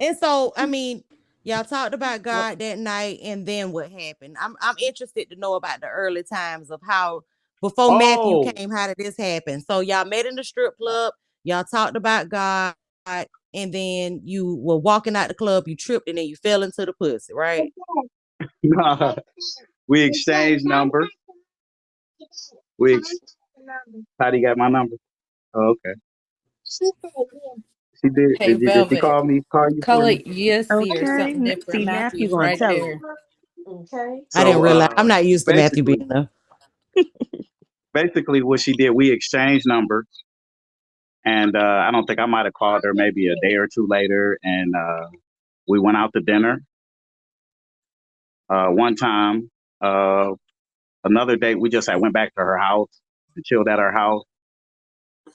And so, I mean, y'all talked about God that night, and then what happened? I'm interested to know about the early times of how before Matthew Oh, came, how did this happen? So y'all met in the strip club, y'all talked about God, and then you were walking out the club, you tripped, and then you fell into the pussy, right? we exchanged numbers. We ex- How do you got my number? Oh, okay. She did. Hey, Did she Velvet, call you for color me? you'll see or Okay. something different. See, Matthew Matthew's gonna right tell there. him. Okay. I didn't So realize. I'm not used to Matthew basically, being there. basically what she did, we exchanged numbers, and I don't think I might have called her maybe a day or two later, and we went out to dinner. One time, uh, another date, we just I went back to her house and chilled at her house,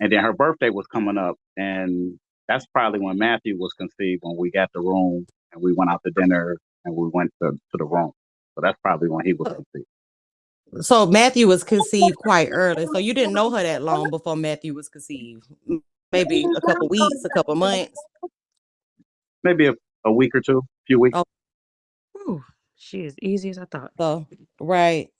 and then her birthday was coming up, and that's probably when Matthew was conceived when we got the room and we went out to dinner and we went to the room. So that's probably when he was conceived. So Matthew was conceived quite early. So you didn't know her that long before Matthew was conceived. Maybe a couple weeks, a couple months. Maybe a week or two, few weeks. Oh, Whew, she is easy as I thought. so right.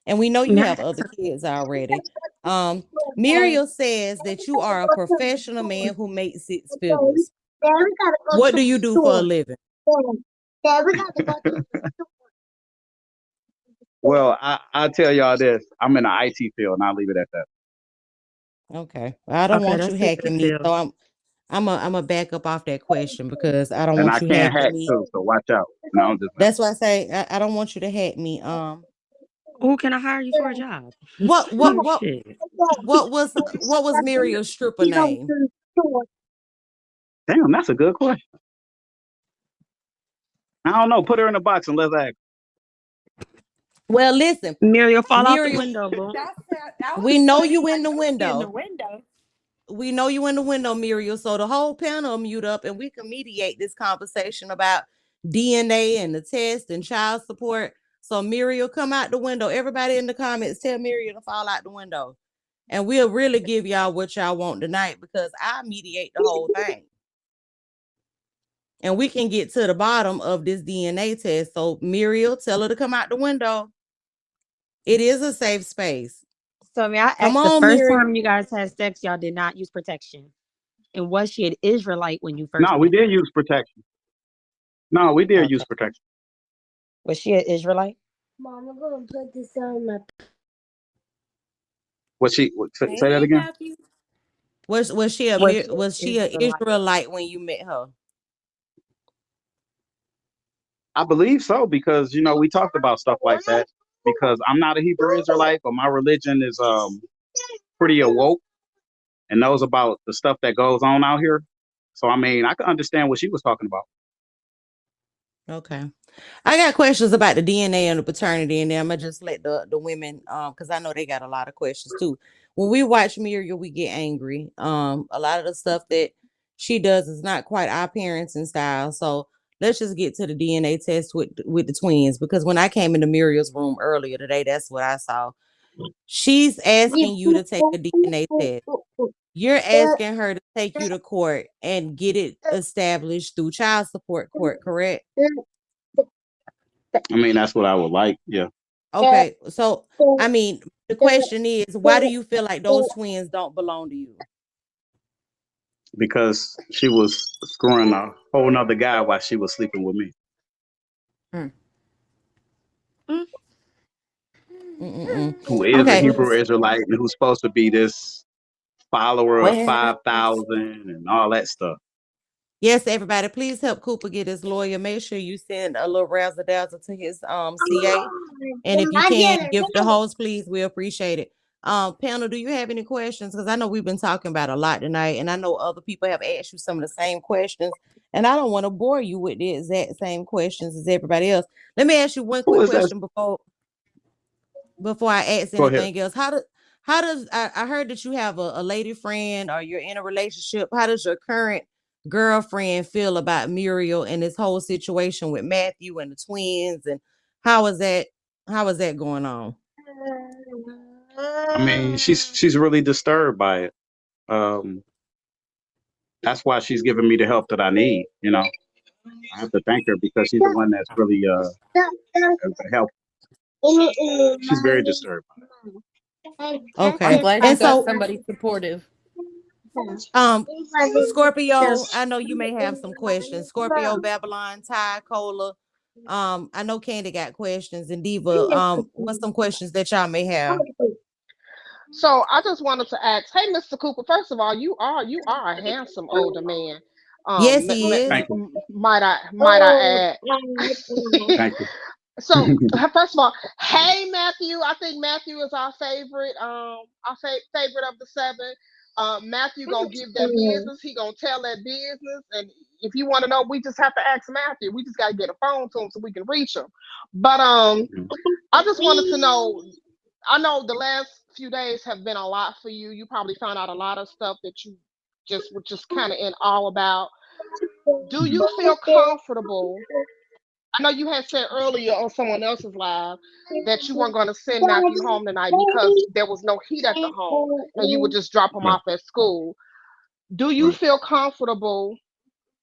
And we know you have other kids already. Um, Muriel says that you are a professional man who makes six figures. What do you do for a living? Well, I'll tell y'all this. I'm in the IT field, and I'll leave it at that. Okay. I don't Okay, want you that's it. hacking me. So I'm a back up off that question because I don't And want I you can't hacking hack me. too, so watch out. No, I'm just That's why I say I don't want you to hack me. Who can I hire you for a job? What what what Shit. what was Muriel's stripper name? damn. That's a good question. I don't know. Put her in a box and let's act. Well, listen, Muriel, fall out the Muriel, window, boo. That we was know funny. you in Like, the don't be in the window. window. We know you in the window, Muriel. So the whole panel mute up and we can mediate this conversation about DNA and the test and child support. So Muriel, come out the window. Everybody in the comments, tell Muriel to fall out the window. And we'll really give y'all what y'all want tonight because I mediate the whole thing. And we can get to the bottom of this DNA test. So Muriel, tell her to come out the window. It is a safe space. So may I Come ask, the on, first Muriel. time you guys had sex, y'all did not use protection. And was she an Israelite when you first No, we met did her? use protection. No, we did use Okay. protection. Was she an Israelite? Was she? Say that Hey, again. Matthew. Was she a Was she was an she a Israelite? Israelite when you met her? I believe so because we talked about stuff like that. Because I'm not a Hebrew Israelite, but my religion is pretty awoke and knows about the stuff that goes on out here. So I mean, I can understand what she was talking about. Okay. I got questions about the DNA and the paternity, and then I'm gonna just let the women because I know they got a lot of questions too. When we watch Muriel, we get angry. A lot of the stuff that she does is not quite our parenting style. So let's just get to the DNA test with the twins because when I came into Muriel's room earlier today, that's what I saw. She's asking you to take a DNA test. You're asking her to take you to court and get it established through child support court, correct? I mean, that's what I would like. Yeah, Okay, so I mean, the question is, why do you feel like those twins don't belong to you? because she was screwing a whole nother guy while she was sleeping with me. Mm. Mm. Mm-mm-mm. Who is a Okay, Hebrew Israelite and who's supposed to be this follower of Well, 5,000 and all that stuff. yes, everybody, please help Cooper get his lawyer. Make sure you send a little razzle dazzle to his CA, and if you can, give the host, please, we appreciate it. Panel, do you have any questions? Because I know we've been talking about a lot tonight, and I know other people have asked you some of the same questions, and I don't want to bore you with the exact same questions as everybody else. Let me ask you one Who quick is that? question before I ask Go ahead. anything else. How does I heard that you have a lady friend or you're in a relationship. How does your current girlfriend feel about Muriel and this whole situation with Matthew and the twins and how is that going on? I mean, she's really disturbed by it. Um, that's why she's giving me the help that I need. I have to thank her because she's the one that's really help. She's very disturbed. I'm Okay. glad you And got so, somebody supportive. Scorpio, I know you may have some questions. Scorpio, Babylon, Ty, Cola. I know Candy got questions, and Diva. What's some questions that y'all may have? So I just wanted to ask, hey, Mr. Cooper. First of all, you are a handsome older man. Yes, he is. Thank you. Might I add? Thank you. So first of all, hey Matthew. I think Matthew is our favorite. Favorite of the seven. Matthew gonna give that business. He gonna tell that business. And if you want to know, we just have to ask Matthew. We just gotta get a phone to him so we can reach him. But I just wanted to know. I know the last few days have been a lot for you. You probably found out a lot of stuff that you just were just kind of in awe about. Do you feel comfortable? I know you had said earlier on someone else's live that you weren't going to send Matthew home tonight because there was no heat at the home and you would just drop him Right. off at school. Do you feel comfortable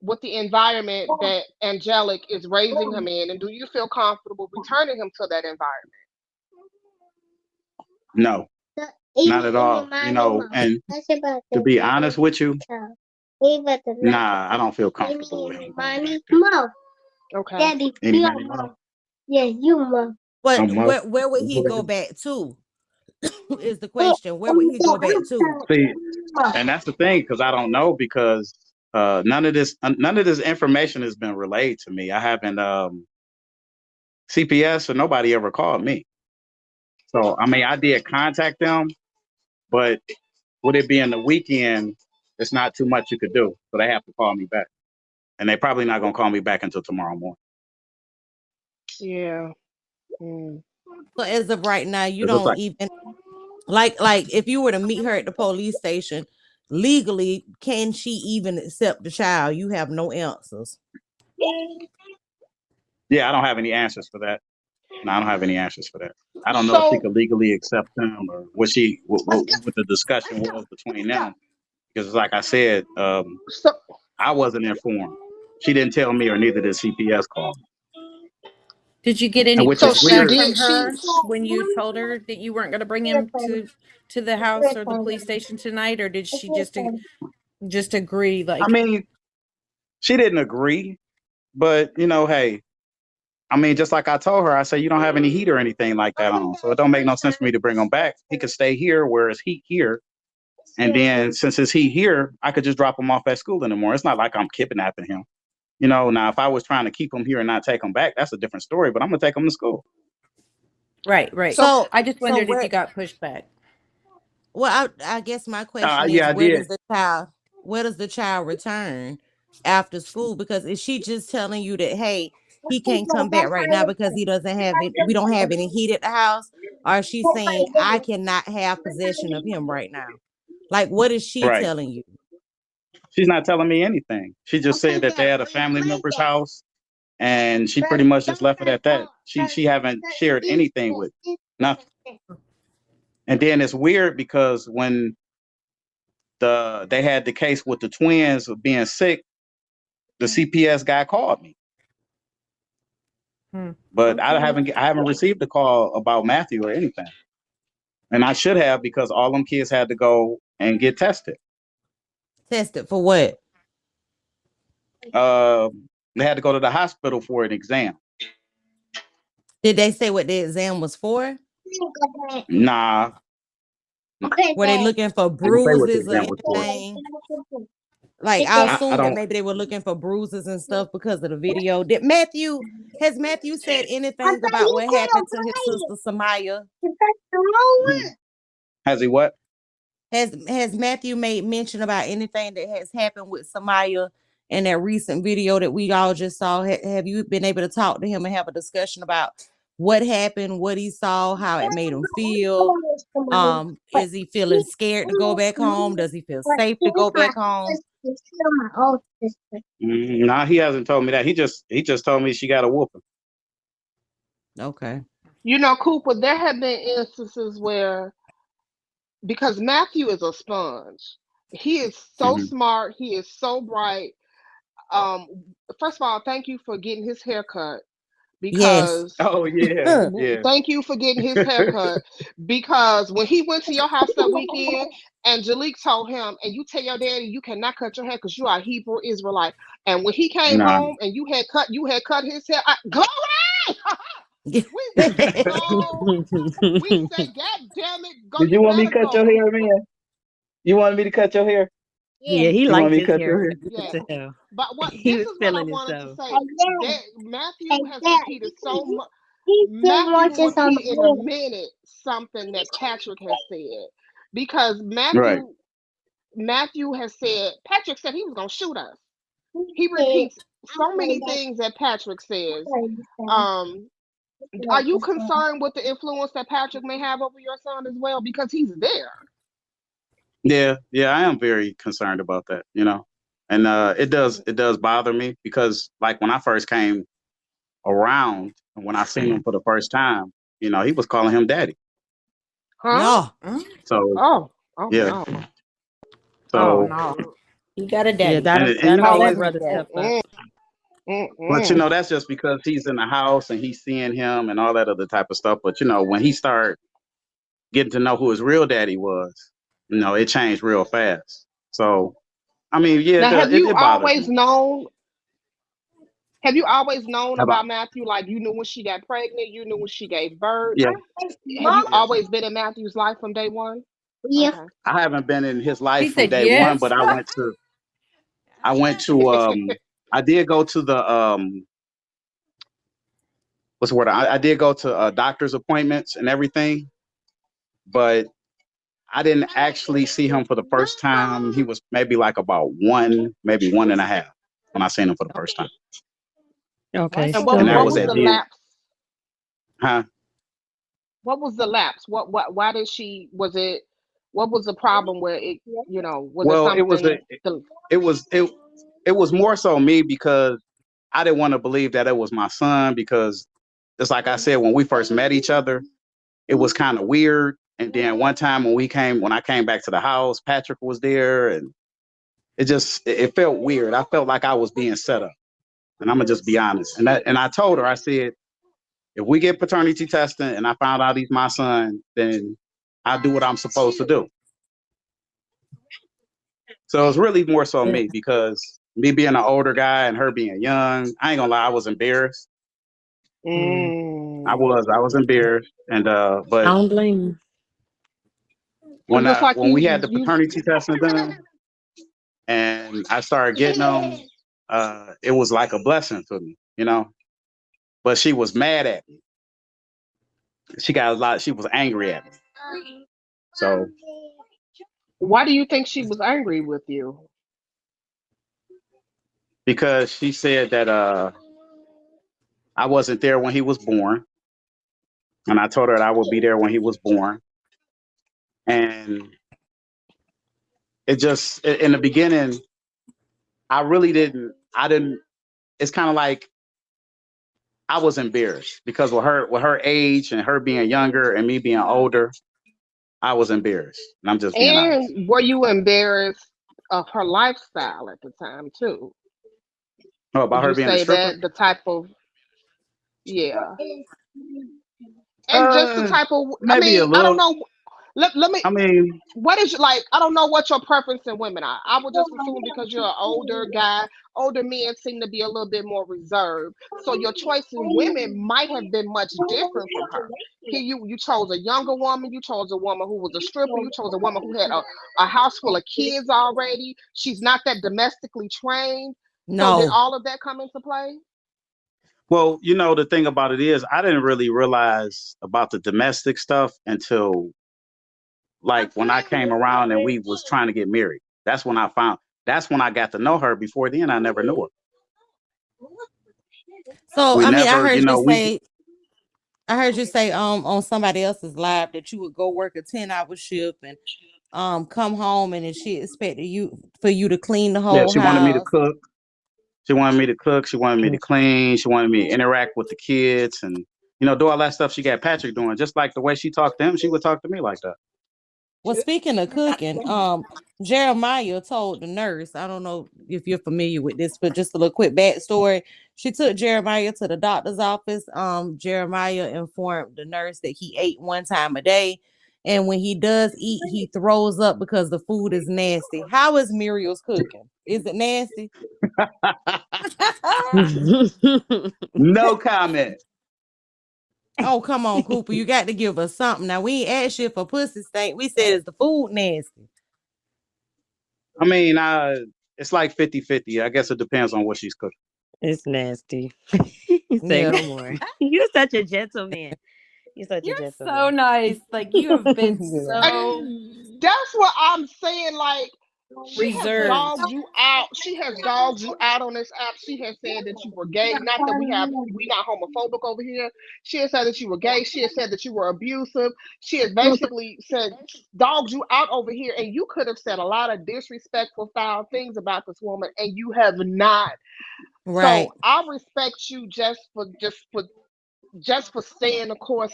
with the environment that Angelic is raising him in? And do you feel comfortable returning him to that environment? No, not at all. And to be honest with you, nah, I don't feel comfortable with him. Okay. But where would he go back to? Is the question. Where would he go back to? See, and that's the thing, because I don't know, because none of this information has been relayed to me. I haven't CPS or nobody ever called me. So I mean, I did contact them, but with it being the weekend, it's not too much you could do. So they have to call me back, and they're probably not gonna call me back until tomorrow morning. Yeah. Mm. So as of right now, you It's just don't like, even like if you were to meet her at the police station, legally, can she even accept the child? You have no answers. yeah, I don't have any answers for that. No, I don't have any answers for that. I don't know if she So could legally accept him, or what the discussion was between them. Because like I said, so I wasn't informed. She didn't tell me, or neither did CPS call me. Did you get And any which is she pushback weird. from did her when you told her that you weren't going to bring him to the house or the police station tonight, or did she just agree? I Like, mean, she didn't agree, but hey, I mean, just like I told her, I said, you don't have any heat or anything like that on, so it don't make no sense for me to bring him back. He could stay here where it's heat here, and then since it's heat here, I could just drop him off at school in the morning. It's not like I'm kidnapping him. Now if I was trying to keep him here and not take him back, that's a different story, but I'm gonna take him to school. right. so I just So wondered if you where? got pushback. Well, I guess my question is, Yeah, I did. where does the child return after school? Because is she just telling you that, hey, he can't come back right now because he doesn't have it, we don't have any heat at the house? Or is she saying I cannot have possession of him right now? Like, what is she Right. telling you? She's not telling me anything. She just said that they're at a family member's house, and she pretty much just left it at that. She haven't shared anything with nothing. And then it's weird because when they had the case with the twins of being sick, the CPS guy called me, but I haven't received a call about Matthew or anything, and I should have, because all them kids had to go and get tested. Tested for what? They had to go to the hospital for an exam. Did they say what the exam was for? Nah, Were they looking for they didn't say what the bruises or exam was for. anything? Like, I I assume that don't. maybe they were looking for bruises and stuff because of the video. Has Matthew said anything about what happened to his sister Samaya? Has he what? Has Matthew made mention about anything that has happened with Samaya in that recent video that we all just saw? Have you been able to talk to him and have a discussion about what happened, what he saw, how it made him feel? Is he feeling scared to go back home? Does he feel safe to go back home? Nah, he hasn't told me that. He just told me she got a whooping. Okay. Cooper, there have been instances where, because Matthew is a sponge, He is so Hmm. smart. He is so bright. Um, First of all, thank you for getting his haircut Yes. because Oh yeah, yeah. thank you for getting his haircut because when he went to your house that weekend, Angelique told him, and you tell your daddy you cannot cut your hair because you are a Hebrew Israelite. And when he came Nah. home and you had cut his hair, glory! We were so we said, God damn it, go, Did you you want me to better cut your go. hair, man? You wanted me to cut your hair? Yeah, he You want liked me to his cut hair. your hair? You could Yeah. tell. But what He this was is what I feeling wanted to himself. say. That Matthew has repeated so much. Matthew will watches on repeat in a the minute something that Patrick has said because Right. Matthew has said Patrick said he was gonna shoot us. He repeats so many things that Patrick says. Um, are you concerned with the influence that Patrick may have over your son as well because he's there? Yeah, yeah. I am very concerned about that. And it does bother me because like when I first came around and when I seen him for the first time, he was calling him daddy. Huh? No. So Oh, oh yeah. no. Oh So no. You got a Yeah, daddy. and that'll it, and that'll Oh, make a that. brother step up. but Mm-mm. that's just because he's in the house and he's seeing him and all that other type of stuff. But when he started getting to know who his real daddy was, it changed real fast. So I mean, yeah, Now, it bothers me. have you always known How about about Matthew? Like you knew when she got pregnant, you knew when she gave birth. yeah, Have you yeah. always been in Matthew's life from day one? Yeah. Okay. I haven't been in his life He from said day one, yes. but I went to I did go to the what's the word? I did go to doctor's appointments and everything, but I didn't actually see him for the first time. He was maybe like about one, maybe one and a half when I seen him for the first time. Why Okay, And so what still And that what was was good. at the the end. lapse? Huh? What was the lapse? Why did she? Was it? What was the problem where it? Was it Well, it was something? it was it was more so me because I didn't want to believe that it was my son because just like I said when we first met each other, it was kind of weird. And then one time when I came back to the house, Patrick was there, and it felt weird. I felt like I was being set up, and I'm gonna just be honest. And I told her, I said, if we get paternity testing and I found out he's my son, then I do what I'm supposed to do. So it's really more so Yeah. me because me being an older guy and her being young, I ain't gonna lie, I was embarrassed. Mm. I was embarrassed, and I but don't blame you. Cause it's like when we had the you. paternity testing done and I started getting them, it was like a blessing for me. But she was mad at me. She was angry at me. So Why do you think she was angry with you? because she said that I wasn't there when he was born, and I told her that I would be there when he was born, and in the beginning, I didn't. It's kind of like I was embarrassed because with her age and her being younger and me being older, I was embarrassed, and I'm just being honest. And were you embarrassed of her lifestyle at the time too? Oh, Would about you her being a say stripper? that the type of yeah, and just the Uh, type of I maybe a mean I don't little. know. Let me. I mean, What is like? I don't know what your preference in women are. I would just assume because you're an older guy, older men seem to be a little bit more reserved. So your choice in women might have been much different from her. Here you chose a younger woman, you chose a woman who was a stripper, you chose a woman who had a house full of kids already. She's not that domestically trained. So did No. all of that come into play? well, the thing about it is, I didn't really realize about the domestic stuff until like when I came around and we was trying to get married. That's when I found. That's when I got to know her. Before then, I never knew her. So We I mean, never, I heard you say on somebody else's live that you would go work a 10-hour shift and come home and then she expected you to clean the yeah. whole She wanted me to house. cook. She wanted me to cook. She wanted me to clean. She wanted me to interact with the kids and do all that stuff. She got Patrick doing just like the way she talked to him. She would talk to me like that. Well, speaking of cooking, Jeremiah told the nurse, I don't know if you're familiar with this, but just a little quick backstory. She took Jeremiah to the doctor's office. Jeremiah informed the nurse that he ate 1 time a day. And when he does eat, he throws up because the food is nasty. How is Muriel's cooking? Is it nasty? No comment. Oh, come on, Cooper. You got to give us something. Now, we ain't asked you for pussy stink. We said, is the food nasty? I mean, it's like 50-50. I guess it depends on what she's cooking. It's nasty. Say Yeah. no more. You're such a gentleman. You're You're so so nice. Like, you have been so And that's what I'm saying. Like, she has reserved. dogged you out. She has dogged you out on this app. She has said that you were gay. Not that we not homophobic over here. She has said that you were gay. She has said that you were abusive. She has basically said dogged you out over here. And you could have said a lot of disrespectful, foul things about this woman, and you have not. Right. So I respect you just for staying the course,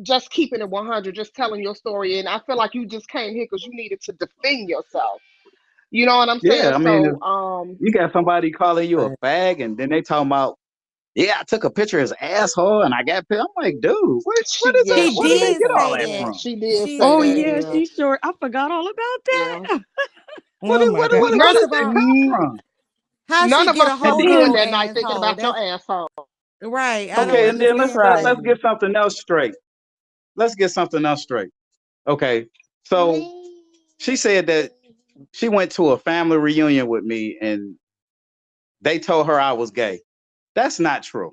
just keeping it 100, just telling your story. And I feel like you just came here because you needed to defend yourself. You know what I'm saying? Yeah, I mean, So, you got somebody calling you a fag, and then they talking about, yeah, I took a picture of his asshole and I got. I'm like, dude, what is that? She Where did they did get all say that that. from? She did say Oh that. yeah, Yeah. she's sure. I forgot all about that. Yeah. Where Oh my God. did First that of all, come from? how None she of get us a slept hold of good your that night thinking asshole? about your That's asshole. right. I don't Okay, and then understand how let's that. get something else straight. Let's get something else straight. Okay, so she said that she went to a family reunion with me and they told her I was gay. That's not true.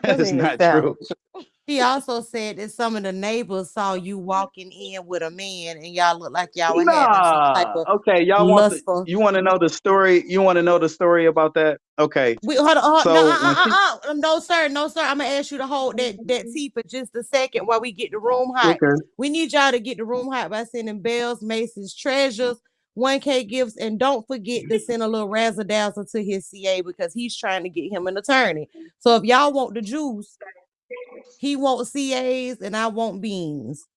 That is not true. She also said that some of the neighbors saw you walking in with a man and y'all looked like y'all were having some type Nah. of Okay, lustful. you want to know the story? You want to know the story about that? Okay. Hold on, no, So when she no, sir, no, sir. I'm gonna ask you to hold that tea for just a second while we get the room hot. okay. We need y'all to get the room hot by sending bells, maces, treasures, 1K gifts, and don't forget to send a little razzle dazzle to his CA because he's trying to get him an attorney. So if y'all want the juice, he wants CAs and I want beans.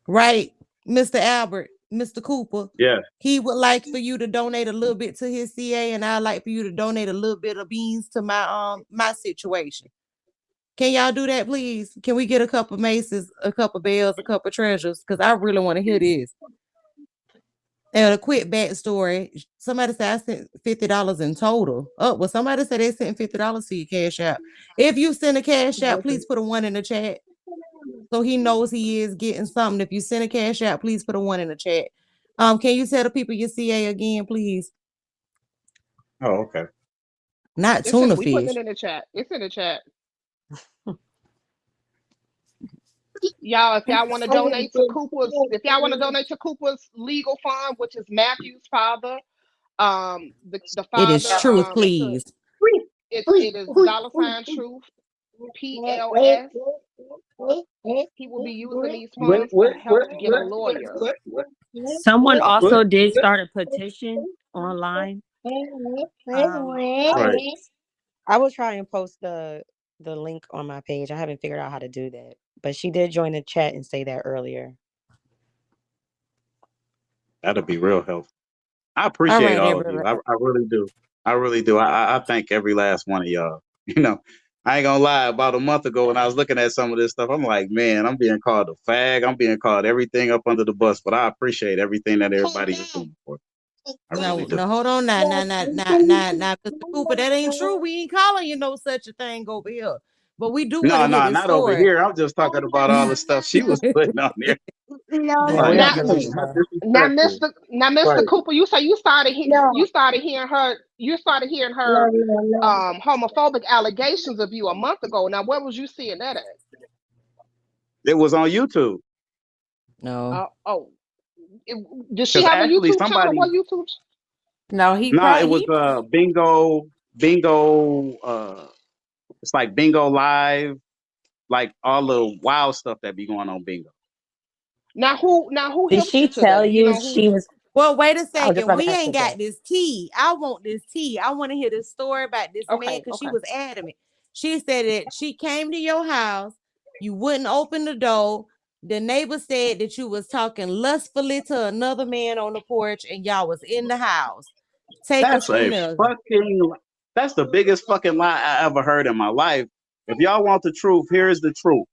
Right, Mr. Albert, Mr. Cooper. Yeah. He would like for you to donate a little bit to his CA, and I'd like for you to donate a little bit of beans to my situation. Can y'all do that, please? Can we get a couple maces, a couple bells, a couple treasures? Because I really want to hear this. And a quick backstory. Somebody said I sent $50 in total. Oh, well, somebody said they sent $50 to your cash app. If you send a cash app, please put a 1 in the chat. So he knows he is getting something. If you send a cash out, please put a 1 in the chat. Can you tell the people your CA again, please? Oh, okay. Not tuna We putting fish. it in the chat. It's in the chat. Y'all, if y'all want to donate to Cooper's legal fund, which is Matthew's father, the It is father, truth, please. it is $ truth, PLS. He will be using these funds to help get a lawyer. Someone also did start a petition online. Right. I will try and post the link on my page. I haven't figured out how to do that, but she did join the chat and say that earlier. That'll be real helpful. I appreciate all of you. I really do. I really do. I thank every last one of y'all. You know, I ain't gonna lie. About a month ago, when I was looking at some of this stuff, I'm like, man, I'm being called a fag. I'm being called everything up under the bus. But I appreciate everything that everybody is doing for me. I really do. No, hold on now, Mr. Cooper. That ain't true. We ain't calling you no such a thing over here. But we do want No, to hear no, this not over story. here. I'm just talking about all the stuff she was putting on there. Yeah, we Like, don't Now, believe how her. disrespectful. Mr. Right. Cooper, you say you started hearing her homophobic allegations of you a month ago. Now, where was you seeing that at? It was on YouTube. No. Does she Because have a actually YouTube channel? somebody, What YouTube? No, it was bingo, it's like bingo live, like all the wild stuff that be going on bingo. Now who Did helped she you to tell that? You you know who? she was? Well, wait a I was just second. about to We ask ain't her got that. this tea. I want this tea. I want to hear the story about this man Okay, because she okay. was adamant. She said that she came to your house, you wouldn't open the door. The neighbor said that you was talking lustfully to another man on the porch and y'all was in the house. Take us That's from a there. fucking. That's the biggest fucking lie I ever heard in my life. If y'all want the truth, here's the truth.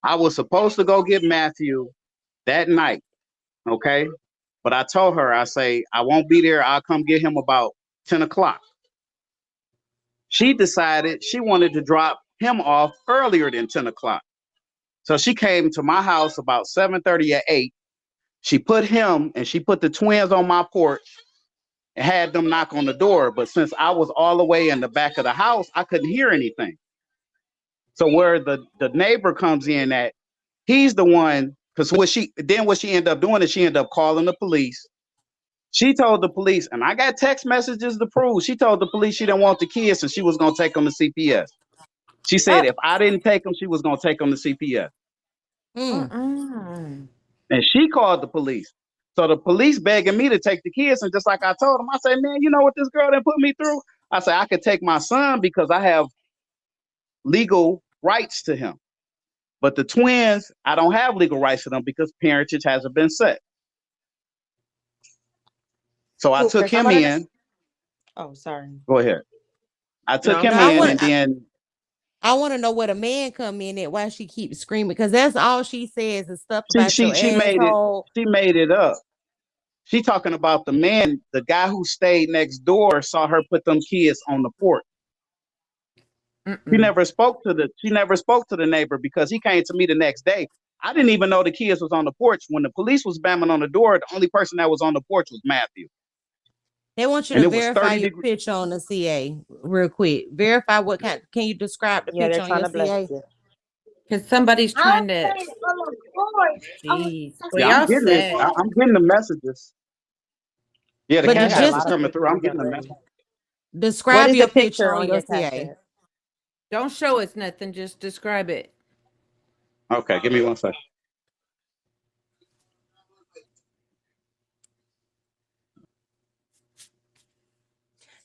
I was supposed to go get Matthew that night, okay? But I told her, I say, I won't be there. I'll come get him about 10 o'clock. She decided she wanted to drop him off earlier than 10 o'clock. So she came to my house about 7:30 at 8. She put him and she put the twins on my porch and had them knock on the door. But since I was all the way in the back of the house, I couldn't hear anything. So where the neighbor comes in at, he's the one, because what she ended up doing is she ended up calling the police. She told the police, and I got text messages to prove, she told the police she didn't want the kids and she was going to take them to CPS. She said if I didn't take them, she was going to take them to CPS. Mm. And she called the police. So the police begging me to take the kids. And just like I told them, I said, man, you know what this girl done put me through? I said, I could take my son because I have legal rights to him. But the twins, I don't have legal rights to them because parentage hasn't been set. So I took him in. Oh, sorry. Go ahead. I took him No, in and then I want to know what a man come in at, why she keeps screaming, because that's all she says is stuff about your she asshole. made it up. She talking about the man, the guy who stayed next door saw her put them kids on the porch. She never spoke to the neighbor because he came to me the next day. I didn't even know the kids was on the porch. When the police was banging on the door, the only person that was on the porch was Matthew. They want you to verify your picture on the CA real quick. Verify what kind. Can you describe the picture on your CA? Because somebody's trying to. Jeez, yeah, I'm getting it. I'm getting the messages. Yeah, the cash app is coming through. I'm getting the message. Describe your picture on your CA. Don't show us nothing. Just describe it. Okay, give me 1 second.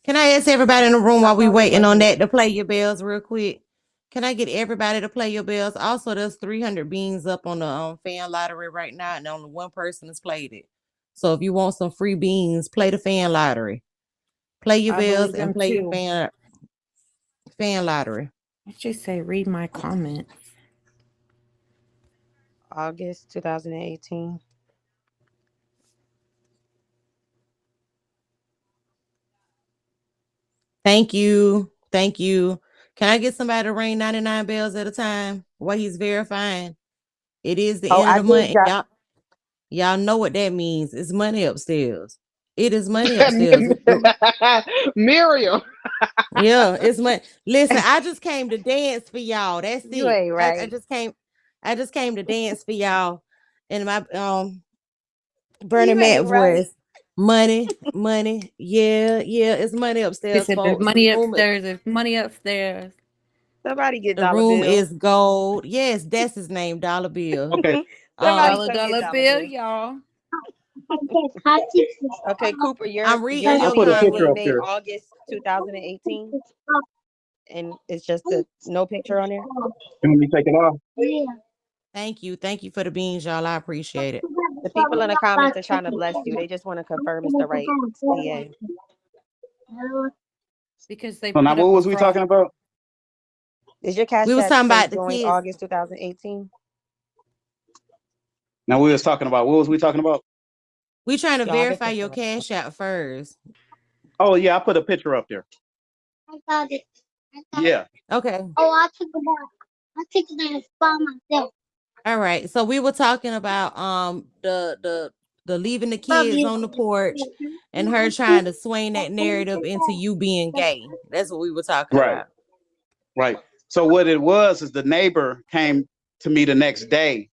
Can I ask everybody in the room while we waiting on that to play your bells real quick? Can I get everybody to play your bells? Also, there's 300 beans up on the fan lottery right now, and only one person has played it. So if you want some free beans, play the fan lottery. Play your bells and play your fan lottery. I just say read my comments. August 2018. Thank you. Thank you. Can I get somebody to ring 99 bells at a time while he's verifying? It is the end of the month. Y'all know what that means. It's money upstairs. It is money upstairs. Muriel. Yeah, it's money. Listen, I just came to dance for y'all. That's it. You ain't right. I just came to dance for y'all in my Bernie Mac voice. Money, yeah, it's money upstairs, folks. There's money upstairs. There's money upstairs. Somebody get the room is gold. Yes, that's his name, Dollar Bill. Okay. Dollar bill, y'all. Okay, Cooper, I'm reading your put a picture comment. up there. August 2018, and it's just no picture on there. You want me to take it off? Yeah. Thank you for the beans, y'all. I appreciate it. The people in the comments are trying to bless you. They just want to confirm it's the right CA. Because they. So now, what was we talking about? Is your cash? We was talking about the kids. August 2018. Now we was talking about, what was we talking about? We trying to verify your cash out first. Oh yeah, I put a picture up there. I got it. Yeah. Okay. Oh, I took it out by myself. All right. So we were talking about the leaving the kids on the porch and her trying to swing that narrative into you being gay. That's what we were talking about. Right. So what it was is the neighbor came to me the next day,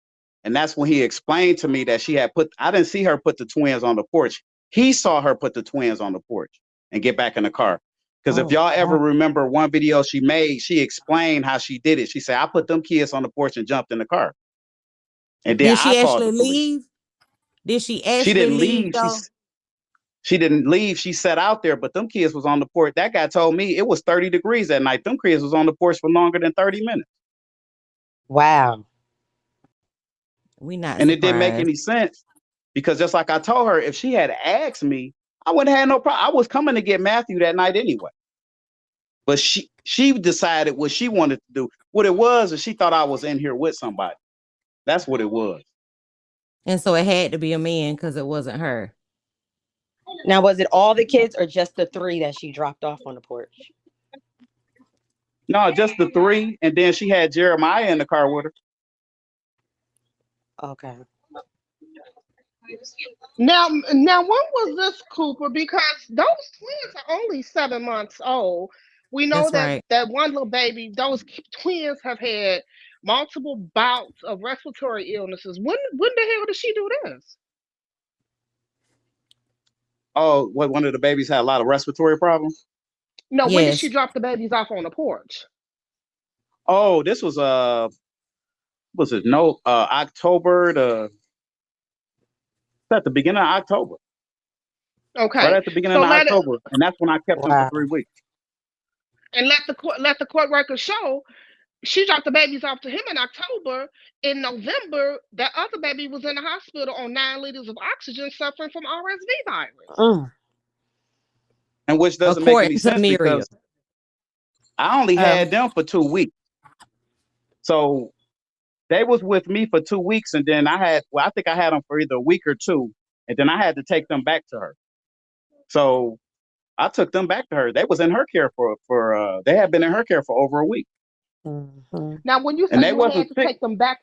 and that's when he explained to me that she had I didn't see her put the twins on the porch. He saw her put the twins on the porch and get back in the car. Because if y'all ever remember one video she made, she explained how she did it. She said, I put them kids on the porch and jumped in the car. And then did she actually leave? Did she actually leave? She didn't leave. She sat out there, but them kids was on the porch. That guy told me it was 30 degrees that night. Them kids was on the porch for longer than 30 minutes. Wow. We not And it didn't make surprised. any sense because just like I told her, if she had asked me, I wouldn't have had no problem. I was coming to get Matthew that night anyway. But she decided what she wanted to do. What it was is she thought I was in here with somebody. That's what it was. And so it had to be a man because it wasn't her. Now, was it all the kids or just the 3 that she dropped off on the porch? No, just the 3. And then she had Jeremiah in the car with her. Okay. Now, when was this, Cooper? Because those twins are only 7 months old. We know That's that right. that one little baby, those twins have had multiple bouts of respiratory illnesses. When the hell did she do this? Oh, what, one of the babies had a lot of respiratory problems? No, when did she Yes. drop the babies off on the porch? Oh, this was October at the beginning of October. Okay, Right at the beginning so of October. And that's when I kept them for Wow. 3 weeks. and let the court record show she dropped the babies off to him in October. In November, that other baby was in the hospital on 9 liters of oxygen, suffering from RSV virus. And which doesn't make any According to sense Muriel. because I only had them for 2 weeks. So they was with me for 2 weeks, and then I think I had them for either a week or 2, and then I had to take them back to her. So I took them back to her. They was in her care they had been in her care for over a week. Now, when you say you had to take them back,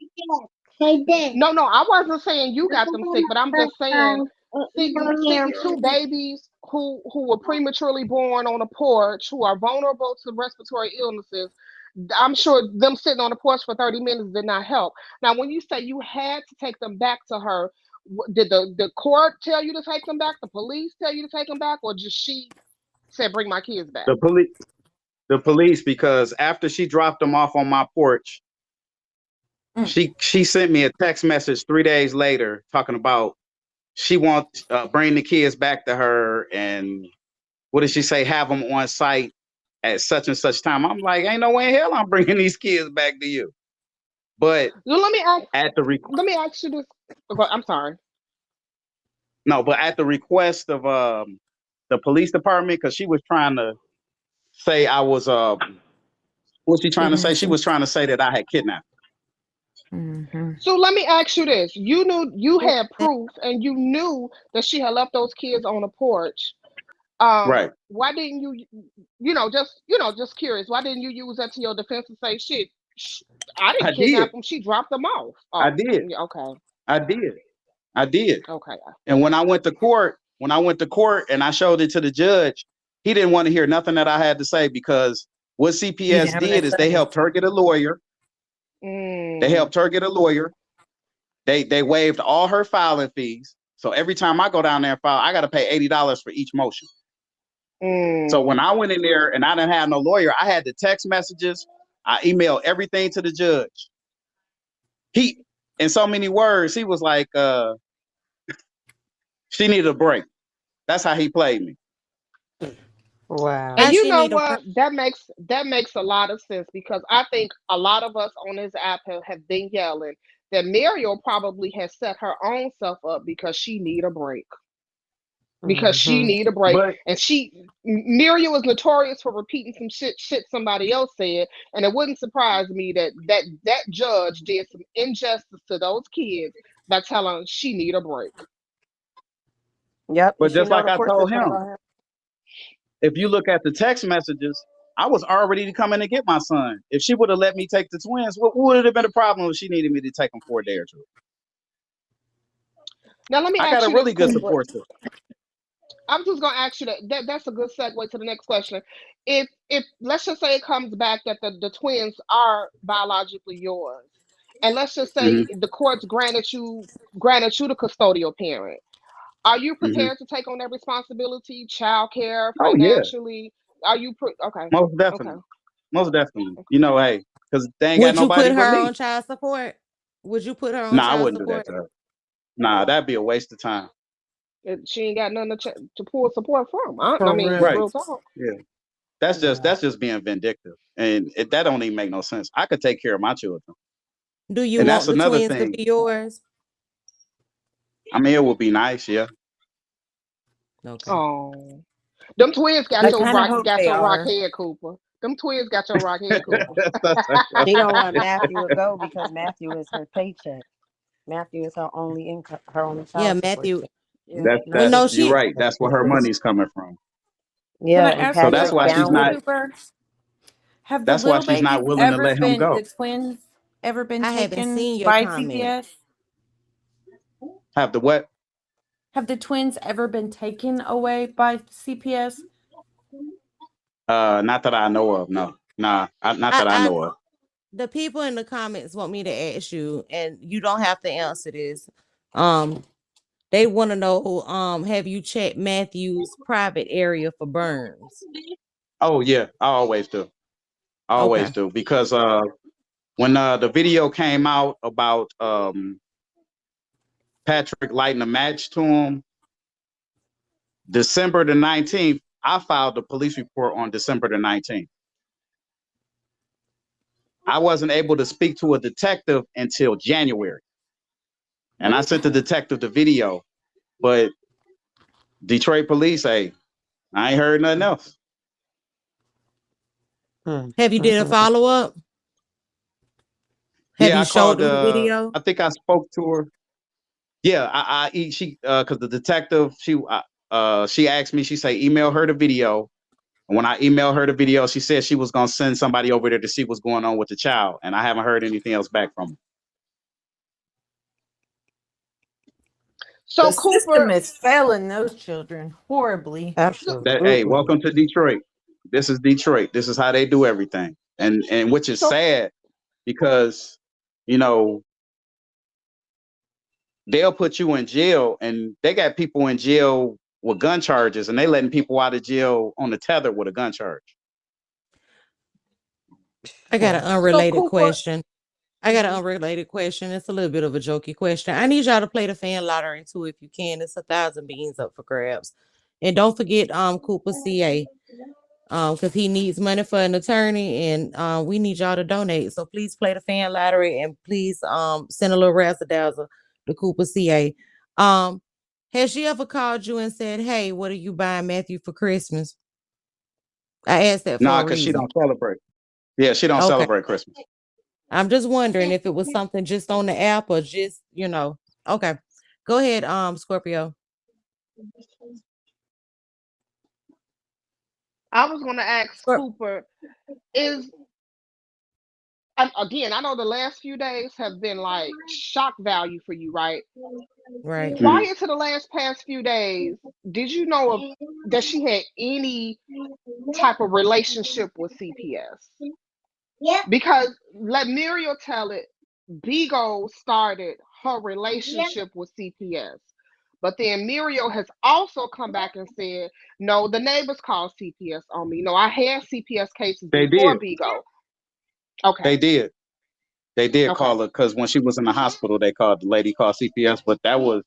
no, I wasn't saying you got them sick, but I'm just saying sitting 2 babies who were prematurely born on a porch, who are vulnerable to respiratory illnesses. I'm sure them sitting on the porch for 30 minutes did not help. Now, when you say you had to take them back to her, did the court tell you to take them back? The police tell you to take them back, or just she said bring my kids back? The police, because after she dropped them off on my porch, she sent me a text message 3 days later talking about she wants bring the kids back to her, and what did she say? Have them on site at such and such time. I'm like, ain't no way in hell I'm bringing these kids back to you. But let me ask you this. I'm sorry. No, but at the request of the police department, because she was trying to say I was what's she trying to say? She was trying to say that I had kidnapped her. So let me ask you this: you knew you had proof, and you knew that she had left those kids on the porch. Right. Why didn't you, just curious? Why didn't you use that to your defense and say, "Shit, I didn't kidnap them. She dropped them off." Oh, I did. Okay. I did. Okay. And when I went to court and I showed it to the judge, he didn't want to hear nothing that I had to say, because what CPS did is they helped her get a lawyer. They helped her get a lawyer. They waived all her filing fees. So every time I go down there and file, I got to pay $80 for each motion. So when I went in there and I didn't have no lawyer, I had the text messages. I emailed everything to the judge. He, in so many words, he was like, she needed a break. That's how he played me. Wow. And you know what? That makes a lot of sense, because I think a lot of us on this app have been yelling that Muriel probably has set her own self up because she need a break. Because she need a break. And Muriel is notorious for repeating some shit somebody else said. And it wouldn't surprise me that judge did some injustice to those kids by telling she need a break. Yep. But just like I told him, if you look at the text messages, I was already coming to get my son. If she would have let me take the twins, what would have been a problem if she needed me to take them for a day or 2? Now let me ask you, I got a really good support system. I'm just gonna ask you that's a good segue to the next question. If let's just say it comes back that the twins are biologically yours, and let's just say the courts granted you the custodial parent, are you prepared to take on that responsibility, child care, financially? Oh, yeah. Are you okay? Most definitely. Okay. Most definitely. You know, hey, because they ain't Would got nobody you put but her me. on child support? Would you put her on child support? child I wouldn't support? do that to her. Nah, that'd be a waste of time. She ain't got nothing to pull support from. I mean, right. Real talk. Yeah. That's just being vindictive, and that don't even make no sense. I could take care of my children. Do you And want that's the another twins to thing. be yours? I mean, it would be nice, yeah. Okay. Oh, them twins got I your kind of rock, hope got they your rock are. head, Cooper. Them twins got your rock head, Cooper. She don't want Matthew to go because Matthew is her paycheck. Matthew is her only income, her only Yeah, child support Matthew. check. Yeah. That's We know you're she. right. That's where her money's coming from. Can Yeah, I and ask So you a that's Patrick why she's question, not. Downing. Cooper? Have the That's why little she's not babies willing to ever let him been, go. the twins ever been I haven't taken seen your by comment. CPS? Have the what? Have the twins ever been taken away by CPS? Not that I know of. No, nah, not that I I know of. the people in the comments want me to ask you, and you don't have to answer this. Um, they want to know, have you checked Matthew's private area for burns? Oh yeah, I always do. I Okay. always do because when the video came out about Patrick lighting a match to him, December the 19th, I filed a police report on December the 19th. I wasn't able to speak to a detective until January, and I sent the detective the video, but Detroit police, hey, I ain't heard nothing else. Have you did a follow up? Have Yeah, you I showed called. them the video? I think I spoke to her. Yeah, she because the detective she asked me. She say email her the video, and when I emailed her the video, she said she was gonna send somebody over there to see what's going on with the child, and I haven't heard anything else back from her. So The system Cooper, is failing those children horribly. Hey, Absolutely. welcome to Detroit. This is Detroit. This is how they do everything, and which is so sad because you know they'll put you in jail, and they got people in jail with gun charges, and they letting people out of jail on the tether with a gun charge. I got an so unrelated Cooper, question. I got an unrelated question. It's a little bit of a jokey question. I need y'all to play the fan lottery too, if you can. It's 1,000 beans up for grabs. And don't forget Cooper CA. Because he needs money for an attorney, and we need y'all to donate. So please play the fan lottery, and please send a little razzle dazzle to Cooper CA. Has she ever called you and said, "Hey, what are you buying Matthew for Christmas?" I asked that for Nah, a because she reason. don't celebrate. Yeah, she don't Okay. celebrate Christmas. I'm just wondering if it was something just on the app or just, Okay. Go ahead, Scorpio. I was gonna ask Scor- Cooper, is again, I know the last few days have been like shock value for you, right? right. Mhm. Prior to the past few days, did you know of that she had any type of relationship with CPS? Because let Muriel tell it, Bigo started her relationship with CPS. But then Muriel has also come back and said, no, the neighbors called CPS on me. No, I had CPS cases They before did. Bigo. Okay. They did. They did Okay. call her because when she was in the hospital, they called the lady called CPS. But that was,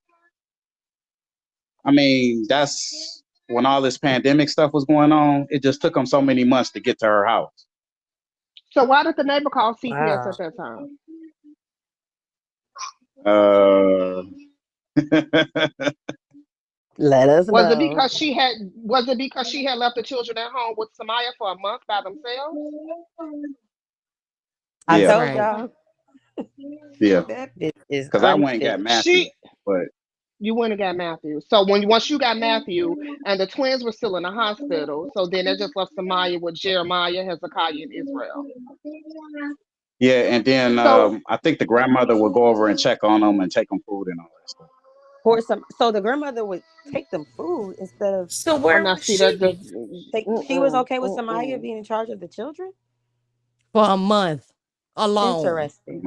I mean, that's when all this pandemic stuff was going on. It just took them so many months to get to her house. So why did the neighbor call CPS Wow. at that time? Uh, Let us know. Was it because she had left the children at home with Samaya for a month by themselves? I yeah, told Right. y'all yeah. that bitch is Because I went and unfit. got Matthew, but You went and got Matthew. So once you got Matthew and the twins were still in the hospital, so then they just left Samaya with Jeremiah, Hezekiah, and Israel. yeah, and then So I think the grandmother would go over and check on them and take them food and all that stuff. So the grandmother would take them food instead of So oh where now would see she that be? just she was mm-mm, okay with Samaya mm-mm. being in charge of the children? For a month alone. Interesting.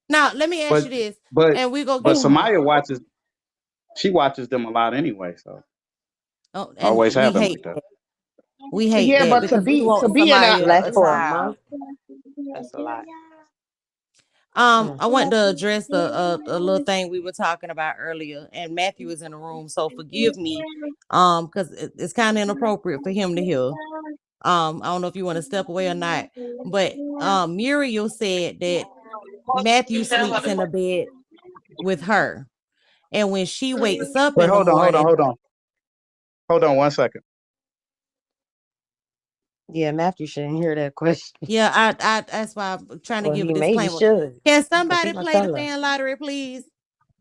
Now, let me ask But you this, but and we go but get Samaya watches. She watches them a lot anyway, so and always we have been hate like that. that. We hate Yeah, that but to because we be to want be in a somebody Left a for a child. month. That's a lot. I want to address a little thing we were talking about earlier, and Matthew is in the room, so forgive me, because it's kind of inappropriate for him to hear. I don't know if you want to step away or not, but Muriel said that Matthew sleeps in the bed with her. And when she wakes up Wait, in the morning, hold on 1 second. Yeah, Matthew shouldn't hear that question. yeah, I that's why I'm trying to Well, give he a maybe disclaimer. should, Can because he somebody gonna play the tell us. fan lottery, please?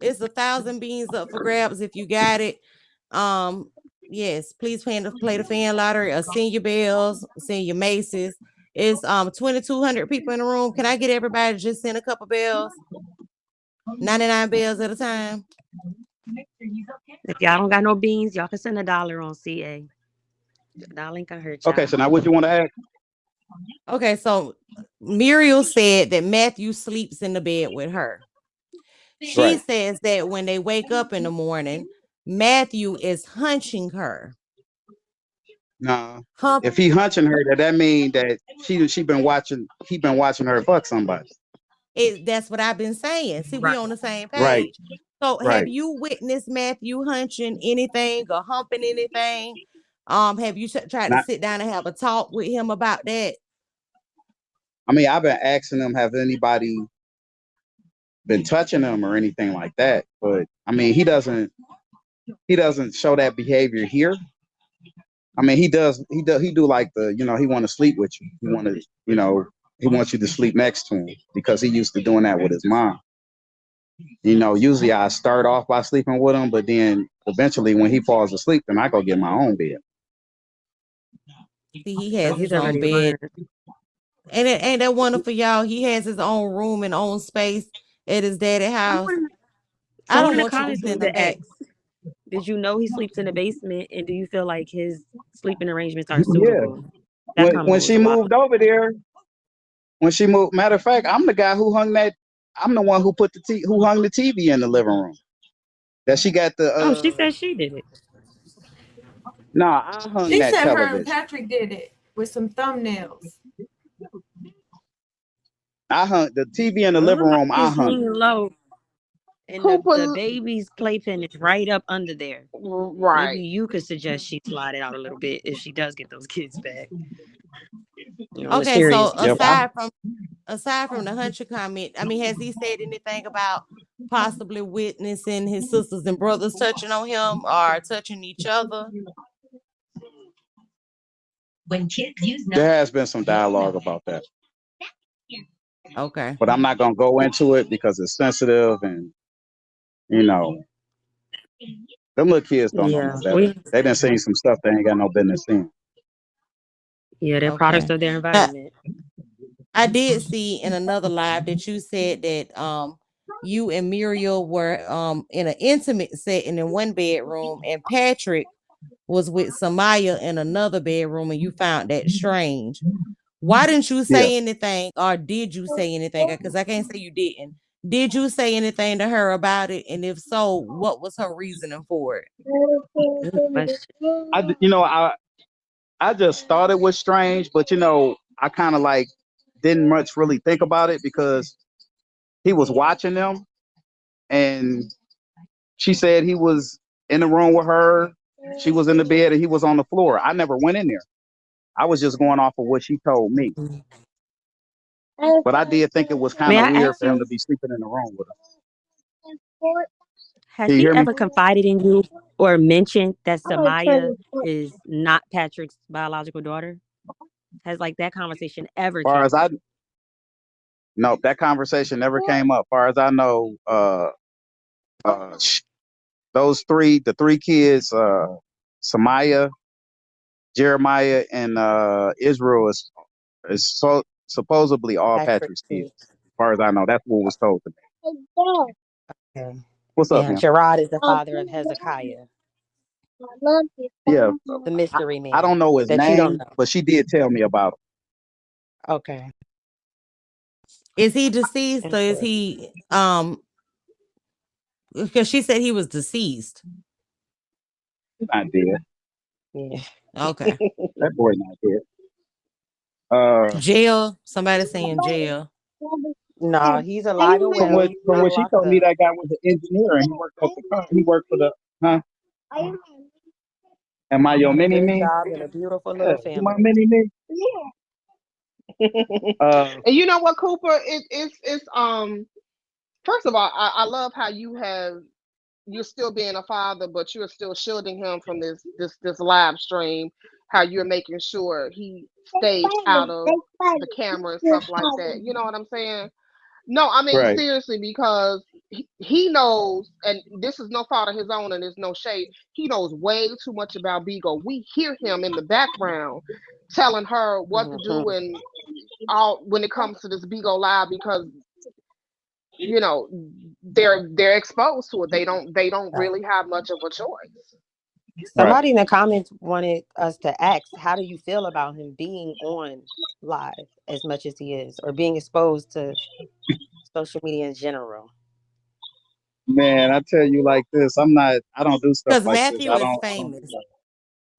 It's 1,000 beans up for grabs if you got it. Yes, please play the fan lottery or send your bells, send your maces. It's 2,200 people in the room. Can I get everybody to just send a couple bells? 99 bells at a time. If y'all don't got no beans, y'all can send $1 on CA. $1 ain't gonna hurt y'all. Okay, so now what you want to ask? Okay, so Muriel said that Matthew sleeps in the bed with her. She Right. says that when they wake up in the morning, Matthew is hunching her. Nah. Hump. If he hunching her, that mean that he been watching her fuck somebody. That's what I've been saying. See, we on the same Right. page. So have Right. you witnessed Matthew hunching anything or humping anything? Have you tried to Not, sit down and have a talk with him about that? I mean, I've been asking him, have anybody been touching him or anything like that? But I mean, he doesn't show that behavior here. I mean, he do like he want to sleep with you. He want to, he wants you to sleep next to him because he used to doing that with his mom. Usually I start off by sleeping with him, but then eventually when he falls asleep, then I go get my own bed. See, he has He's his own already bed. learned. And ain't that wonderful, y'all? He has his own room and own space at his daddy house. I Someone don't in the want you to comments send need him to back. ask, did you know he sleeps in the basement, and do you feel like his sleeping arrangements are Yeah. suitable? That comment When was she a while. moved over there, matter of fact, I'm the guy who hung that. I'm the one who who hung the TV in the living room. That she got the. Oh, she said she did it. Nah, I hung She that said her and television. Patrick did it with some thumbnails. I hung the TV in the living room. I It's hung. hanging low, and the baby's playpen is right up under there. Right. Maybe you could suggest she slide it out a little bit if she does get those kids back. Okay, so Yep. aside from the huncher comment, I mean, has he said anything about possibly witnessing his sisters and brothers touching on him or touching each other? There has been some dialogue about that. Okay. But I'm not gonna go into it because it's sensitive, and them little kids don't know no better. They done seen some stuff they ain't got no business seeing. Yeah, they're products of their environment. I did see in another live that you said that you and Muriel were in an intimate setting in one bedroom, and Patrick was with Samaya in another bedroom, and you found that strange. Why didn't you say anything, or did you say anything? Because I can't say you didn't. Did you say anything to her about it? And if so, what was her reasoning for it? I just thought it was strange, but I kind of like didn't much really think about it because he was watching them, and she said he was in the room with her. She was in the bed and he was on the floor. I never went in there. I was just going off of what she told me. But I did think it was kind of weird for him to be sleeping in the room with her. Has she ever confided in you or mentioned that Samaya is not Patrick's biological daughter? Has that conversation ever came up? No, that conversation never came up. Far as I know, the three kids, Samaya, Jeremiah, and Israel is supposedly all Patrick's kids. As far as I know, that's what was told to me. Okay. What's up, man? Gerard is the father of Hezekiah. Yeah, the mystery man. I don't know his name, don't know. but she did tell me about him. Okay. Is he deceased or is he because she said he was deceased. Not dead. Yeah. Okay. That boy not dead. Jail. Somebody saying jail. No, he's alive and well. From what she told me, that guy was an engineer and he worked at the car. He worked for the Am I your mini me? Job and a beautiful little family. My mini me. And you know what, Cooper? It's first of all, I love how you're still being a father, but you're still shielding him from this live stream. How you're making sure he stays out of the camera and stuff like that. You know what I'm saying? No, I mean Right. seriously, because he knows, and this is no fault of his own, and there's no shade. He knows way too much about Bigo. We hear him in the background telling her what to do and all when it comes to this Bigo live because you know they're exposed to it. They don't really have much of a choice. Right. Somebody in the comments wanted us to ask, how do you feel about him being on live as much as he is, or being exposed to social media in general? Man, I tell you like this, I don't do stuff Because like this. Matthew I is don't, famous.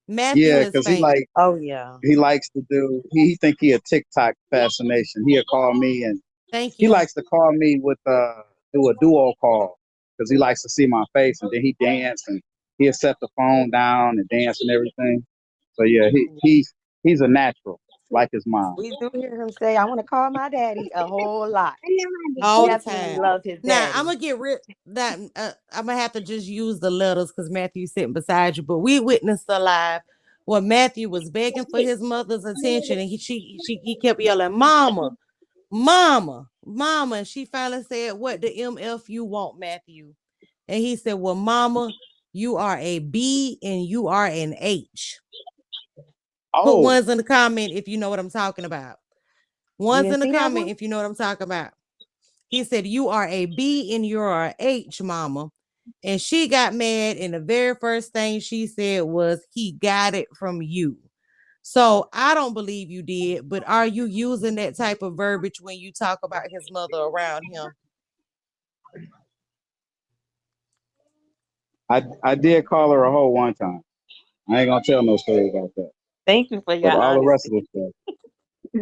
Matthew yeah, is because he famous. like, Oh yeah. he likes to do, he think he a TikTok fascination. He'll call me and Thank he you. likes to call me with, do a duo call because he likes to see my face and then he dance and he'll set the phone down and dance and everything. So yeah, he's a natural, like his mom. We do hear him say, I want to call my daddy a whole lot. He All the definitely time. love his Now daddy. I'm gonna get rid that I'm gonna have to just use the letters because Matthew's sitting beside you. But we witnessed a live where Matthew was begging for his mother's attention, and he kept yelling, "Mama, mama, mama." And she finally said, "What the MF you want, Matthew?" And he said, "Well, mama, you are a B and you are an H." Put Oh, ones in the comment if you know what I'm talking about. You Ones didn't in the see that comment one? if you know what I'm talking about. He said, "You are a B and you're a H, mama." And she got mad. And the very first thing she said was, "He got it from you." So I don't believe you did, but are you using that type of verbiage when you talk about his mother around him? I did call her a hoe one time. I ain't gonna tell no story about that. Thank you for But your all the rest honesty. of this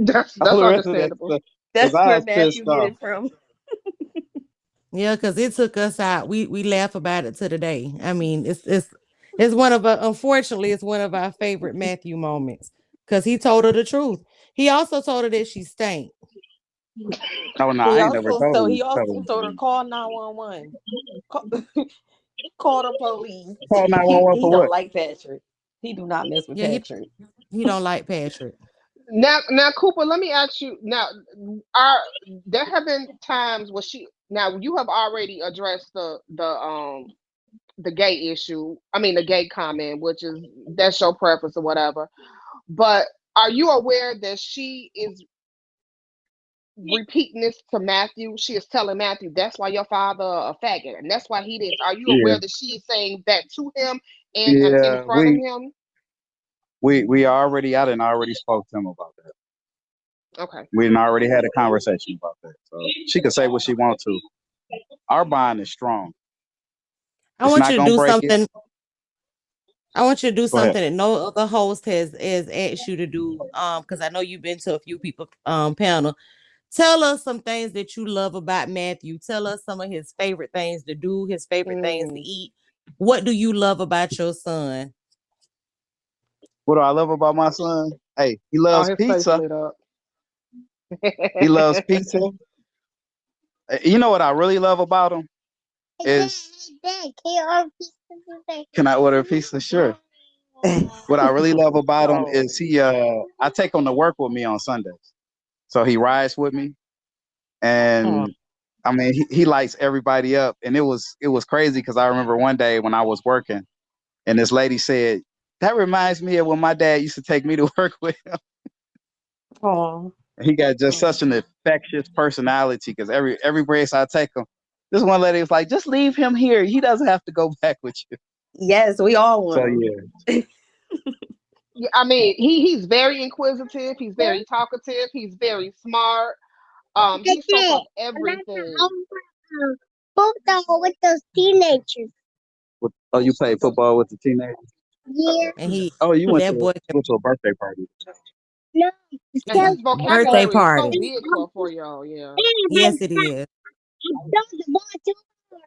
stuff, all That's the rest of that understandable. stuff, because That's I where was Matthew pissed get off. it from. Yeah, because it took us out. We laugh about it to the day. I mean, it's one of our, unfortunately, it's one of our favorite Matthew moments because he told her the truth. He also told her that she stank. Oh no, He I ain't never also told so him. he also told her call 911. Call, call the police. Call He 911 he for don't what? like Patrick. He do not mess with Yeah, Patrick. he don't like Patrick. Now, Cooper, let me ask you. Now, are there have been times where she? Now, you have already addressed the gay issue. I mean, the gay comment, which is that's your preference or whatever. But are you aware that she is repeating this to Matthew? She is telling Matthew that's why your father a faggot, and that's why he did. Are you Yeah, aware that she is saying that to him and in yeah. front of him? We already, I didn't already spoke to him about that. Okay. We didn't already had a conversation about that. So she could say what she wants to. Our bond is strong. I It's want not you to gonna do break it. something. I want you to do Go ahead. something that no other host has asked you to do. Because I know you've been to a few people panel. Tell us some things that you love about Matthew. Tell us some of his favorite things to do, his favorite things to Mm. eat. What do you love about your son? What do I love about my son? Hey, he Oh, loves his face pizza. lit up. He loves pizza. You know what I really love about him is, can I order a pizza? Sure. What I really love about him Oh. is I take him to work with me on Sundays. So he rides with me, Oh, and I mean he lights everybody up. And it was crazy because I remember one day when I was working and this lady said, "That reminds me of when my dad used to take me to work with him." oh. He got just such an infectious personality because every place I take him, this one lady was like, "Just leave him here. He doesn't have to go back with you." Yes, we all So want him. yeah, Yeah, I mean, he's very inquisitive. He's very talkative. He's very smart. He soak up everything. Football with those teenagers. oh, you play football with the teenagers? Yeah. And he Oh, you that boy can went to a birthday party. No, And tell his birthday vocabulary is so party. big for a 4-year-old. Yeah. Yes, it is. I throw the ball too far.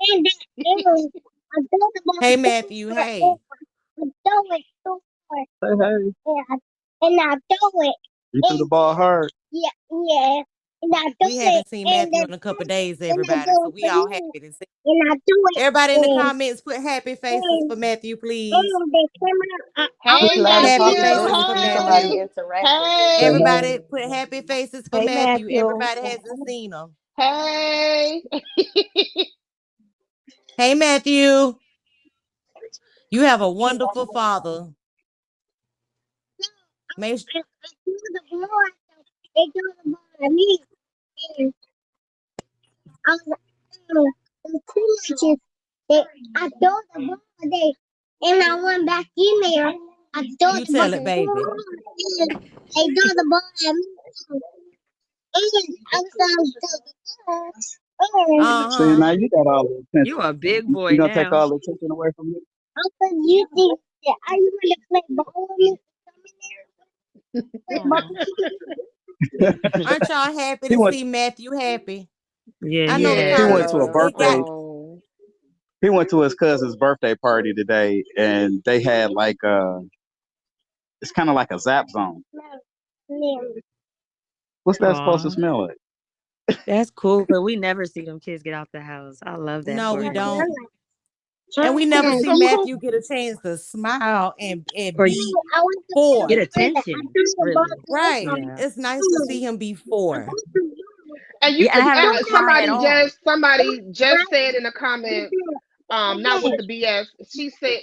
And that arrow. I throw the ball Hey too Matthew, far hey. over. I throw it too far. Hey, hey. And I throw it. You threw the ball hard. Yeah, yeah. And I do We it, haven't seen and Matthew then in a couple days, and I everybody. do So it we for all you, happy to see. and I do it, Everybody in the and comments put happy faces and for Matthew, please. they came out. I Hey was Glad to like, Happy talk Matthew. to faces for somebody Hey. Matthew. interactive with Say them. Hey. Everybody hey. put happy faces for Hey, Matthew. Matthew. Everybody hasn't seen him. Hey. Hey, Matthew. You have a wonderful father. Make I do the boy, they do the boy at me, and I was like, the teenagers, they, I told the boy, and I went back in there. I told you the boy, tell it, baby. and they do the boy at me, and I was like, and See, Uh-huh. now you got all the attention. You a big boy You gonna take now. all the attention away from me? I thought you think that I want to play ball with me. Play ball. Aw. Aren't y'all happy He to went. see Matthew happy? Yeah, I he know the He happy. went to a comments. They birthday. got Oh. He went to his cousin's birthday party today, and they had like it's kind of like a zap zone. What's that supposed to Aw. smell like? That's cool, but we never see them kids get out the house. I love that no, for we them. don't. And we never That's see so cool. Matthew get a chance to smile and Or be I want to four. get attention, really. Right. Yeah. It's nice to see him be four. And you, Yeah, I haven't heard him cry at all. somebody just said in the comments, not with the BS. She said,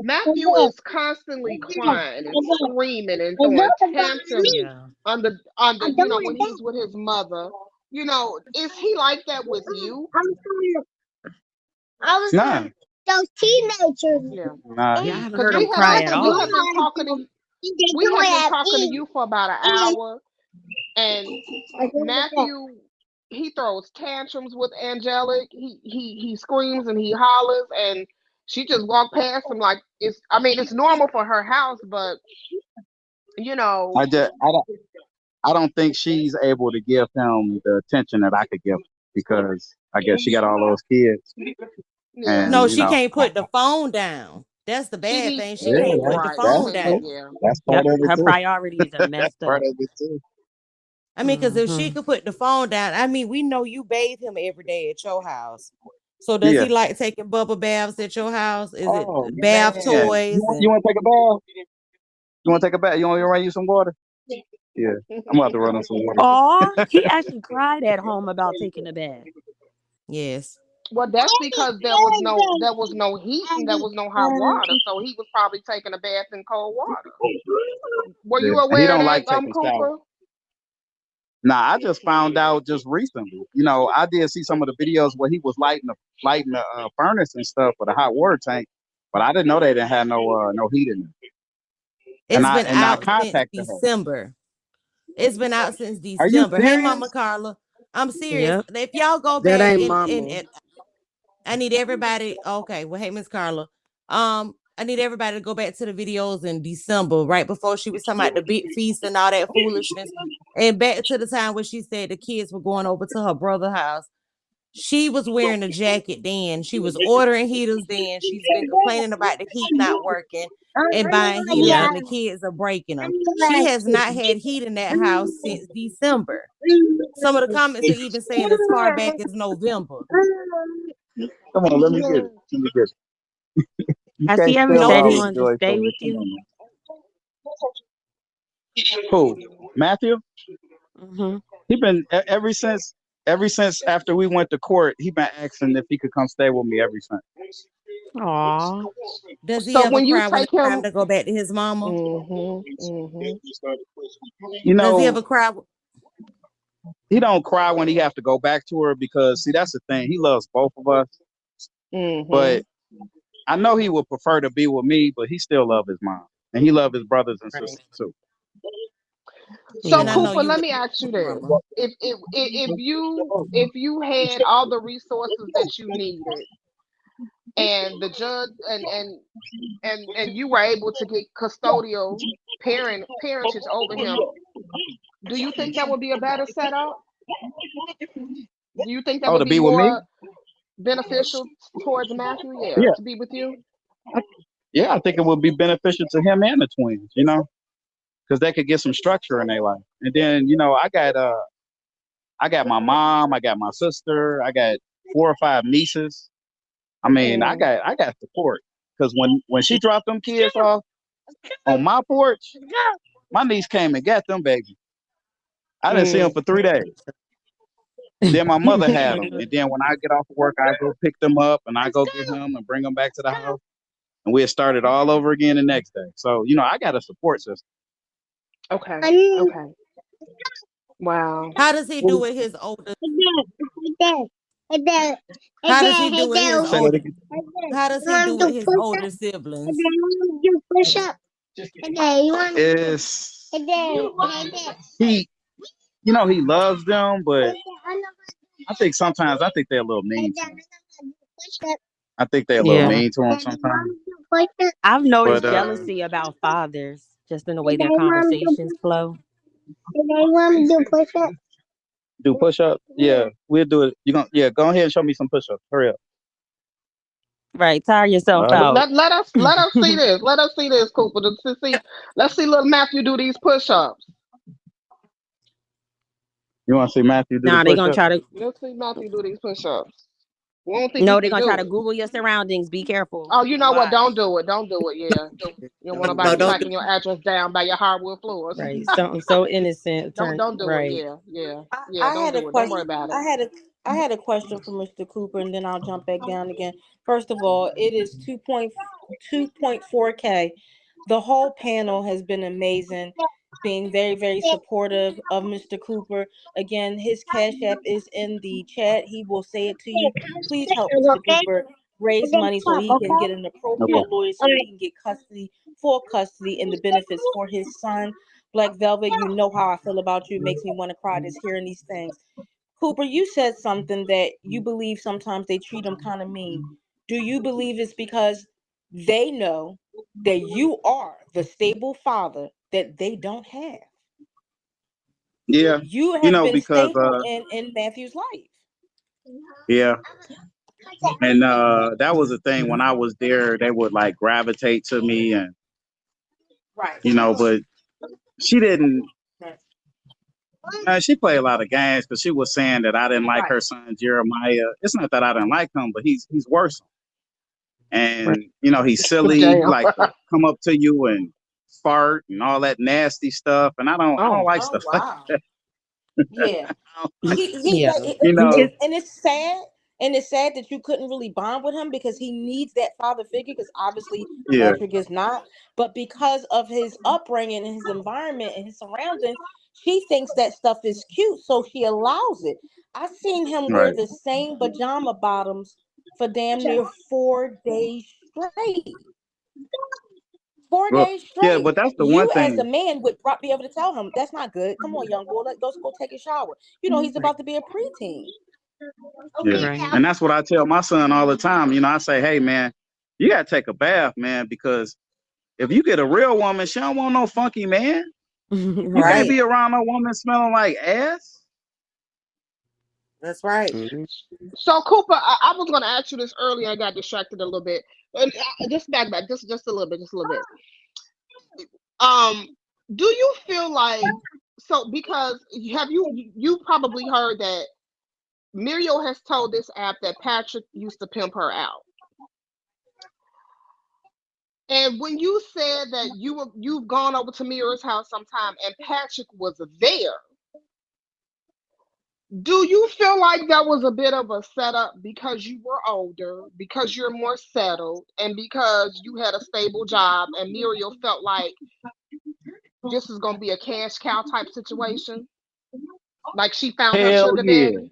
Matthew is constantly crying and screaming and throwing tantrums Yeah. when he's with his mother. Is he like that with you? I was Nah, those teenagers. Yeah. nah. Yeah, I haven't Because heard we him have cry Cause at the we all. have been boys, talking to they we do have been have talking to me. you for about an And hour, and Matthew, he throws tantrums with Angelic. He screams and he hollers, and she just walked past him like it's normal for her house, but you know, I don't think she's able to give him the attention that I could give him because I guess she got all those kids, yeah, and No, you she know, can't put the phone down. That's the she bad needs thing. She she yeah, can't needs put the right. that's phone She true. down. yeah. That's part Yep, of it her too. priorities are That's messed part up. of it too. I mean, because if she Hmm could put the phone down, I mean, we know you bathe him every day at your house. So does Yeah. he like taking bubble baths at your house? Is it Oh bath man, toys you and want to take a bath? You want to take a bath? You want me to run you some water? Yeah, I'm about to run him some water. Aw, he actually cried at home about taking a bath. yes. Well, that's because there was no heat and there was no hot water, so he was probably taking a bath in cold water. Were Yeah. you He aware of don't that, like taking showers. Cooper? Nah, I just found out just recently. You know, I did see some of the videos where he was lighting the furnace and stuff for the hot water tank, but I didn't know they didn't have no heat in it. It's been And I out since contacted her. December. It's been out since Are you December. Hey, Mama serious? Carla. I'm serious. Yep. If y'all go That back ain't and mama. I need everybody. Okay, well, hey, Miss Carla. I need everybody to go back to the videos in December, right before she was talking about the big feast and all that foolishness, and back to the time where she said the kids were going over to her brother's house. She was wearing a jacket then. She was ordering heaters then. She's been complaining about the heat not working and buying heaters, Yep. and the kids are breaking them. She has not had heat in that house since December. Some of the comments are even saying as far back as November. Come on, let me get it. Let me get it. You Has can't he ever steal No said he all the heat. wanted to joy stay from me. with Come you? on, man. Who? Matthew? Hmm He been ever since after we went to court. He been asking if he could come stay with me ever since. Aw. Does he So ever when you cry when take it's time him, to go back to his mama? You Does he know, ever cry? he don't cry when he have to go back to her because see that's the thing. He loves both of us, but I know he would prefer to be with me, but he still love his mom and he love his brothers and Right. sisters too. So And I Yeah. know Cooper, you let love me ask your you this: mama. if you had all the resources that you needed, and the judge and you were able to get custodial parentage over him, do you think that would be a better setup? Do you think that Oh, would to be be with me? more beneficial towards Matthew? Yeah, Yeah, to be with you. yeah. I think it would be beneficial to him and the twins. You know, because they could get some structure in their life. And then, I got my mom, I got my sister, I got 4 or 5 nieces. I mean, I got support because when she dropped them kids off on my porch, my niece came and got them babies. I didn't see them for 3 days. Then my mother had them, and then when I get off of work, I go pick them up and I go get them and bring them back to the house, and we started all over again the next day. So I got a support system. Okay. Okay. Wow. How does he do with his older? How does he do with his Say that older? again. How does he do with his older siblings? Push up. Is he? He loves them, but I think sometimes they're a little mean to him. I think they're a little Yeah. mean to him sometimes. I've noticed But jealousy about fathers just in the way their conversations flow. do push up? Yeah, we'll do it. Go ahead and show me some push ups. Hurry up. Right. Tire yourself All right. out. Let us see this. Let us see this, Cooper. Let's see little Matthew do these push-ups. You want to see Matthew do Nah, the they push gonna up? try to. Let's see Matthew do these push-ups. We don't think No, he they're can gonna try do to it. Google your surroundings. Be careful. Oh, you know what? Why? Don't do it. Don't do it. Yeah. You don't want No, nobody don't. tracking your address down by your hardwood floors. Right. Something so innocent. Don't do it. Right. Yeah. I Don't had a do it. Don't worry question. about it. I had a question for Mr. Cooper, and then I'll jump back down again. First of all, it is 2.4K. The whole panel has been amazing, being very, very supportive of Mr. Cooper. Again, his Cash App is in the chat. He will say it to you. Please help Mr. Cooper raise money so he can get an appropriate lawyer so he can get full custody, and the benefits for his son. Black Velvet, you know how I feel about you. It makes me want to cry just hearing these things. Cooper, you said something that you believe sometimes they treat them kind of mean. Do you believe it's because they know that you are the stable father that they don't have? Yeah, You have been because stable in Matthew's life. yeah, and that was the thing. When I was there, they would like gravitate to me, and Right. but she didn't. She played a lot of games because she was saying that I didn't like her son Jeremiah. It's not that I didn't like him, but he's worse. And he's silly. He Damn. like to come up to you and fart and all that nasty stuff, and I don't like Oh stuff like wow. that. Yeah. I don't like Yeah. And it's sad. And it's sad that you couldn't really bond with him because he needs that father figure, because obviously Yeah, Patrick is not. But because of his upbringing and his environment and his surroundings, she thinks that stuff is cute, so she allows it. I've seen him wear right. the same pajama bottoms for damn near 4 days straight. Four Well, days yeah, straight. but that's the one You, as a thing. man, would be able to tell him that's not good. Come on, young boy, let's go take a shower. He's about to be a preteen. Yeah, Right. and that's what I tell my son all the time. I say, hey man, you gotta take a bath, man, because if you get a real woman, she don't want no funky man. You can't Right. be around a woman smelling like ass. That's right. So Cooper, I was gonna ask you this earlier. I got distracted a little bit. And just back, just a little bit, Do you feel like, so because you probably heard that Muriel has told this app that Patrick used to pimp her out. And when you said that you've gone over to Muriel's house sometime and Patrick was there, do you feel like that was a bit of a setup because you were older, because you're more settled, and because you had a stable job, and Muriel felt like this is gonna be a cash cow type situation? Like she found her Hell sugar yeah, daddy?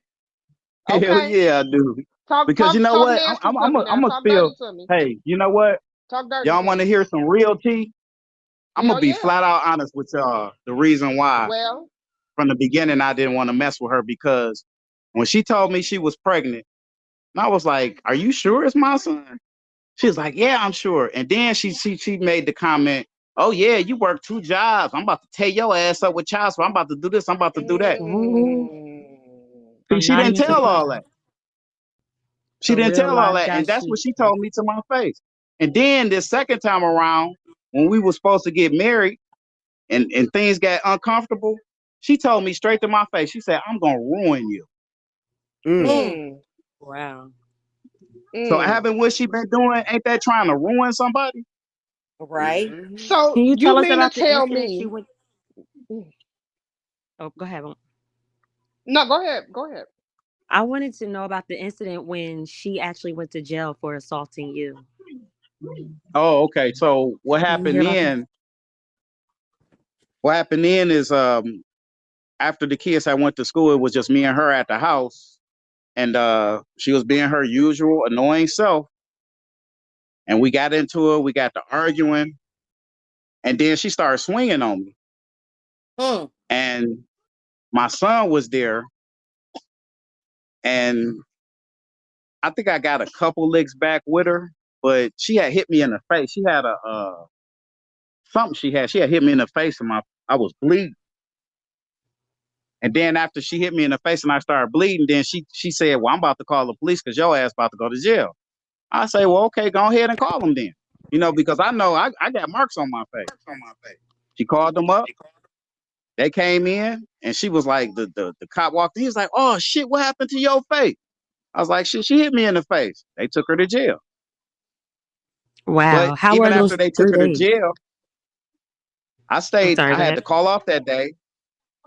hell Okay. yeah, I do. Talk Because talk you know talk what, nasty I'm to me I'm now. gonna Talk spill. dirty to me. Hey, you know what? Talk dirty Y'all to want to me. hear some real tea? I'm gonna Hell be yeah. flat out honest with y'all. The reason why Well, from the beginning I didn't want to mess with her, because when she told me she was pregnant, and I was like, "Are you sure it's my son?" She was like, "Yeah, I'm sure." And then she made the comment, "Oh yeah, you work 2 jobs. I'm about to tear your ass up with child support. I'm about to do this. I'm about to do that." Ooh, See, I'm she not didn't even tell all surprised. that. She A didn't real tell all live that, and that's what jashiki. she told me to my face. And then this second time around, when we were supposed to get married, and things got uncomfortable, she told me straight to my face. She said, "I'm gonna ruin you." Wow. So having what she been doing, ain't that trying to ruin somebody? Right. So Can you you tell us mean to about the tell incident she me? went? Oh, go ahead. No, go ahead. Go ahead. I wanted to know about the incident when she actually went to jail for assaulting you. Oh, okay. So what Can you hear happened about that? then? What happened then is after the kids I went to school, it was just me and her at the house, and she was being her usual annoying self, and we got into it. We got to arguing, and then she started swinging on me, and my son was there, and I think I got a couple licks back with her, but she had hit me in the face. She had a something she had hit me in the face, and I was bleeding. And then after she hit me in the face and I started bleeding, then she said, "Well, I'm about to call the police because your ass about to go to jail." I say, "Well, okay, go ahead and call them then." Because I know I got marks on my face. She called them up. They came in and she was like, the cop walked in. He was like, "Oh shit, what happened to your face?" I was like, "Shit, she hit me in the face." They took her to jail. But Wow. How even were after those they took 3 her to days? jail, I'm sorry. I Go had to ahead. call off that day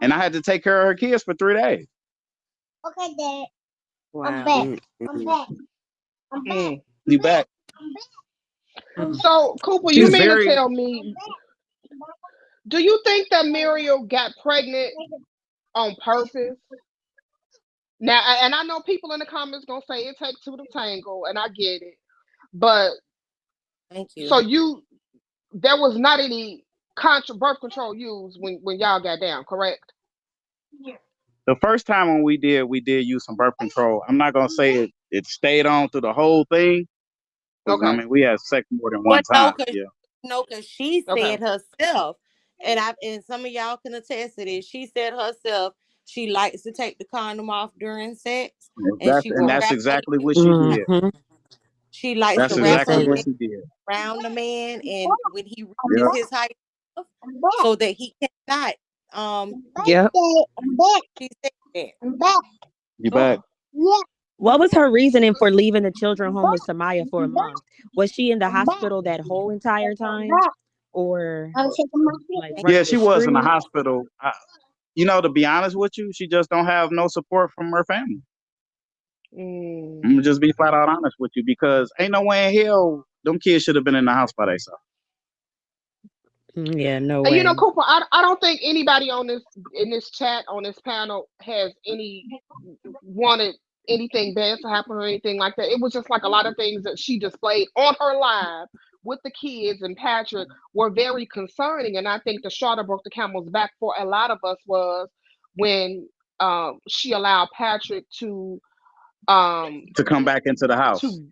and I had to take care of her kids for 3 days. Okay, Dad. I'm Wow. back. I'm back. I'm back. You back? So Cooper, you She's mean to very tell me? Do you think that Muriel got pregnant on purpose? Now, and I know people in the comments gonna say it takes two to tango, and I get it. But Thank you. so there was not any birth control used when y'all got down, correct? the first time when we did use some birth control. I'm not gonna say it stayed on through the whole thing because I Okay. mean we had sex more than one But no, time. cause Yeah, no, cause she Okay. said herself, and some of y'all can attest to this. She said herself she likes to take the condom off during sex, and she will that's wrap her. exactly what she did. Mm-hmm. She likes That's to She did wrap her exactly say what that. leg she did. around the man, and when he reaches Yeah, his height, I'm back. so that he cannot. Yep. I'm back. She said that. I'm back. you back? Oh. Yeah. What was her reasoning for leaving the children I'm home back. with Samaya for a I'm back. month? Was she in the I'm back. hospital that whole entire I'm time? back. Or I'm taking my like Thank Yeah, running she the was in the street? hospital. To be honest with you, she just don't have no support from her family. I'm Mm. gonna just be flat out honest with you because ain't no way in hell them kids should have been in the house by themselves. Yeah, no And way. Cooper, I don't think anybody on this chat on this panel has any wanted anything bad to happen or anything like that. It was just like a lot of things that she displayed on her live with the kids and Patrick were very concerning. And I think the straw that broke the camel's back for a lot of us was when she allowed Patrick um To come back into the house. to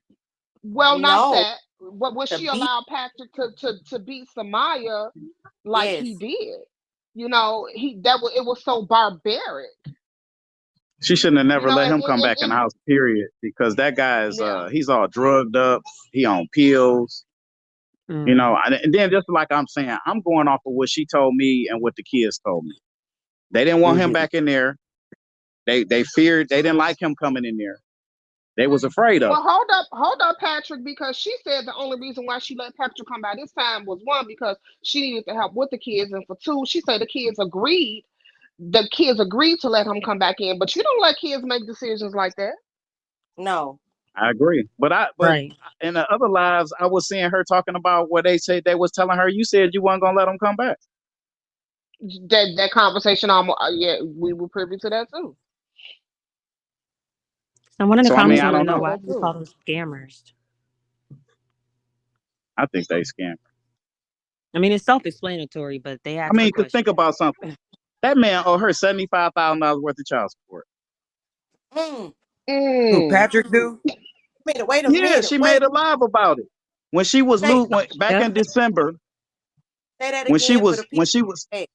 well not no that but when to she be allowed Patrick to beat Samaya like he yes. did. It was so barbaric. She shouldn't have never let And, him and, come and, back in the and house, period. Because that guy is yeah. he's all drugged up, he on pills, Mm. and then just like I'm saying, I'm going off of what she told me and what the kids told me. They didn't want him Mm-hmm. back in there. They feared they didn't like him coming in there. They was afraid of Well, him. hold up, Patrick, because she said the only reason why she let Patrick come by this time was one, because she needed to help with the kids, and for two, she said the kids agreed to let him come back in. But you don't let kids make decisions like that. No. I agree. But Right. in the other lives, I was seeing her talking about where they said they was telling her, you said you weren't gonna let him come back. That conversation almost, yeah, we were privy to that too. Someone in the So I We mean, comments were I want to don't privy know to know. why that you call too. them scammers. I think they scam. I mean, it's self-explanatory, but they I ask the mean, cause think question. about something. That man owed her $75,000 worth of child support. Mm. Who Mm. Patrick do? Wait a Yeah, minute. she Wait. made a live about it when she was Say back in Yep. December say that again for the people. when she was. Back.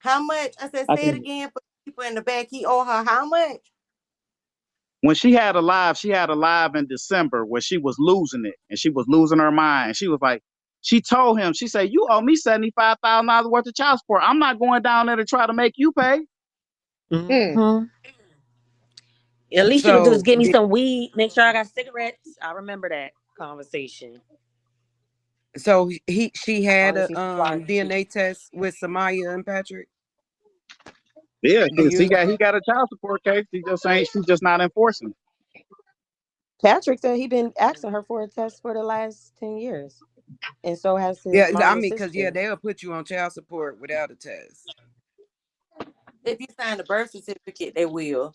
How much? I said I say it think again for the people in the back. He owe her how much? when she had a live in December where she was losing it and she was losing her mind. And she was like, She told him, she said, you owe me $75,000 worth of child support. I'm not going down there to try to make you pay. Mhm. At least you could do is give me some weed, make sure I got cigarettes. I remember that conversation. So she had a She supplied DNA test with Samaya and Patrick. Yeah, Do because you? he got a child support case. She's just not enforcing. Patrick said he been asking her for a test for the last 10 years. And so has his Yeah, mom I and mean, because sister. they'll put you on child support without a test. If you sign the birth certificate, they will.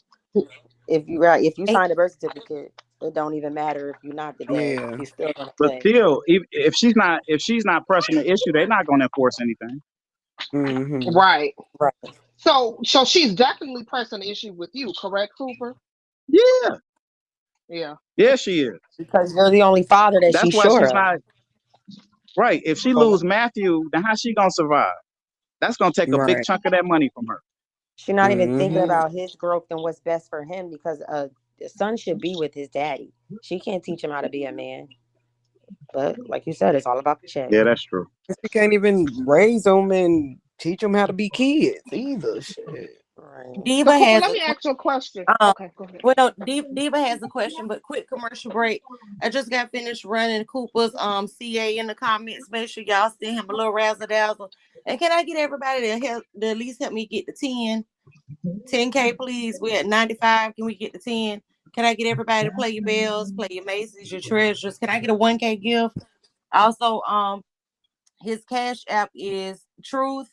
If you sign a birth certificate, it don't even matter if you're not the dad. Yeah. You still gonna But pay. still, if she's not pressing the issue, they're not going to enforce anything. Mm-hmm. Right. Right. So she's definitely pressing the issue with you, correct, Cooper? Yeah. Yeah. Yeah, she is. Because you're the only father that That's she's why sure she's of. not right. If she lose Matthew, then how she gonna survive? That's gonna take a big Right. chunk of that money from her. She's not even thinking Mm-hmm. about his growth and what's best for him because the son should be with his daddy. She can't teach him how to be a man. But like you said, it's all about the check. Yeah, that's true. She can't even raise them and teach them how to be kids either. Shit. Right. Diva So Cooper, has let a me ask you a question. um, Okay, go ahead. well, Diva has a question, but quick commercial break. I just got finished running Cooper's CA in the comments. Make sure y'all send him a little razzle dazzle. And can I get everybody to at least help me get the 10K, please? We're at 95. Can we get the 10? Can I get everybody to play your bells, play your Macy's, your treasures? Can I get a 1K gift? Also, his cash app is Truth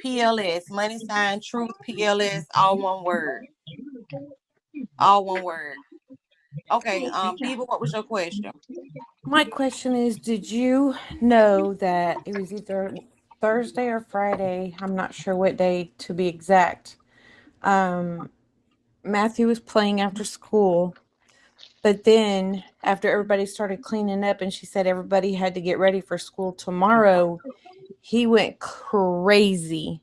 PLS, money sign Truth PLS, all one word. All one word. Okay, Diva, what was your question? My question is, did you know that it was either Thursday or Friday? I'm not sure what day to be exact. Matthew was playing after school, but then after everybody started cleaning up and she said everybody had to get ready for school tomorrow, he went crazy.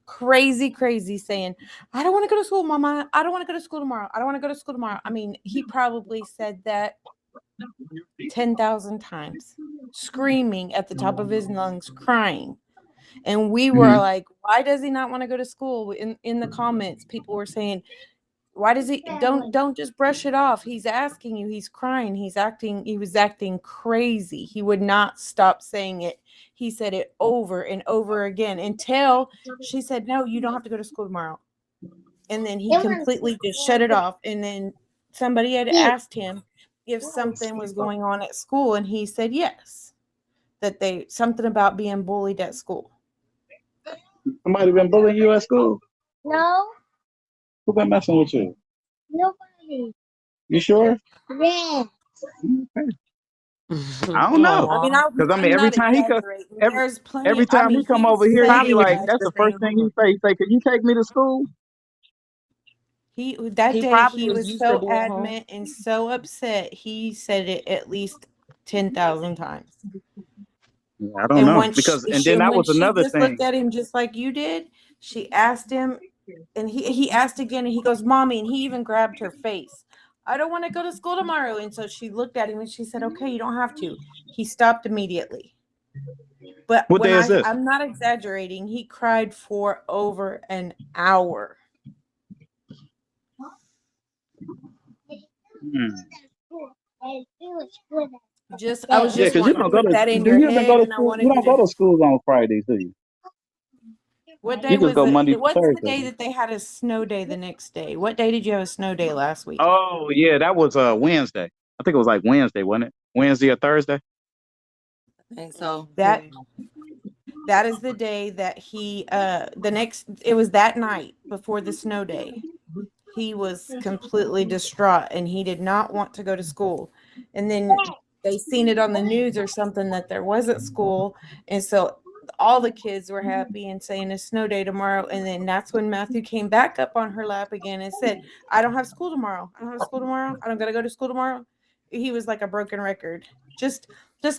Crazy saying, I don't want to go to school, mama. I don't want to go to school tomorrow. I don't want to go to school tomorrow. I mean, he probably said that 10,000 times, screaming at the top of his lungs, crying. And we were like, why does he not want to go to school? In the comments, people were saying, why does he don't just brush it off? He's asking you, he's crying, he was acting crazy. He would not stop saying it. He said it over and over again until she said, no, you don't have to go to school tomorrow. And then he completely just shut it off. And then somebody had asked him if something was going on at school, and he said yes, that something about being bullied at school. Somebody been bullying you at school? No, Who been messing with you? nobody. You sure? Yeah. Okay. I don't know. I mean, Because I I'm mean, every not time exaggerating. There's plenty. every time he come over here, he Probably be like, was that's the first thing he say. He say, can you take me to school? That He day probably he was was used to so being home. adamant and so upset. He said it at least 10,000 times. I don't And know. That when was she another just looked thing. at him just like you did, she asked him, and he asked again, and he goes, "Mommy," and he even grabbed her face. I don't want to go to school tomorrow. And so she looked at him and she said, "Okay, you don't have to." He stopped immediately. But What day is this? I'm not exaggerating, he cried for over an hour. I was Yeah, just because you wanting to don't go put to that in you your usually go head, to and I school. wanted You you don't go to. to school on Fridays, do you? What day You just was go it? Monday to What's the Thursday. day that they had a snow day the next day? What day did you have a snow day last week? Oh yeah, that was Wednesday. I think it was like Wednesday, wasn't it? Wednesday or Thursday? I think so. That is the day that it was that night before the snow day. He was completely distraught and he did not want to go to school. And then they seen it on the news or something that there wasn't school. And so all the kids were happy and saying a snow day tomorrow. And then that's when Matthew came back up on her lap again and said, I don't have school tomorrow. I don't have school tomorrow. I don't got to go to school tomorrow. He was like a broken record. Just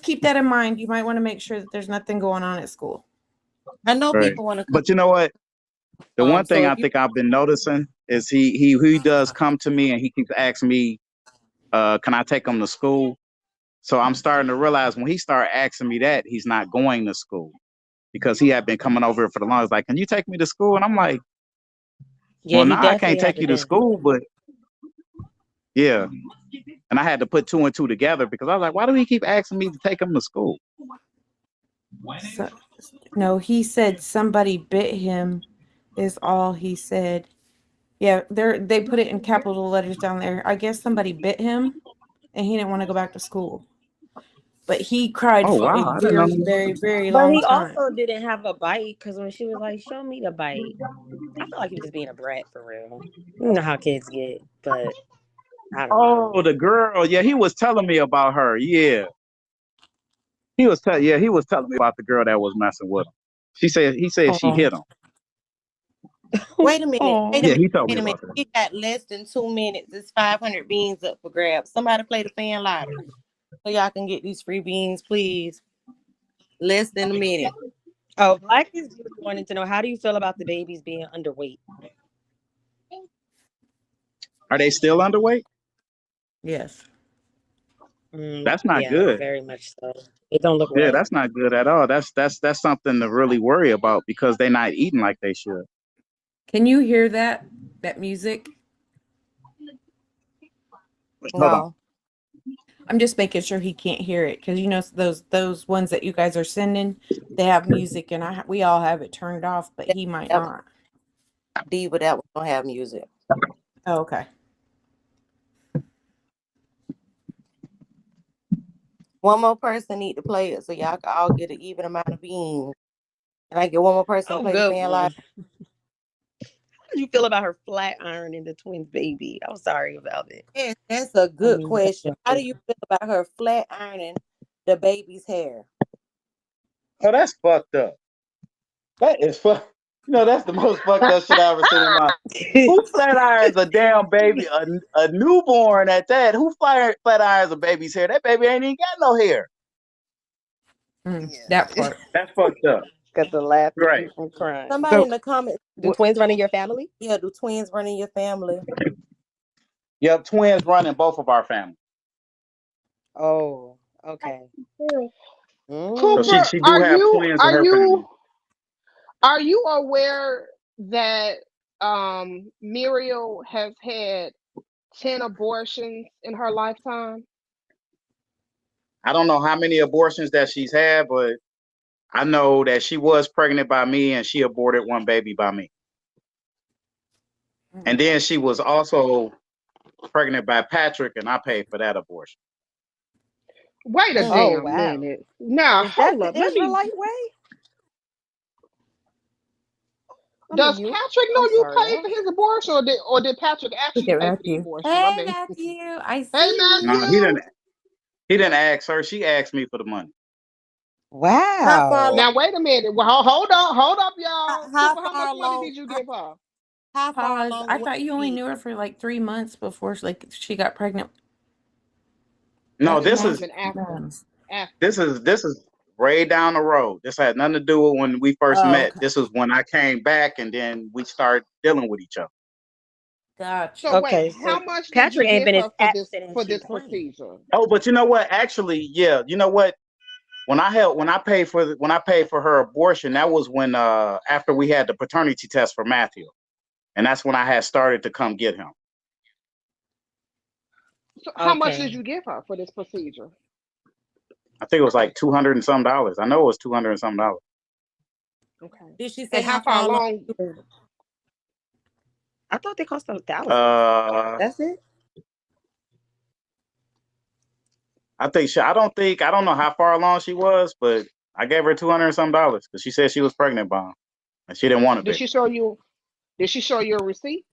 keep that in mind. You might want to make sure that there's nothing going on at school. I know Right. people want to come. But you know what? The one So thing if I you think I've been noticing is he does come to me and he keeps asking me, can I take him to school? So I'm starting to realize when he started asking me that, he's not going to school because he had been coming over here for the longest. Like, can you take me to school? And I'm like, Yeah, well, he nah, I can't definitely had take to you to think. school, but yeah. And I had to put 2 and 2 together because I was like, why do he keep asking me to take him to school? So, no, he said somebody bit him, is all he said. Yeah, they put it in capital letters down there. I guess somebody bit him, and he didn't want to go back to school. But he cried Oh, for a wow. I didn't know. very, very, very But long he time. also didn't have a bite because when she was like, "Show me the bite," I feel like he was just being a brat for real. You know how kids get, but I don't know. Oh, the girl. Yeah, he was telling me about her. Yeah. He was telling me about the girl that was messing with him. He said she Oh, hit him. Wait a minute. Wait Oh, a Yeah, minute. he told me Wait a minute. about that. We got less than 2 minutes. It's 500 beans up for grabs. Somebody play the fan lottery so y'all can get these free beans, please. Less than a minute. oh, Black is beautiful wanting to know, how do you feel about the babies being underweight? Are they still underweight? Yes. That's not Yeah, good. very much so. It don't look Yeah, right. that's not good at all. That's something to really worry about because they're not eating like they should. can you hear that music? Hold on. No. I'm just making sure he can't hear it because you know those ones that you guys are sending, they have music, and we all have it turned off, but he might That was not. Diva. That one don't have music. Oh, okay. One more person need to play it so y'all can all get an even amount of beans. And I get one more person to Oh, play the good fan one. lottery. How did you feel about her flat ironing the twins' baby? I'm sorry about it. Yes, that's a I good mean, question. How do you feel about her flat ironing the baby's hair? Oh, that's fucked up. That is fuck. That's the most fucked up shit I ever seen in my. Who flat irons a damn baby, a newborn at that? Who flat irons a baby's hair? That baby ain't even got no hair. That part. That's fucked up. Got the laughing Right. and crying. Somebody So in the comments, Do twins run in your family? yeah, do twins run in your family? Yep, twins run in both of our families. Oh, okay. So Cooper, she do are have you twins in are her family. you are you aware that Muriel has had 10 abortions in her lifetime? I don't know how many abortions that she's had, but I know that she was pregnant by me and she aborted one baby by me. And then she was also pregnant by Patrick and I paid for that abortion. Wait a Oh, damn wow. minute. Now, Is that hold up. the Israelite way? I Does mean, Patrick know I'm you sorry. paid for his abortion, or did Patrick look actually at pay for the Matthew. abortion? My Hey, bad. Matthew, I Hey, see No, you. he Matthew. didn't. He didn't ask her. She asked me for the money. How far along? Wow. Now, wait a minute. Well, hold up, y'all. How Cooper, how much far money along? did you give her? How far Pause. along the I way? thought you only knew her for like 3 months before she got pregnant. No, It this might have is been after. No. After. this is way down the road. This had nothing to do with when we first Oh, met. okay. This was when I came back and then we started dealing with each other. So Gotcha. wait, Okay, how so much did you Patrick ain't give been as her absent as for she this claimed. procedure? Oh, but you know what? Actually, yeah, you know what? When I paid for her abortion, that was when after we had the paternity test for Matthew, and that's when I had started to come get him. So how much did Okay. you give her for this procedure? I think it was like $200 and some dollars. I know it was $200 and some dollars. Okay. Did she say And how how far far along? along? I thought they cost 1,000. Uh, That's it? I don't know how far along she was, but I gave her $200 and some dollars because she said she was pregnant by him and she didn't want a Did baby. she show you? Did she show you a receipt?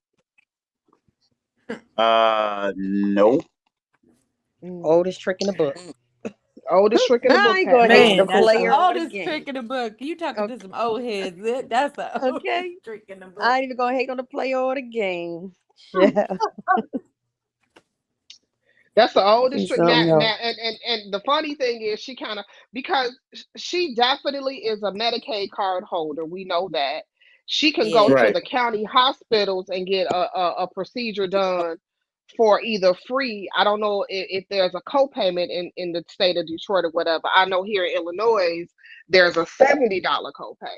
No. Oldest trick in the book. Oldest trick in the book, I ain't going to hate Pat. the Man, Okay, that's the player Cooper. or the oldest trick game. in the book. You talking Okay. to some old heads. That's the oldest Okay. trick in the book. I ain't even going to hate on the player or the game. Yeah. That's the oldest It's trick. Now, something now, else. and the funny thing is, she kind of because she definitely is a Medicaid card holder. We know that she can go Yeah. to Right. the county hospitals and get a procedure done for either free. I don't know if there's a co-payment in the state of Detroit or whatever. I know here in Illinois there's a $70 copay.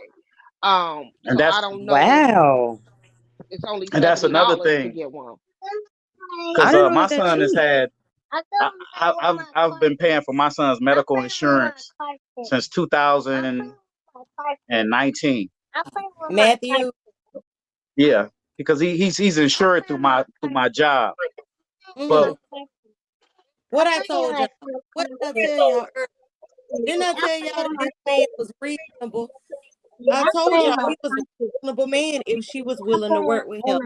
And So I that's don't know. Wow. It's only and that's another $70 to thing get one. I because didn't know my it was that son has cheap. had. I've been paying for my son's medical insurance since 2019. Matthew, Yeah, because he's insured through my job. But what I told y'all, what did I tell y'all earlier? Didn't I tell y'all that this man was reasonable? I told y'all he was a reasonable man if she was willing to work with him.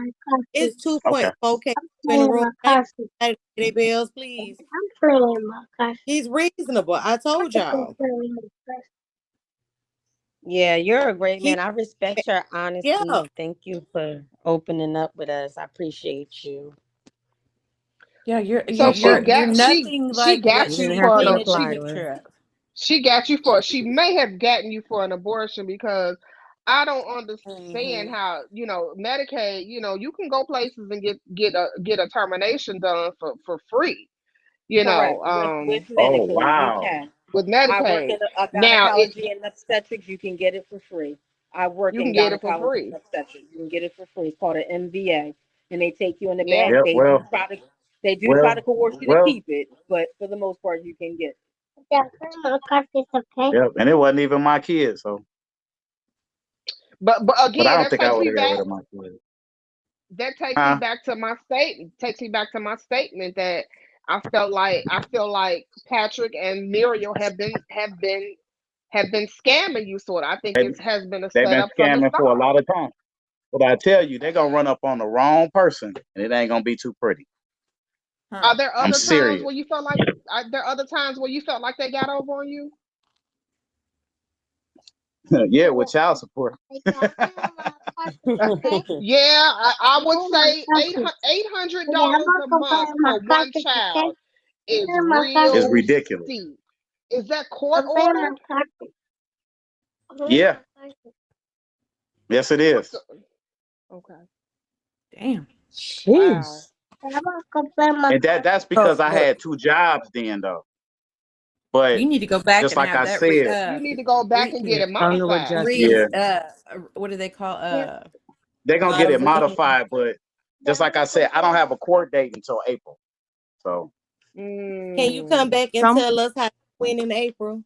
It's okay, 2.4K in the room. Their bills, please. He's reasonable. I told y'all. Yeah, you're a great He, man. I respect your honesty. yeah. Thank you for opening up with us. I appreciate you. Yeah, So you're nothing she like what got You you didn't she have for to an painted the reply to her. picture of. she got you for she may have gotten you for an abortion because I don't understand Mm-hmm. how Medicaid, you can go places and get a termination done for free, Correct. With oh Medicaid, you wow, can. with I work Medicaid. in a Now gynecology and obstetrics. You can get it for free. I work you can in get it for gynecology and free. obstetrics. You can get it for free. It's called an MVA, and they take you in the Yeah. back. yeah, They do try to coerce you to well, keep it, but for the most part, you can get it. yeah, and it wasn't even my kid, so. But But I again, don't think I would have got rid of my kid. that takes me Huh? back to my statement that I feel like Patrick and Muriel have been scamming you sort of. I think They, it has been a they've been setup from the scamming for a start. lot of time. But I tell you, they're gonna run up on the wrong person, and it ain't gonna be too pretty. Huh. Are there I'm other times serious. where you felt like they got over on you? Yeah, with child support. Yeah, I would say $800 a month for one child is It's real ridiculous. steep. Is that court ordered? Yeah, yes, it What's is. the okay? Damn. Wow. Jeez. And that's because I But had two jobs then, though. But you need to go back just and like have I that said, You need to go back and get it Internal modified. yeah, adjustment. what do they call they're gonna get it modification? modified. But just like I said, I don't have a court date until April. So Can you come Mm. back and Some tell us how you went in April?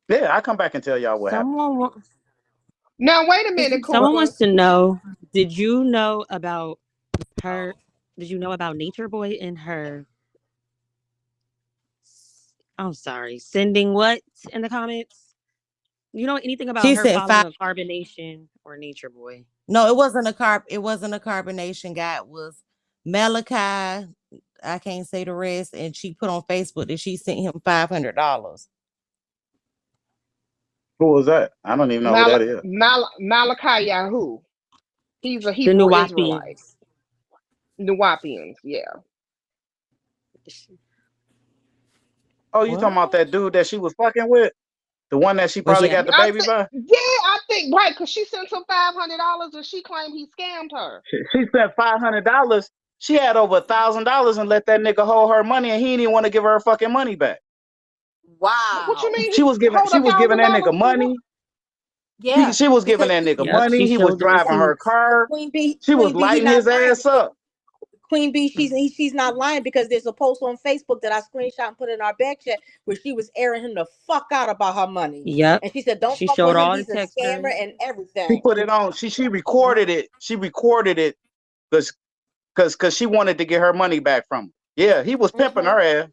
yeah, I come back and tell y'all what happened. someone wa- Now wait a minute, someone Cooper. wants to know, did you know about her did you know about Nature Boy and her I'm sorry, sending what in the comments? You know anything about She her said following five. a Carbonation or Nature Boy? No, it wasn't a carbonation guy. It was Malachi. I can't say the rest. And she put on Facebook that she sent him $500. Who was that? I don't even know who that is. Malachi Yahoo. He's a The Hebrew Israelite. Nuwapians. Nuwapians, yeah. Oh, you talking about What? that dude that she was fucking with? The one that she But probably yeah, got the baby by? I think right, because she sent him $500 and she claimed he scammed her. She spent $500. She had over $1,000 and let that nigga hold her money, and he didn't even want to give her fucking money back. What you wow. mean She he was giving hold she a was giving thousand that nigga dollars for what? money. Yeah, She was giving because that nigga Yep, money. she He was showed the driving her receipts. car. She was Queen B, he lighting not his lying. ass up. Queen B, she's not lying because there's a post on Facebook that I screenshot and put in our back chat where she was airing him the fuck out about her money, Yep. and she said, "Don't She fuck with showed him. all the He's a scammer textures. and She everything." put it on. She recorded it. She recorded it because she wanted to get her money back from him. Yeah, he was pimping Mm-hmm. her ass.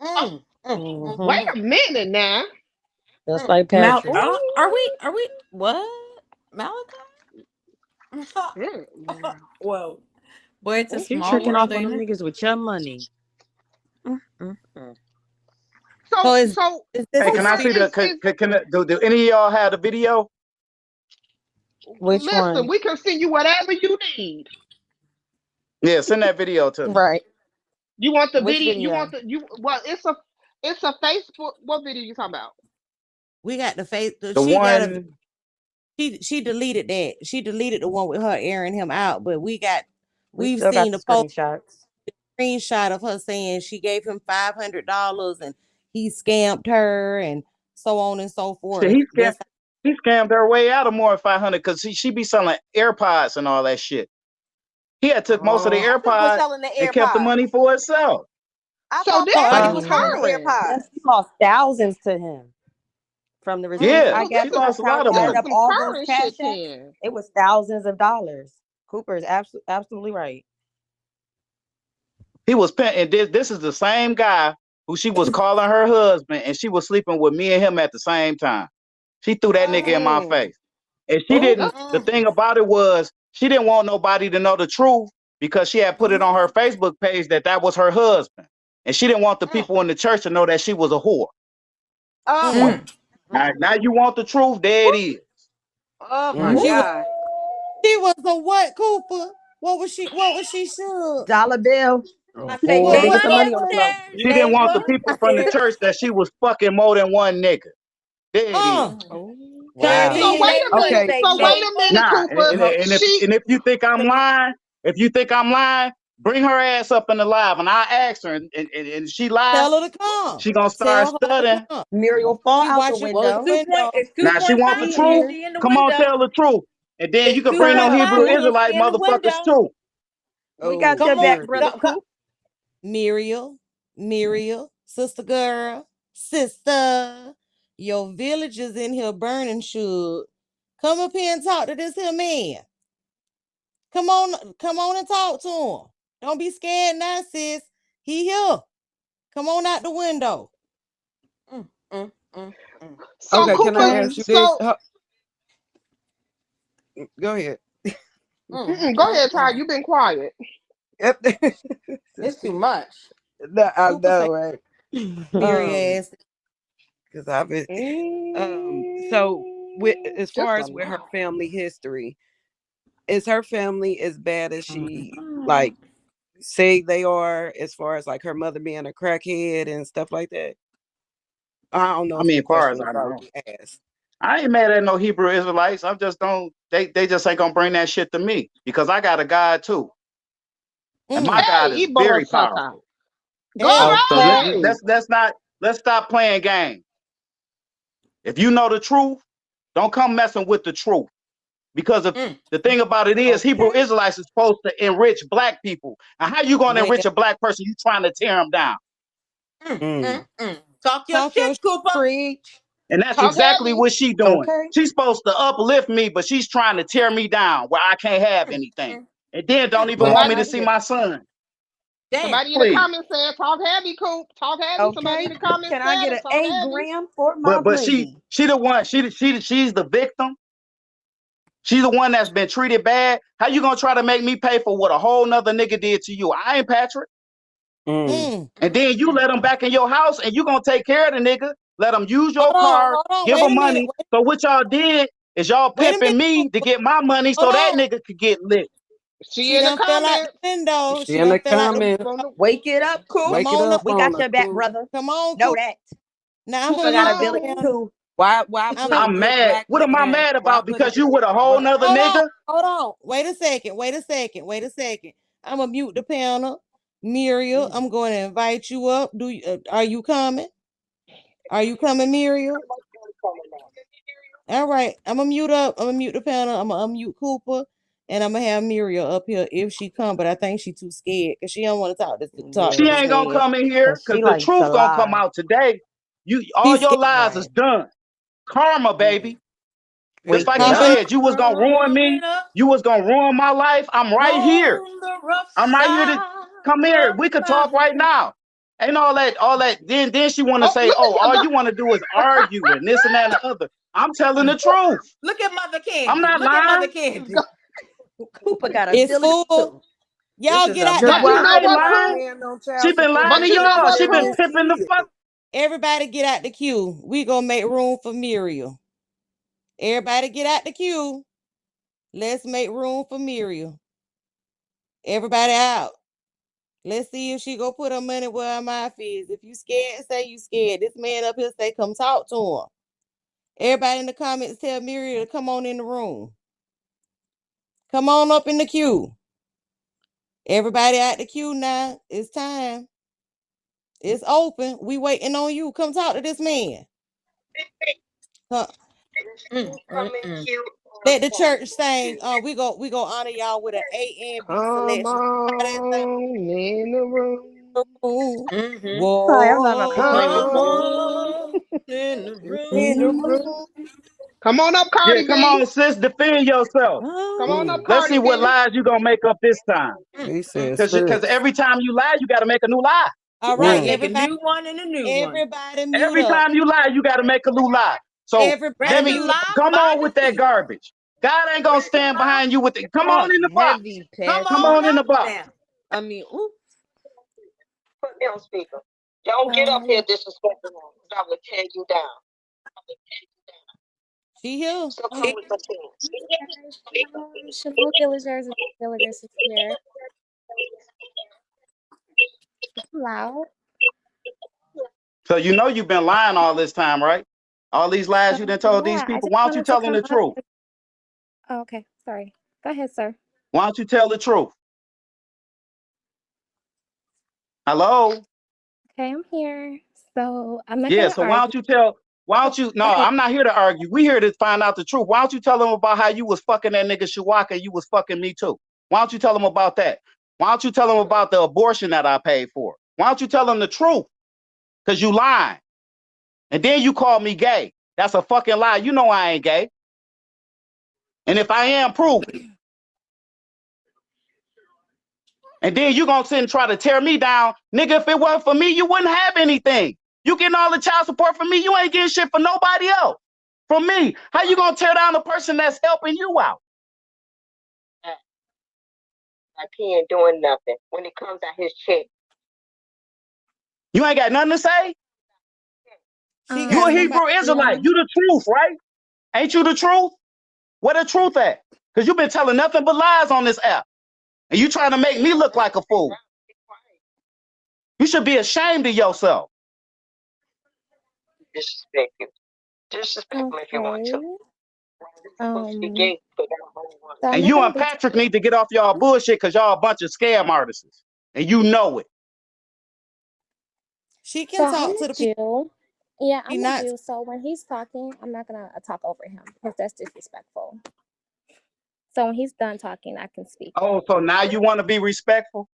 Wait Mm-hmm. a minute now. Just like Mal Patrick. are we what? Malachi? Mm. Whoa. Boy, it's a She small tricking off world, on ain't them it? niggas with your money. Mm-mm-mm. So So so is this Hey, the can I Cooper see spirit? the? is Do any of y'all have the video? Which listen, one? we can send you whatever you need. Yeah, send that video to me. Right. You want the Which video? You video? want the you? Well, it's a Facebook. What video you talking about? We got the face. The She got a. one. She deleted that. She deleted the one with her airing him out. But We we've still got seen the the post. screenshots. screenshot of her saying she gave him $500 and he scammed her and so on and so Shit, forth. he scammed her way out of more than 500 because she be selling AirPods and all that shit. He had took most of the Other people AirPods selling the and kept the money AirPods. for himself. I So thought this Patty nigga was selling the purring. AirPods. Yes, he lost thousands to him from the receipts Yeah, I So got he this from is her lost a lot account, of this added is money. up some all those purring cash shit apps. then. It was thousands of dollars. Cooper is absolutely right. He was and this is the same guy who she was calling her husband, and she was sleeping with me and him at the same time. She threw that nigga in my face. And she didn't, the thing about it was, she didn't want nobody to know the truth because she had put it on her Facebook page that was her husband. And she didn't want the people in the church to know that she was a whore. Now you want the truth? There it is. Oh my God. She was a what, Cooper? What was she sure? Dollar bill. I They say, What get get what the money money what on the floor. upstairs, She didn't want the neighbor. people from the church that she was fucking more than one nigga. There it is. Oh, Wow. So Caribbean wait a neighborhood minute. Okay. say, So wait a neighbor. minute, Nah, Cooper. She and if you think I'm lying, bring her ass up in the live and I ask her and she lies, Tell her to come. she gonna start Tell her to studying. come. Muriel, fall She out the watching Well, from the it's window. 2 point. window. It's two Now she point want the five. We truth. He'll here. see in the Come on, window. tell the truth. And then you It's can two bring them point 2.5. Hebrew five. Coop. He'll Israelite see in the motherfuckers window. too. We got your Come back, on, brother Coop. Muriel, sister girl, sister. Your village is in here burning should. Come up here and talk to this here man. Come on and talk to him. Don't be scared now, sis. He here. Come on out the window. so Okay, can I Cooper. ask you this? So Go ahead. go ahead, Ty. You've been quiet. It's too much. No, I Cooper say know, right? Mary ass. Because I've been so with as Just far a as with her lot. family history, is her family as bad as she like say they are, as far as like her mother being a crackhead and stuff like that? I don't know I if mean, the as far question as was I know. already asked. I ain't mad at no Hebrew Israelites. I'm just don't they just ain't gonna bring that shit to me because I got a God too. And my God Hey, is Ebola very Sata. powerful. Go Hey, So right. let's stop playing games. If you know the truth, don't come messing with the truth. Because if the thing about it is, Hebrew Israelites is supposed to enrich black people. And how you going to well, enrich a black person? You trying to tear them down. Talk your talk your shit, Cooper. Preach. And that's Talk exactly heavy. what she doing. Okay. She's supposed to uplift me, but she's trying to tear me down where I can't have anything. And then don't even want me to see my son. Damn. Somebody in the Please. comments said, talk heavy, Coop. Talk heavy. Somebody in Okay. the comments Can I said get it. an Talk 8 heavy. gram for my But she blizzy? the one, she's the victim. She's the one that's been treated bad. How you gonna try to make me pay for what a whole nother nigga did to you? I ain't Patrick. And then you let him back in your house and you gonna take care of the nigga, let him use your car, hold on, give wait him a minute. money. So what y'all did is y'all Wait a pimping minute. me to get my money Hold so that on. nigga could get lit. She She in the done fell out the comments. window. She in the comments. Wake it up, Coop. Come Wake it on up up. We on got her, your back, Coop. brother. Come on, Know Coop. that. Now I'm Cooper gonna got a mute the village panel. too. Why I'm put a I'm good mad. black What am I man? mad Why about? put a Because you good with a whole nother nigga? Hold on. Wait a second. I'm gonna mute the panel. Muriel, I'm going to invite you up. Are you coming? Are you coming, Muriel? All right. I'm gonna mute up. I'm gonna mute the panel. I'm gonna unmute Cooper, and I'm gonna have Muriel up here if she come. But I think she's too scared because she don't want to talk to She Yeah, this ain't gonna man. come in here because because she the likes to truth gonna come lie. out today. All She's your scared. lies is Right. done. Karma, baby. Just Wake like it you up. said, you was gonna ruin me. You was gonna ruin my life. I'm right here. On the rough I'm right here to side come here. of We could talk life. right now. Ain't all that. Then she want to Oh, say, look oh, at all you. you want to do is argue and this and that and the other. I'm telling the truth. Look at Mother I'm Candy. not Look at Mother lying. Candy. Cooper got a It's village full. too. This Y'all is get a out the good But queue. you why know I ain't what, ain't lying. Coop? paying no She child been support lying and to But you got know y'all. what, She been Coop? 7 pimping the kids. fuck. Everybody get out the queue. We gonna make room for Muriel. Everybody get out the queue. Let's make room for Muriel. Everybody out. Let's see if she go put her money where her mouth is. If you scared, say you scared. This man up here say come talk to him. Everybody in the comments tell Muriel to come on in the room. Come on up in the queue. Everybody at the queue now. It's time. It's open. We waiting on you. Come talk to this man. Let the church sing. We go honor y'all with an A and B Come selection. on in the room. Sorry, I'm not about to sing it. Come on in the room. Come on up, Yeah, Cardi come B. on, sis, defend yourself. Come on up, Let's Cardi see what B. lies you gonna make up this time. He said, Because every time you lie, you gotta make a new lie. All right, Make a everybody. new one and a new one. Everybody mute Every up. time you lie, you gotta make a new lie. So Everybody let me mute up. come on with that garbage. God ain't gonna stand behind you with it. Come on in the box. Heavy Come Come on on in the up box. now. I mean, ooh. Put me on speaker. Don't get up here disrespecting him. I will tear you down. She here. So come with the team. Shalom, villagers and villagers is here. Loud. So you know you've been lying all this time, right? All these lies you done told these Yeah, I people. just Why don't you wanted to tell them come the up. truth? Oh, okay, sorry. Go ahead, sir. Why don't you tell the truth? Hello? Okay, I'm here. So I'm not Yeah, gonna so why argue. don't you tell, why don't you, no, Okay, I'm not here to argue. We here to find out the truth. Why don't you tell them about how you was fucking that nigga Shawaka and you was fucking me too? Why don't you tell them about that? Why don't you tell them about the abortion that I paid for? Why don't you tell them the truth? Because you lying. And then you call me gay. That's a fucking lie. You know I ain't gay. And if I am, prove it. And then you gonna sit and try to tear me down. Nigga, if it wasn't for me, you wouldn't have anything. You getting all the child support from me, you ain't getting shit for nobody else. From me. How you gonna tear down the person that's helping you out? Like he ain't doing nothing when it comes out his check. You ain't got nothing to say? She You got a somebody. Hebrew Israelite. You the truth, right? Ain't you the truth? Where the truth at? Because you've been telling nothing but lies on this app. And you trying to make me look like a fool. You should be ashamed of yourself. Disrespect you. Disrespect him if you want to. okay. Supposed to be gay, but So I'm And not you gonna and be. Patrick need to get off y'all bullshit because y'all a bunch of scam artists. And you know it. She So can I'm talk a to the people. Jew. Yeah, She I'm a not. Jew. So when he's talking, I'm not gonna talk over him because that's disrespectful. So when he's done talking, I can speak. Oh, so now you want to be respectful?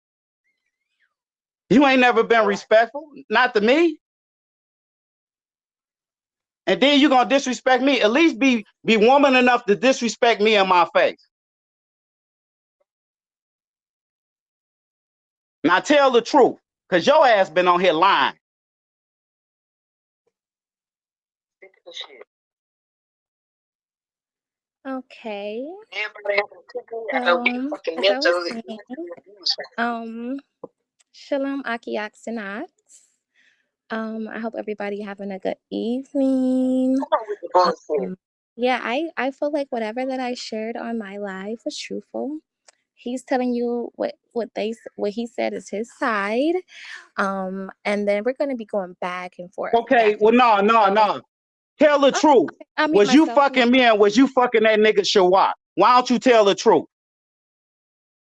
You ain't never been respectful. Not to me. And then you gonna disrespect me. At least be woman enough to disrespect me in my face. Now tell the truth. Cause your ass been on here lying. Okay. I So fucking as I was mentally. saying, shalom Akiaksanat. I hope everybody having a good evening. Yeah, I feel like whatever that I shared on my live was truthful. He's telling you what he said is his side. And then we're gonna be going back and forth. Okay, Back well, and forth. no. Tell the truth. I'll mute Was you myself. fucking me and was you fucking that nigga Shawak? Why don't you tell the truth?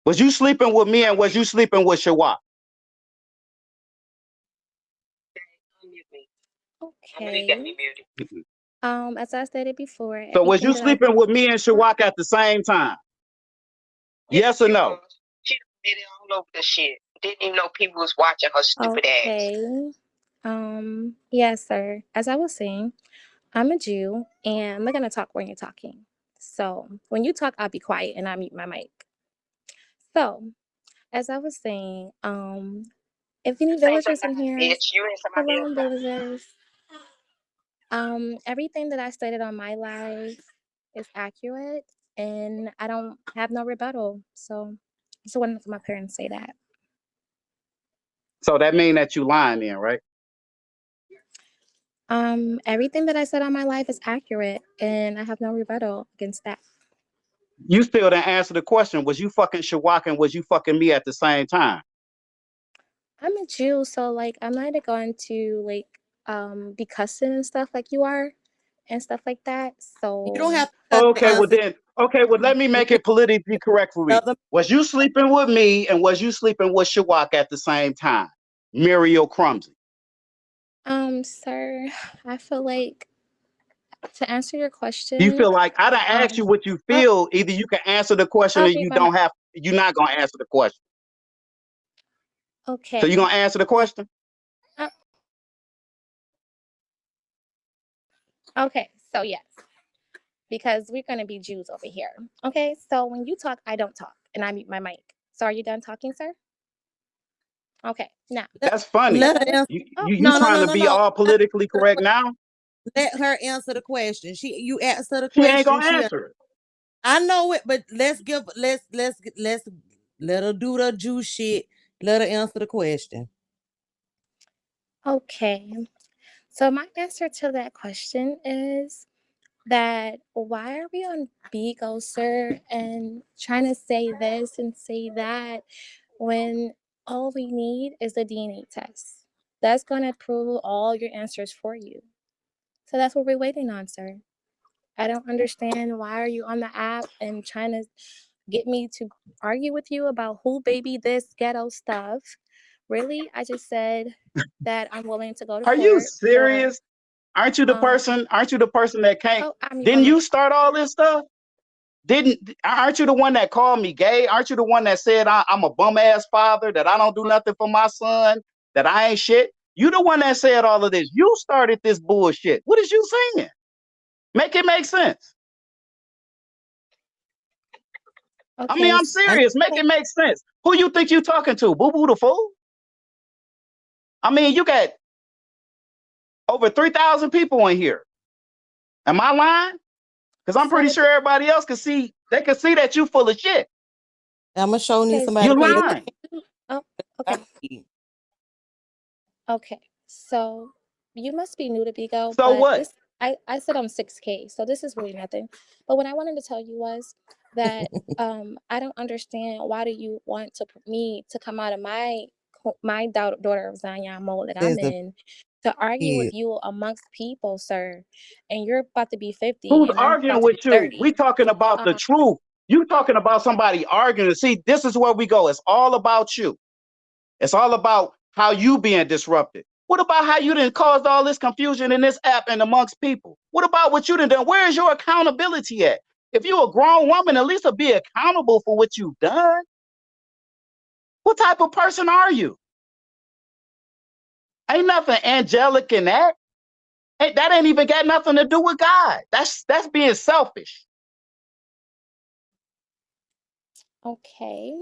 Was you sleeping with me and was you sleeping with Shawak? Okay. As I stated before, So was everything you that I sleeping with me and Shawak at the same time? Yes or no? She did it all over the shit. Didn't even know people was watching her stupid ass. Okay. Yes, sir. As I was saying, I'm a Jew and I'm not gonna talk when you're talking. So when you talk, I'll be quiet and I'll mute my mic. So as I was saying, if any villagers in here, Bitch, you ain't somebody hello else. villagers. Everything that I stated on my life is accurate and I don't have no rebuttal. So I just wanted to my parents say that. So that mean that you lying then, right? Everything that I said on my life is accurate and I have no rebuttal against that. You still didn't answer the question. Was you fucking Shawak and was you fucking me at the same time? I'm a Jew, so like I'm not going to like be cussing and stuff like you are. and stuff like that. You don't So have to Okay, well answer. then, okay, well let me make it politically correct for me. Other, Was you sleeping with me and was you sleeping with Shawak at the same time? Muriel Crumsy. sir, I feel like to answer your You question, feel like I done asked you what you I'll, feel. Either you can answer the question I'll or read you my mind. don't have. You're not gonna answer the question. So Okay. you gonna answer the question? Uh, okay. So yes, because we're gonna be Jews over here. Okay. So when you talk, I don't talk, and I mute my mic. So are you done talking, sir? Okay. Now, That's funny. let as I her was. answer. You No, no, trying no, to no, be no. all politically correct now? Let her answer the question. You asked her the She ain't question. gonna answer it. I know it, but let's let her do the Jew shit. Let her answer the question. Okay. So my answer to that question is that why are we on Bigo, sir, and trying to say this and say that when all we need is a DNA test? That's going to prove all your answers for you. So that's what we're waiting on, sir. I don't understand why are you on the app and trying to get me to argue with you about who baby this ghetto stuff. Really, I just said that I'm willing to go to Are you court for serious? Aren't you the person? Aren't you the person that can't? oh, I mute my Didn't you mic. start all this stuff? Aren't you the one that called me gay? Aren't you the one that said I'm a bum ass father, that I don't do nothing for my son, that I ain't shit? You the one that said all of this. You started this bullshit. What is you saying? Make it make sense. I mean, Okay. I'm serious. Make it make sense. Who you think you talking to? Boo Boo the fool? I mean, you got over 3,000 people in here. Am I lying? Because I'm pretty sure everybody else can see. They can see that you full of shit. I'm gonna show you somebody. You lying. Oh, okay. Okay. So you must be new to Bigo, So but what? this I said I'm 6K, so this is really nothing. But what I wanted to tell you was that I don't understand why do you want me to come out of my daughter of Zion mode that I'm in to argue with you amongst people, sir, and you're about to be 50 Who's and I'm arguing about to with be you? 30. We talking about the truth. You talking about somebody arguing. See, this is where we go. It's all about you. It's all about how you being disrupted. What about how you done caused all this confusion in this app and amongst people? What about what you done? Where is your accountability at? If you're a grown woman, at least be accountable for what you've done. What type of person are you? Ain't nothing angelic in that. That ain't even got nothing to do with God. That's being selfish. Okay.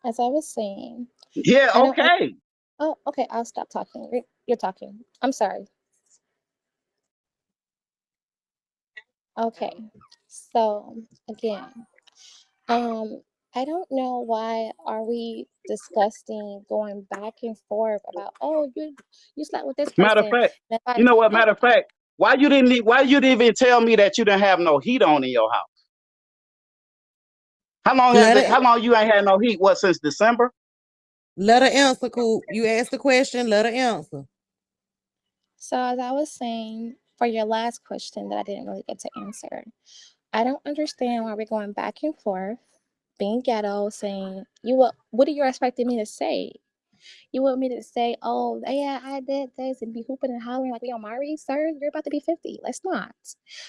As I was saying. Yeah, okay. Oh, okay. I'll stop talking. You're talking. I'm sorry. Okay. So again, I don't know why are we discussing going back and forth about you slept with this Matter of person. fact, you know what? Matter of fact, why you didn't even tell me that you didn't have no heat on in your house? How long you ain't had no heat? What, since December? Let her answer, Coop. You asked the question, let her answer. So as I was saying, for your last question that I didn't really get to answer, I don't understand why we're going back and forth, being ghetto, saying what are you expecting me to say? You want me to say, oh yeah, I did this and be hooping and hollering like we on Mari, sir? You're about to be 50. Let's not.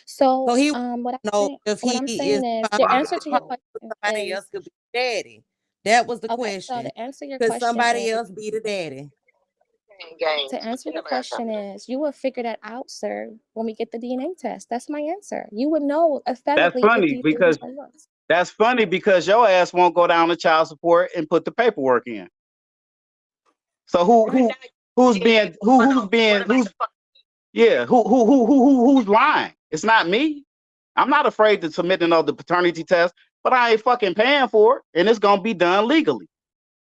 So So he what know if what he I'm is saying is the answer to your question somebody is else could be daddy. That was the okay. So question. to answer your Could question somebody is else be the daddy? to answer your question is you will figure that out, sir, when we get the DNA test. That's my answer. You would know That's emphatically funny because your ass won't go down to child support and put the paperwork in. So who's lying? It's not me. I'm not afraid to submit another paternity test, but I ain't fucking paying for it, and it's gonna be done legally.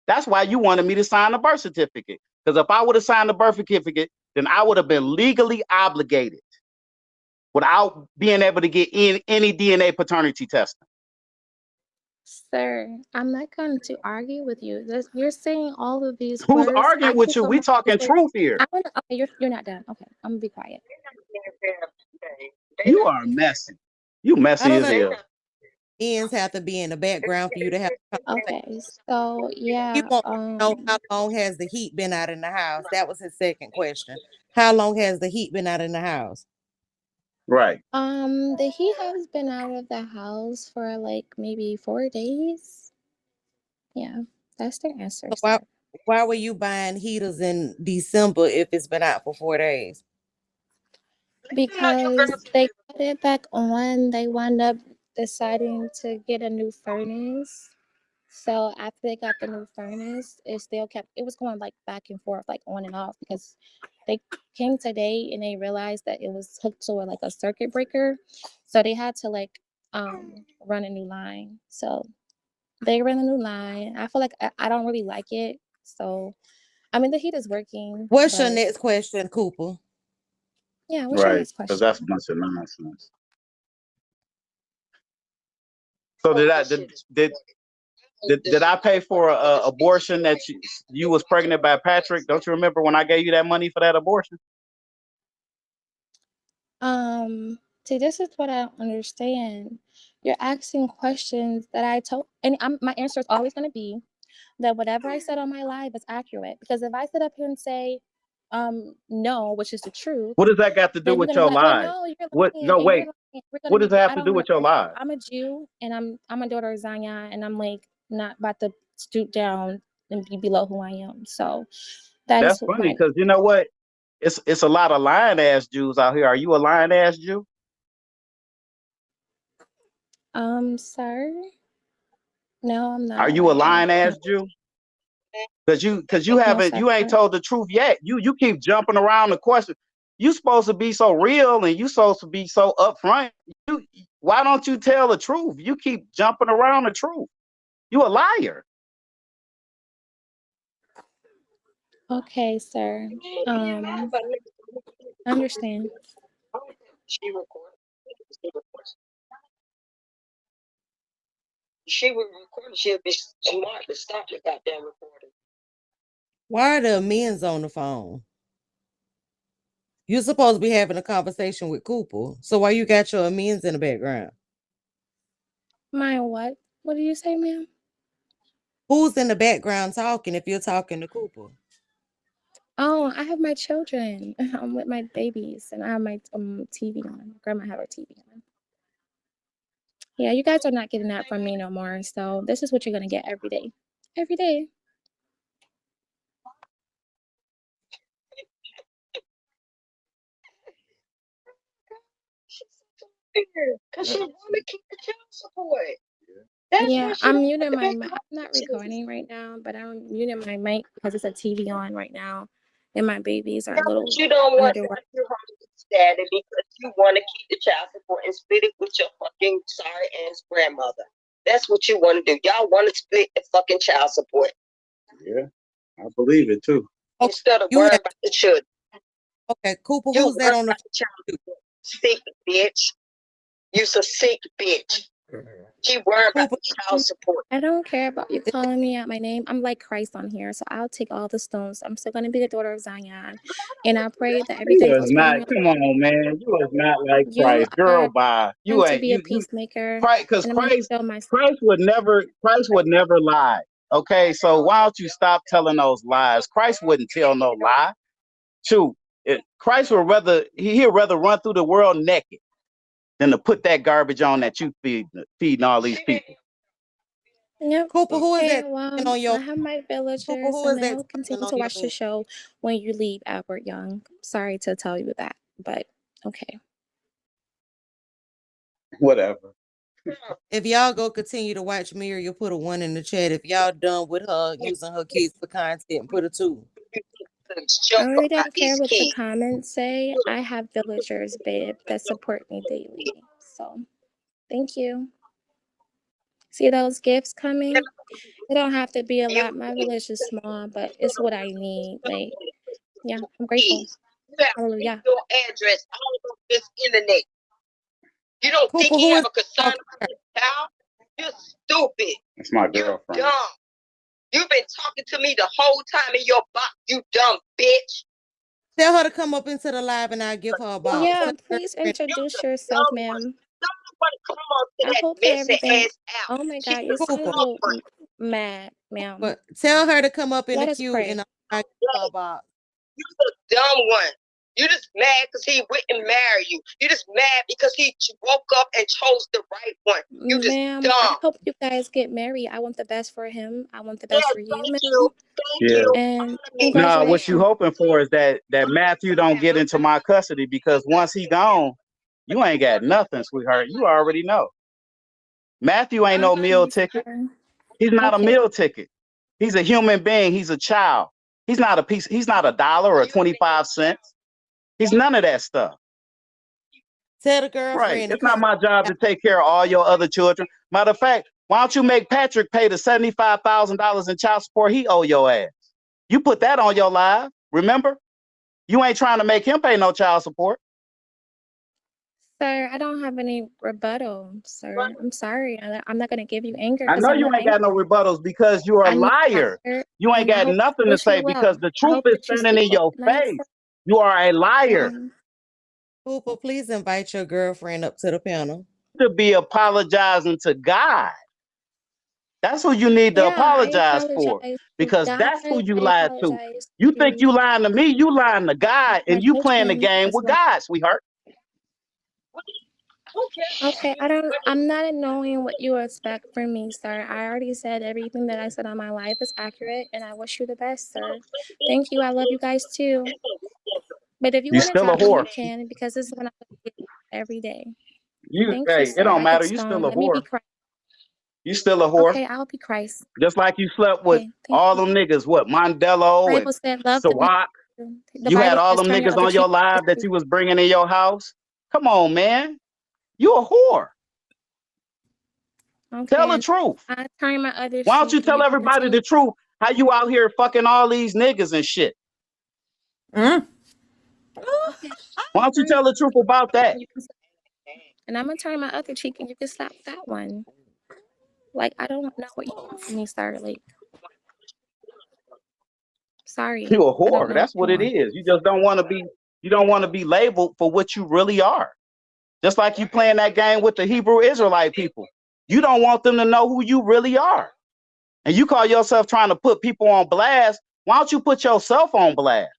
That's why you wanted me to sign the birth certificate. Because if I would have signed the birth certificate, then I would have been legally obligated without being able to get any DNA paternity testing. Sir, I'm not going to argue with you. You're saying all of these Who's words. arguing with you? We talking truth here. Okay, you're not done. Okay, I'm gonna be quiet. You are messy. You I messy don't as know. hell. Ends have to be in the background for you to have a conversation. Okay, so He yeah, wants to know how long has the heat been out in the house. That was his second question. How long has the heat been out in the house? Right. he has been out of the house for like maybe 4 days. Yeah, that's the answer, So sir. why were you buying heaters in December if it's been out for 4 days? Because they put it back on, they wound up deciding to get a new furnace. So after they got the new furnace, it was going like back and forth, like on and off because they came today and they realized that it was hooked to like a circuit breaker. So they had to like run a new line. So they ran a new line. I feel like I don't really like it. So I mean the heat is working, What's your but next question, Cooper? yeah, what's your Right. next Because question? that's a bunch of nonsense. So did I pay for a abortion that you was pregnant by Patrick? Don't you remember when I gave you that money for that abortion? See, this is what I don't understand. You're asking questions that my answer is always going to be that whatever I said on my live is accurate. Because if I sit up here and say, no, which is the truth, What does that got to do then you're with gonna be your like, well, lies? no, you're What? lying, No, and you're wait. lying. We're gonna What does make that it. have I to don't do want with your to. lies? I'm a Jew, and I'm a daughter of Zion, and I'm like not about to stoop down and be below who I am. So that That's is funny my because you know what? It's a lot of lying ass Jews out here. Are you a lying ass Jew? sir. No, I'm not Are a you a liar. lying ass Jew? Because No, sir. you ain't told the truth yet. You keep jumping around the question. You supposed to be so real and you supposed to be so upfront. Why don't you tell the truth? You keep jumping around the truth. You a liar. Okay, sir. I understand. Why are the amens on the phone? You're supposed to be having a conversation with Cooper. So why you got your amens in the background? My what? What did you say, ma'am? Who's in the background talking if you're talking to Cooper? Oh, I have my children. I'm with my babies, and I have my TV on. Grandma have her TV on. Yeah, you guys are not getting that from me no more. So this is what you're gonna get every day. Every day. Because she want to keep the child support. Yeah, I'm muting my mic. I'm not recording right now, but I'm muting my mic because it's a TV on right now, and my babies are a little You don't want under. your daddy because you want to keep the child support and split it with your fucking sorry ass grandmother. That's what you want to do. Y'all want to split the fucking child support. Yeah, I believe it too. Okay, Instead of worrying about the children. Okay, Cooper, You who's that on the child support. Sick bitch. You's a sick bitch. She worried about the child support. I don't care about you calling me out my name. I'm like Christ on here, so I'll take all the stones. I'm still gonna be the daughter of Zion, and I pray that everything You is goes well. not. Come on, man. You is not like You Christ, girl. are Bye. You going to ain't. be a You. peacemaker, Christ, because and I'm gonna show myself. Christ would never. Christ would never lie. Okay, so why don't you stop telling those lies? Christ wouldn't tell no lie. Shoot, Christ would rather he'd rather run through the world naked than to put that garbage on that you feeding all these people. Yep. Cooper, who is Okay, that well, on your I have my Cooper, villagers, who and is I that will continue on to your watch the list? show when you leave, Albert Young. Sorry to tell you that, but okay. Whatever. If y'all go continue to watch Muriel, put a 1 in the chat. If y'all done with her using her kids for content, put a 2. I really don't care what the comments say. I have villagers, babe, that support me daily. So thank you. See those gifts coming? It don't have to be a lot. My village is small, but it's what I need. Like, yeah, I'm grateful. Hallelujah. Your address all over this internet. You don't think Cooper, you who have is a concern about this child? You're stupid. That's my You're girlfriend. dumb. You've been talking to me the whole time in your box, you dumb bitch. Tell her to come up into the live and I'll give her a box. Yeah, Tell her please girlfriend. introduce yourself, ma'am. I hope that everything. Oh my God, you're Cooper. so mad, ma'am. But tell her to come up in Let the us queue pray. and I'll give her a box. You the dumb one. You just mad because he wouldn't marry you. You just mad because he woke up and chose the right one. You just Ma'am, dumb. I hope you guys get married. I want the best for him. I want the best for you, Thank ma'am. you. Thank Yeah. you. And No, what you congratulations. hoping for is that Matthew don't get into my custody, because once he gone, you ain't got nothing, sweetheart. You already know. Matthew ain't no meal ticket. Sir. He's not a Okay. meal ticket. He's a human being. He's a child. He's not a piece. He's not $1 or 25 cents. He's none of that stuff. Tell the Right. girlfriend to It's not come. my job to take care of all your other children. Matter of fact, why don't you make Patrick pay the $75,000 in child support he owe your ass? You put that on your live. Remember? You ain't trying to make him pay no child support. Sir, I don't have any rebuttal, sir. I'm sorry. I'm not going to give you anger I because know I'm you not ain't got angry. no rebuttals because you're a I need liar. fire, You ain't and I got hope nothing to wish you say because well. the I truth hope is that you standing sleep in your nice. face. You are a liar. Cooper, please invite your girlfriend up to the panel. To be apologizing to God. That's who you need to Yeah, I apologize for, apologize to because God. that's who you I lied to. apologize You think to you lying to me, you lying to God, my and you playing the husband game as with well. God, sweetheart. Okay, I'm not knowing what you expect from me, sir. I already said everything that I said on my life is accurate, and I wish you the best, sir. Thank you. I love you guys too. But if you You want to still a drop me, you whore. can, because this is what I do every day. You, Thank you, hey, sir. it don't I matter. get You stoned. still a Let me be whore. Christ. You still a whore. Okay, I'll be Christ. Just like you slept with Okay, thank all you. them niggas, what, The Mandelo and Bible said, love the man. Sawak. The You had Bible all says, them turn your niggas other on your cheek. live that you was bringing in your house. Come on, man. You a whore. Okay, Tell the truth. I turn my other Why don't you cheek, and tell you can everybody continue. the truth? How you out here fucking all these niggas and shit? Okay. Why don't you tell the truth about that? And I'm gonna turn my other cheek, and you can slap that one. Like, I don't know what you want from me, sir. Like, sorry, You a I don't whore. know That's what what you it want. is. You just don't want to be. You don't want to be labeled for what you really are. Just like you playing that game with the Hebrew Israelite people. You don't want them to know who you really are. And you call yourself trying to put people on blast. Why don't you put yourself on blast?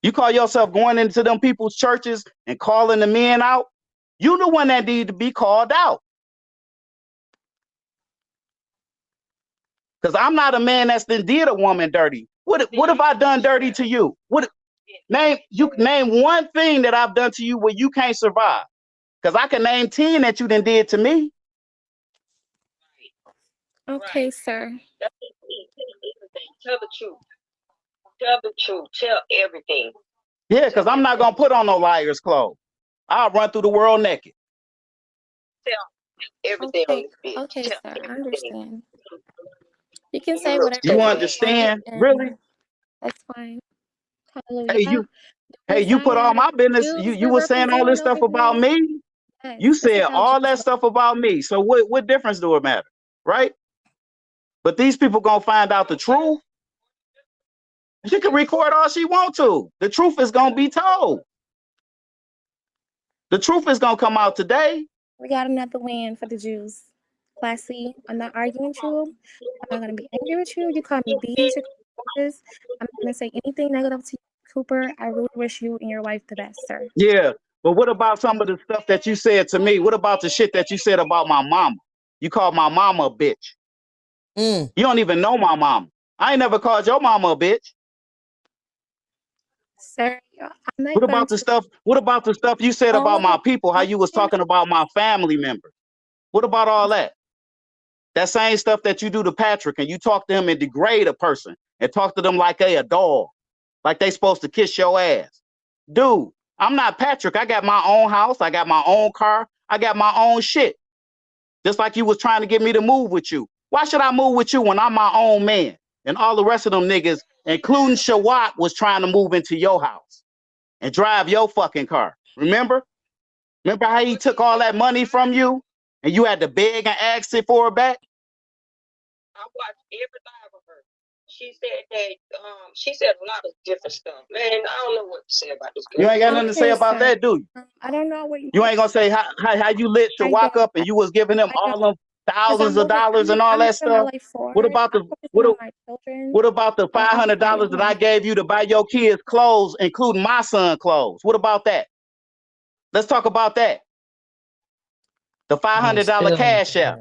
You call yourself going into them people's churches and calling the men out. You the one that need to be called out. Because I'm not a man that's been did a woman dirty. What have I done dirty to you? Name one thing that I've done to you where you can't survive. Because I can name 10 that you done did to me. Okay, sir. Tell the truth. Tell the truth. Tell everything. Yeah, because I'm not going to put on no liar's clothes. I'll run through the world naked. Tell everything on Okay, this bitch. okay, Tell sir. I everything. understand. You can say You look whatever You you stupid. understand? want, Really? and that's fine. Hey, Hallelujah. you put all my business. Jews You were were saying all this represented stuff over about here. me. Yes, You this is said how all Jews that stuff about me. So what difference do it matter? Right? But these people gonna find out the truth. She can record all she want to. The truth is gonna be told. The truth is gonna come out today. We got another win for the Jews. Class C, I'm not arguing with you. I'm not going to be angry with you. You call me bees, you call me this. I'm not going to say anything negative to you, Cooper. I really wish you and your wife the best, sir. Yeah, but what about some of the stuff that you said to me? What about the shit that you said about my mama? You called my mama a bitch. You don't even know my mama. I ain't never called your mama a bitch. Sir, I'm not What going about the to. stuff? What about the stuff you said about my people? How you was talking about my family members? What about all that? That same stuff that you do to Patrick, and you talk to him and degrade a person and talk to them like they a dog, like they supposed to kiss your ass. Dude, I'm not Patrick. I got my own house. I got my own car. I got my own shit. Just like you was trying to get me to move with you. Why should I move with you when I'm my own man? And all the rest of them niggas, including Shawat, was trying to move into your house and drive your fucking car. Remember? Remember how he took all that money from you and you had to beg and ask it for it back? I watched every live of her. she said that she said a lot of different stuff. Man, I don't know what to say about this girl. You ain't got nothing to say about that, do you? I don't know what You ain't gonna say how you lit your walk up and you was giving them all them thousands of dollars and all that stuff. What about the what about the $500 that I gave you to buy your kids clothes, including my son clothes? What about that? Let's talk about that. The $500 cash app.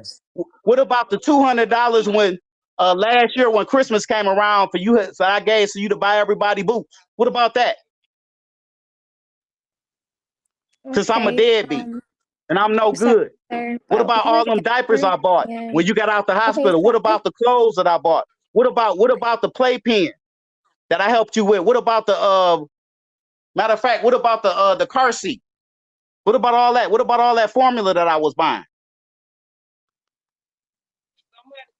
What about the $200 when last year when Christmas came around for you? So I gave so you to buy everybody boots. What about that? Since I'm a deadbeat and I'm no good. What about all them diapers I bought when you got out the hospital? What about the clothes that I bought? What about the playpen that I helped you with? What about the matter of fact, what about the car seat? What about all that? What about all that formula that I was buying?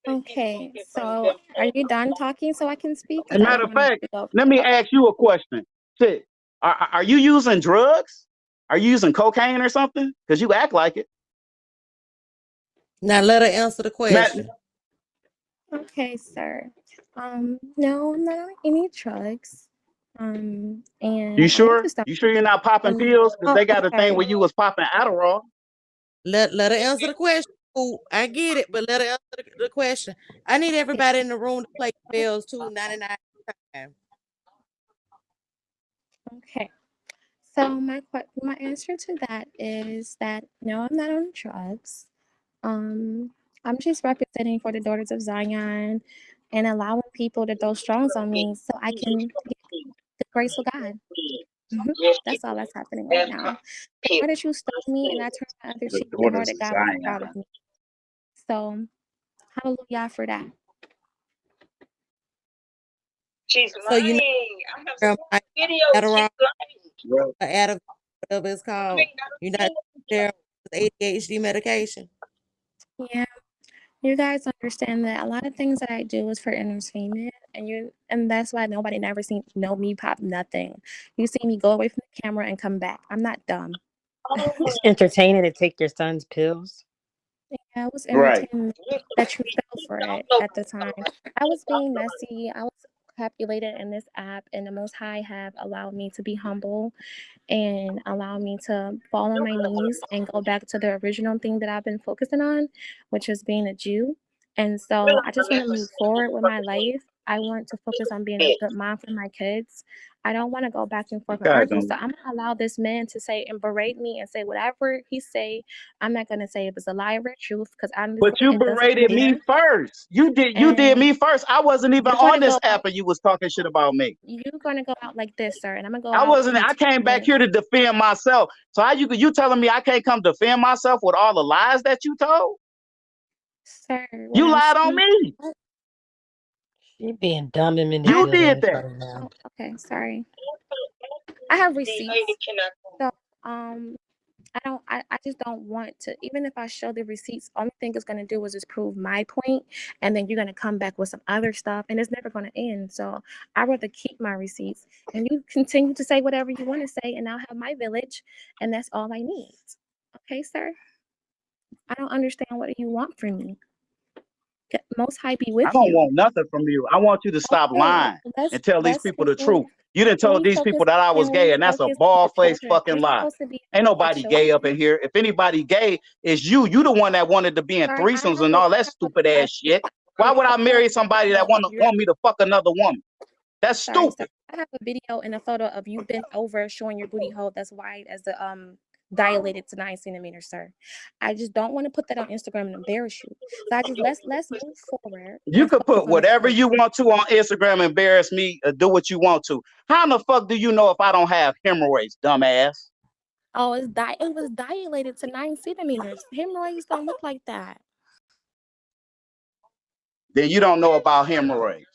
Okay, so are you done talking so I can speak? As a matter of fact, let me ask you a question. Shit, are you using drugs? Are you using cocaine or something? Because you act like it. Now let her answer the question. Okay, sir. No, I'm not on any drugs. And you sure? You sure you're not popping pills? Because they got a thing where you was popping Adderall. Let her answer the question. Ooh, I get it, but let her answer the question. I need everybody in the room to play bells too, 99 times. Okay. So my answer to that is that no, I'm not on drugs. I'm just representing for the Daughters of Zion and allowing people to throw stones on me so I can get the grace of God. That's all that's happening right now. The more that you stone me and I turn my other cheek, the more that God will be proud of me. So, hallelujah for that. She's lying. I have some video. She's lying. Adderall, whatever it's called. You're not there with ADHD medication. Yeah. You guys understand that a lot of things that I do is for entertainment, and that's why nobody never know me pop nothing. You see me go away from the camera and come back. I'm not dumb. It's entertaining to take your son's pills. Yeah, it was entertaining that you fell for it at the time. I was being messy. I was populated in this app, and the Most High have allowed me to be humble and allow me to fall on my knees and go back to the original thing that I've been focusing on, which is being a Jew. And so I just want to move forward with my life. I want to focus on being a good mom for my kids. I don't want to go back and forth and argue. So I'm gonna allow this man to say and berate me and say whatever he say. I'm not gonna say if it's a lie or truth because I understand. But you berated me first. You did me first. I wasn't even on this app and you was talking shit about me. You're gonna go out like this, sir, and I'm gonna go. I came back here to defend myself. So how you telling me I can't come defend myself with all the lies that you told? Sir, you lied on me. You're being dumb and manipulative. You did that. Right now. Oh, okay, sorry. I have receipts. So I just don't want to, even if I show the receipts, only thing it's gonna do is just prove my point, and then you're gonna come back with some other stuff and it's never gonna end. So I'd rather keep my receipts and you continue to say whatever you want to say, and I'll have my village, and that's all I need. Okay, sir? I don't understand what you want from me. Most High be with you. I don't want nothing from you. I want you to stop lying and tell these people the truth. You done told these people that I was gay, and that's a bald-faced fucking lie. Ain't nobody gay up in here. If anybody gay, it's you. You the one that wanted to be in threesomes and all that stupid ass shit. Why would I marry somebody that want me to fuck another woman? That's stupid. I have a video and a photo of you bent over showing your booty hole that's wide as the dilated to 9 centimeters, sir. I just don't want to put that on Instagram and embarrass you. So I just let's move forward. You could put whatever you want to on Instagram, embarrass me, do what you want to. How in the fuck do you know if I don't have hemorrhoids, dumbass? Oh, it was dilated to 9 centimeters. Hemorrhoids don't look like that. Then you don't know about hemorrhoids.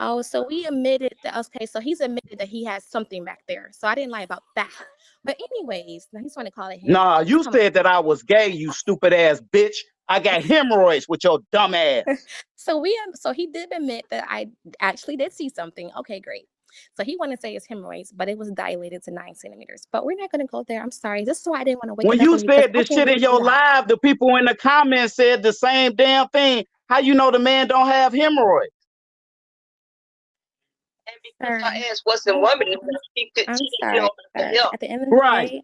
Oh, so we admitted that. Okay, so he's admitted that he has something back there. So I didn't lie about that. But anyways, he's trying to call it. Nah, you said that I was gay, you stupid ass bitch. I got hemorrhoids with your dumb ass. So he did admit that I actually did see something. Okay, great. So he wanted to say it's hemorrhoids, but it was dilated to 9 centimeters. But we're not going to go there. I'm sorry. This is why I didn't want to wake up. When you said this shit in your live, the people in the comments said the same damn thing. How you know the man don't have hemorrhoids? Sir, I asked what's in woman, I'm sorry, sir. At the end of the Right. day,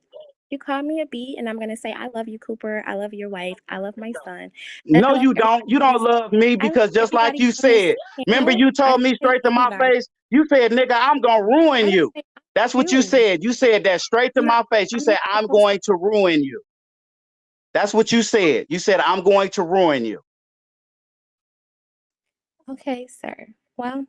you call me a B, and I'm gonna say I love you, Cooper. I love your wife. I love my son. And I No, love you don't. You don't love me I love because just like everybody you on this said, remember panel. you I told me say straight to my everybody. face, you said, nigga, I'm going to ruin I you. didn't say That's what you you. said. You said that straight to I'm not. my face. You I'm said, not I'm supposed going to ruin you. That's what you said. You said, I'm going to ruin you. Okay, sir. Well,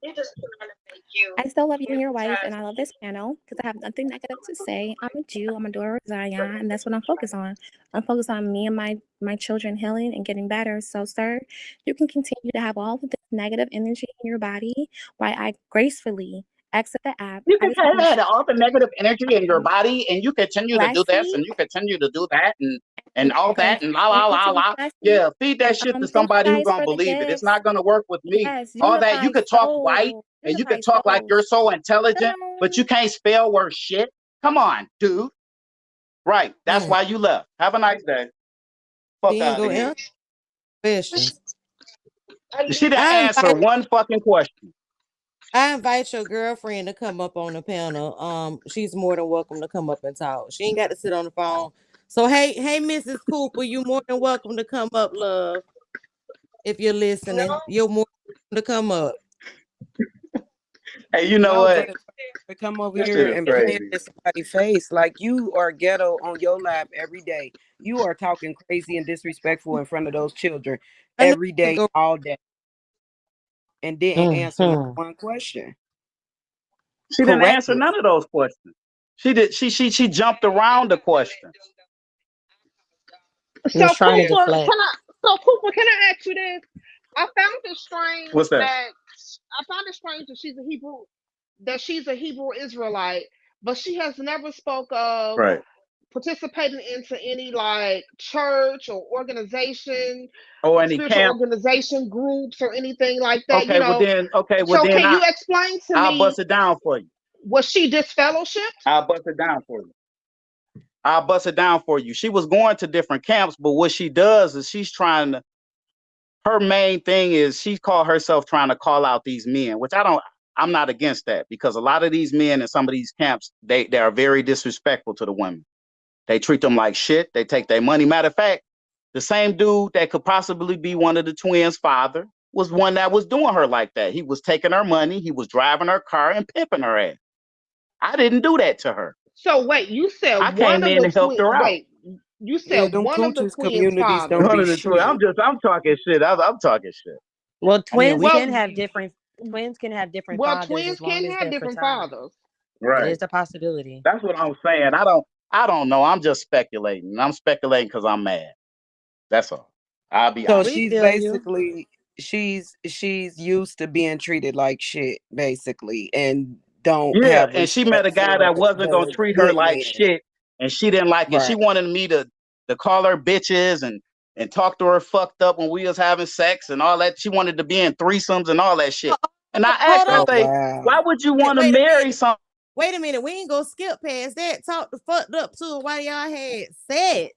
You're just trying to make you I still love you and your wife, and I love this panel because I have nothing negative to say. I'm a Jew. I'm a daughter of Zion, and that's what I'm focused on. I'm focused on me and my children healing and getting better. So, sir, you can continue to have all of this negative energy in your body while I gracefully exit the app. You I can just want to have all the negative energy in your show body, and you continue to do this, classy and you continue to do that, and all and that, and la la continue la to be la. classy. Yeah, feed that shit to Thank you somebody who's guys gonna for the believe it. It's gifts. not gonna work with me. Yes, All that you unify could talk white, soul. and you Unify could talk like souls. you're so intelligent, but you Shalom. can't spell worth shit. Come on, dude. Right. That's why you left. Have a nice day. Fuck Then out go of here. answer questions. She didn't I answer invite one fucking question. I invite your girlfriend to come up on the panel. She's more than welcome to come up and talk. She ain't got to sit on the phone. So hey, Mrs. Cooper, you more than welcome to come up, love. If you're listening, you're more than welcome to come up. Hey, you know No, what? but come over This here shit is and play it crazy. in somebody's face. Like, you are ghetto on your lap every day. You are talking crazy and disrespectful in front of those children I know every you day, go. all day, and didn't answer not one question. She didn't answer Correctly. none of those questions. She did. She jumped around the question. So was trying to Cooper, deflect. can I ask you this? I found it strange What's that? that she's a Hebrew Israelite, but she has never spoke of Right. participating into any like church or organization, Or any spiritual camp. organization groups or anything like that. Okay. Well then. Okay. Well So then can you explain to I'll me, bust it down for you. was she disfellowshipped? I'll bust it down for you. I'll bust it down for you. She was going to different camps, but what she does is she's trying to. Her main thing is she called herself trying to call out these men, which I'm not against that because a lot of these men in some of these camps, they are very disrespectful to the women. They treat them like shit. They take their money. Matter of fact, the same dude that could possibly be one of the twins' father was one that was doing her like that. He was taking her money. He was driving her car and pimping her ass. I didn't do that to her. So wait, you said I one came of in the and helped twin. her out. Wait, you Yeah, said them one of the cooches twins' communities don't fathers. One be of the twins. shit. I'm talking shit. I'm talking shit. Well, Yeah, twins we can Well, have different well, fathers twins as long can as have they're different fraternal. fathers. It Right. is a possibility. That's what I'm saying. I don't know. I'm just speculating. I'm speculating because I'm mad. That's all. I'll be So honest. We she's feel you. basically she's used to being treated like shit, basically, and don't Yeah, have and she met respect a guy for that wasn't gonna the treat her good like men. shit, and she didn't like it. She Right. wanted me to call her bitches and talk to her fucked up when we was having sex and all that. She wanted to be in threesomes and all that shit. And I hold asked her, I on. Oh say, wow. why would you want to Wait a marry minute. some? Wait a minute. We ain't gonna skip past that. Talk the fucked up to her while y'all had sex.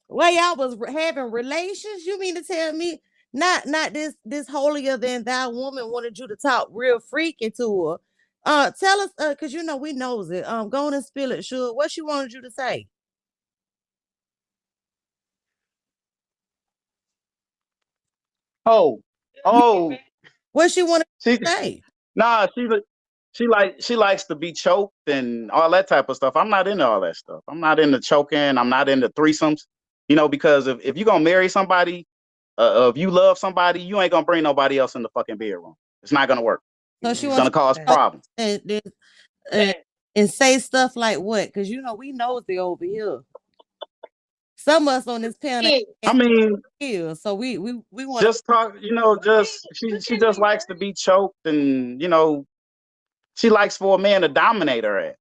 While y'all was having relations. You mean to tell me not this holier than thou woman wanted you to talk real freaky to her? Tell us, cause you know we knows it. Go on and spill it, sure. What she wanted you to say? Oh, What she wanted she to say? nah, she likes to be choked and all that type of stuff. I'm not into all that stuff. I'm not into choking. I'm not into threesomes. You know, because if you're gonna marry somebody, if you love somebody, you ain't gonna bring nobody else in the fucking bedroom. It's not gonna work. So she It's wanted gonna cause to talk problems. and say stuff like what? Cause you know we nosy over here. Some of us on this panel I mean, here, so we want to. just talk. You know, just she just likes to be choked, and you know, she likes for a man to dominate her ass.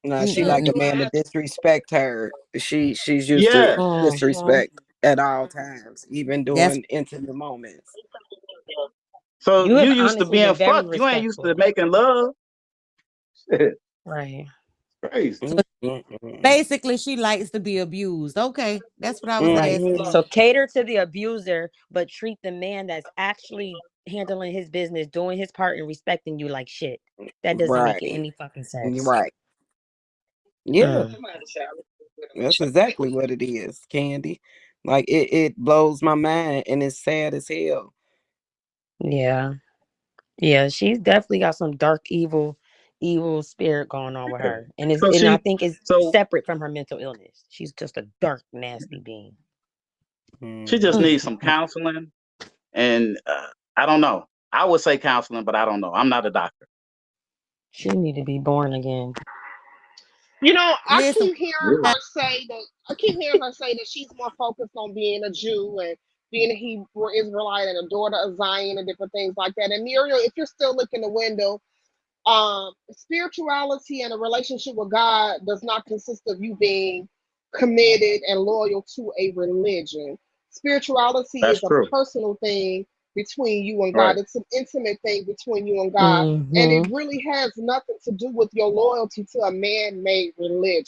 No, she like a man to disrespect her. She's used to Yeah. disrespect at all times, even That's during intimate moments. So You have you used to honestly been being very fucked. You ain't used to respectful. making love. Shit, Right. crazy. basically she likes to be abused. Okay, that's what I was Right. asking. So cater to the abuser, but treat the man that's actually handling his business, doing his part, and respecting you like shit. That doesn't make Right. any fucking sense. Right. Yeah. Mm. That's exactly what it is, Candy. Like it blows my mind and it's sad as hell. Yeah. Yeah, she's definitely got some dark evil spirit going on with her. And So I she, think it's so separate from her mental illness. She's just a dark, nasty being. she just Mm. needs some counseling, and I don't know. I would say counseling, but I don't know. I'm not a doctor. She need to be born again. You know, Listen, I keep hearing her say that she's more focused on being a Jew and being a Hebrew Israelite and a daughter of Zion and different things like that. And Muriel, if you're still looking the window, spirituality and a relationship with God does not consist of you being committed and loyal to a religion. Spirituality That's is a true. personal thing between you and Right. God. It's an intimate thing between you and God. And it Mm-hmm. really has nothing to do with your loyalty to a man-made religion.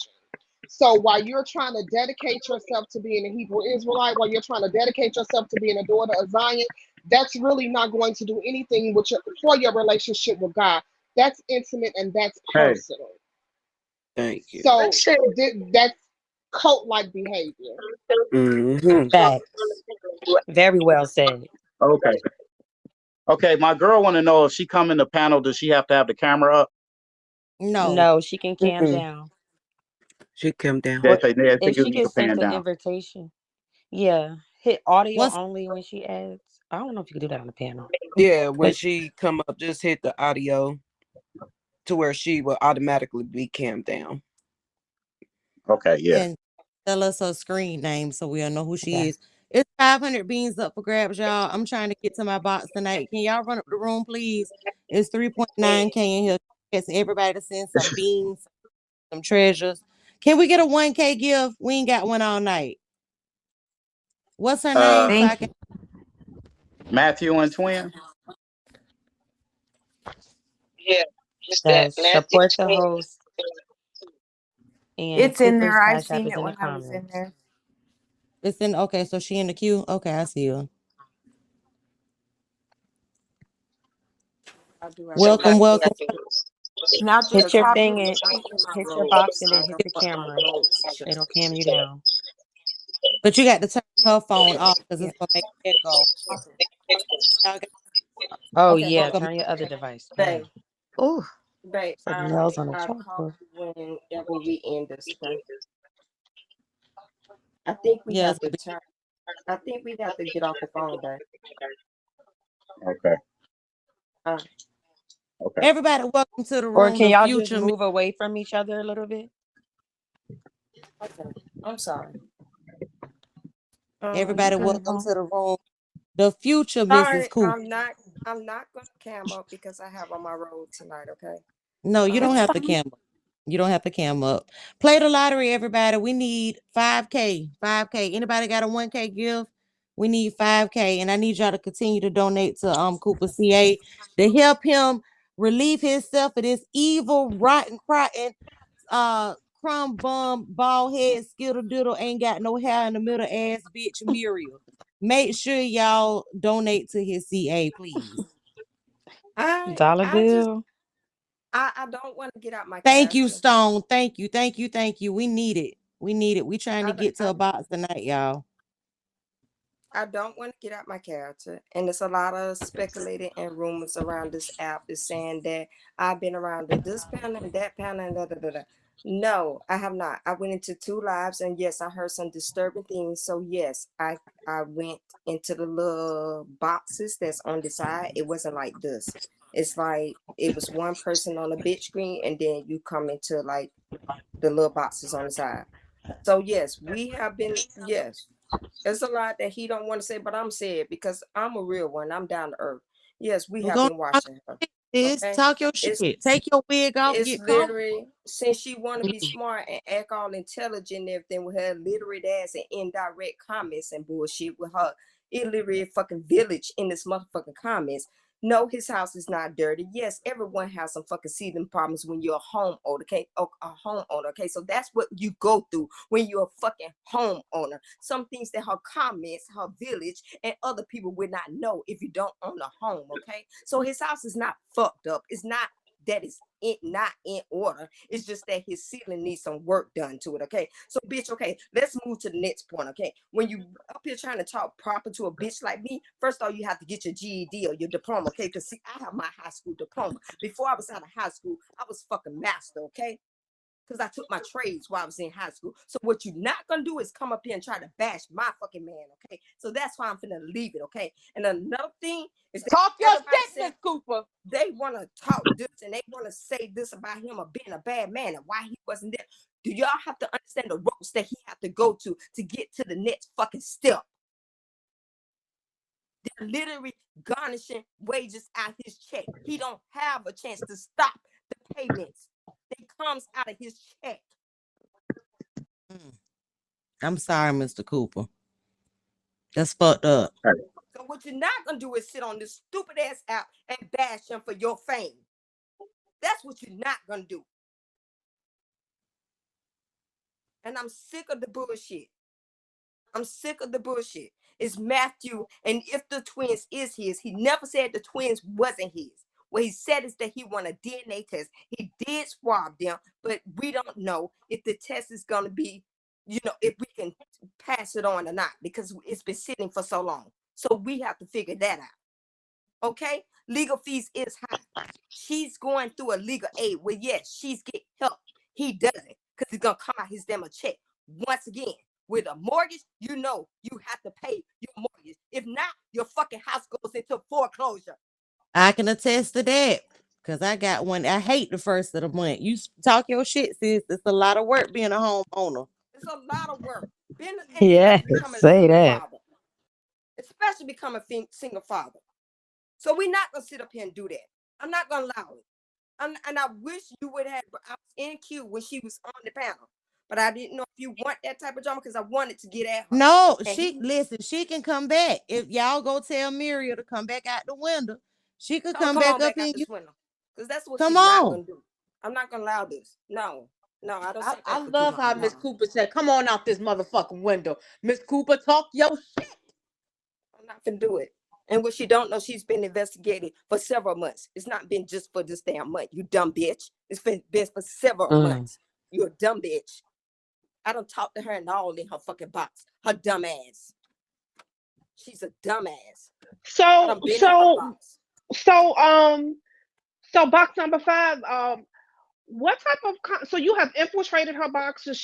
So while you're trying to dedicate yourself to being a Hebrew Israelite, while you're trying to dedicate yourself to being a daughter of Zion, that's really not going to do anything for your relationship with God. That's intimate and that's Hey, personal. Thank you. So that's cult-like behavior. Mm-hmm. Facts. Very well said. okay. Okay, my girl want to know if she come in the panel, does she have to have the camera up? no. No, she can cam Mm-mm. down. She come down. They Or say, yeah, she if can she leave the gets sent pan an down. invitation. Yeah. Hit audio Once only when she adds. I don't know if you can do that on the panel. Yeah, when But she come up, just hit the audio to where she will automatically be camped down. Okay, yeah. and tell us her screen name so we'll know who she okay. is. It's 500 beans up for grabs, y'all. I'm trying to get to my box tonight. Can y'all run up the room, please? It's 3.9K in here. It's everybody to send some beans, some treasures. Can we get a 1K gift? We ain't got one all night. What's her name? So I Thank can. you. Matthew and Twin. Yeah, it's that Guys, Matthew support the 20. host and It's in Cooper's there. I Cash App seen is it in the when I was in comments. there. It's in. Okay, so she in the queue. Okay, I see her. I do have to Welcome, work. welcome. Not to the Hit your top of thing it, and but I'm in my hit your robe, box so and I then hit don't the want my camera. robe to show. It'll cam you down. But you got to turn her phone off because Yeah. it's gonna make it echo. Y'all got, Oh Okay, yeah, hold welcome. turn your other device on. down. Oh, Babe, it's like nails on a I'll call chalkboard. you whenever we end this, okay? I think we Yeah, it's have to gonna be. turn. I think we have to get off the phone, babe. Okay, Uh, okay. Everybody, welcome to the Or room. can The y'all just future. move away from each other a little bit? okay. I'm sorry. You Everybody, good, welcome home? to the room. The future Mrs. Sorry, Cooper. I'm not gonna cam up because I have on my robe tonight, okay? No, you don't Um, have to cam up. You don't have to cam up. Play the lottery, everybody. We need 5K. 5K. Anybody got a 1K gift? We need 5K. And I need y'all to continue to donate to Cooper CA to help him relieve himself of this evil, rotten, uh crumb bum, bald head, skittle diddle, ain't got no hair in the middle ass bitch Muriel. Make sure y'all donate to his CA, please. Dollar I just bill. I don't want to get out my Thank you, character. Stone. Thank you. Thank you. Thank you. We need it. We need it. We trying to I, get to a box tonight, y'all. I don't want to get out my character. And there's a lot of speculating and rumors around this app is saying that I've been around this panel and that panel and da da da da. No, I have not. I went into 2 lives and yes, I heard some disturbing things. So yes, I went into the little boxes that's on the side. It wasn't like this. It's like it was one person on the big screen and then you come into like the little boxes on the side. So yes, we have been, yes. There's a lot that he don't want to say, but I'm saying because I'm a real one. I'm down to earth. Yes, we We're have gonna been talk watching her. your shit, sis. Okay. Talk your It's shit. Take your wig off. it's Get comfortable. literally since she want to be smart and act all intelligent and everything with her literate ass and indirect comments and bullshit with her illiterate fucking village in this motherfucking comments. No, his house is not dirty. Yes, everyone has some fucking ceiling problems when you're a homeowner, okay? A homeowner, okay? So that's what you go through when you're a fucking homeowner. Some things that her comments, her village, and other people would not know if you don't own a home, okay? So his house is not fucked up. It's not that it's not in order. It's just that his ceiling needs some work done to it, okay? So, bitch, okay, let's move to the next point, okay? When you up here trying to talk proper to a bitch like me, first of all, you have to get your GED or your diploma, okay? Because, see, I have my high school diploma. Before I was out of high school, I was fucking master, okay? Because I took my trades while I was in high school. So what you're not going to do is come up here and try to bash my fucking man, okay? So that's why I'm finna leave it, okay? And another thing is that Talk your everybody shit, said Miss Cooper. they want to talk this and they want to say this about him of being a bad man and why he wasn't there. Do y'all have to understand the ropes that he had to go to get to the next fucking step? They're literally garnishing wages out his check. He don't have a chance to stop the payments that comes out of his check. I'm sorry, Mr. Cooper. That's fucked up. So what you're not gonna do is sit on this stupid ass app and bash him for your fame. That's what you're not gonna do. And I'm sick of the bullshit. I'm sick of the bullshit. It's Matthew, and if the twins is his, he never said the twins wasn't his. What he said is that he want a DNA test. He did swab them, but we don't know if the test is gonna be, if we can pass it on or not, because it's been sitting for so long. So we have to figure that out. Okay? Legal fees is high. She's going through a legal aid. Well, yes, she's getting help. He doesn't, because he's gonna come out his damn check. Once again, with a mortgage, you have to pay your mortgage. If not, your fucking house goes into foreclosure. I can attest to that because I got one. I hate the first of the month. You talk your shit, sis. It's a lot of work being a homeowner. It's a lot of work. Yeah, say that. Father, especially becoming a single father. So we're not gonna sit up here and do that. I'm not gonna allow it. And I wish you would have. I was in queue when she was on the panel, but I didn't know if you want that type of drama because I wanted to get at her. No, listen. She can come back if y'all go tell Muriel to come back out the window. She could come back up in you. Because that's what she's not gonna do. I'm not gonna allow this. No, I don't. I love how Miss Cooper said, "Come on out this motherfucking window, Miss Cooper. Talk your shit." I'm not gonna do it. And what she don't know, she's been investigated for several months. It's not been just for this damn month. You dumb bitch. It's been for several months. You're a dumb bitch. I don't talk to her and all in her fucking box. Her dumb ass. She's a dumb ass. So box number 5. What type of so you have infiltrated her box, and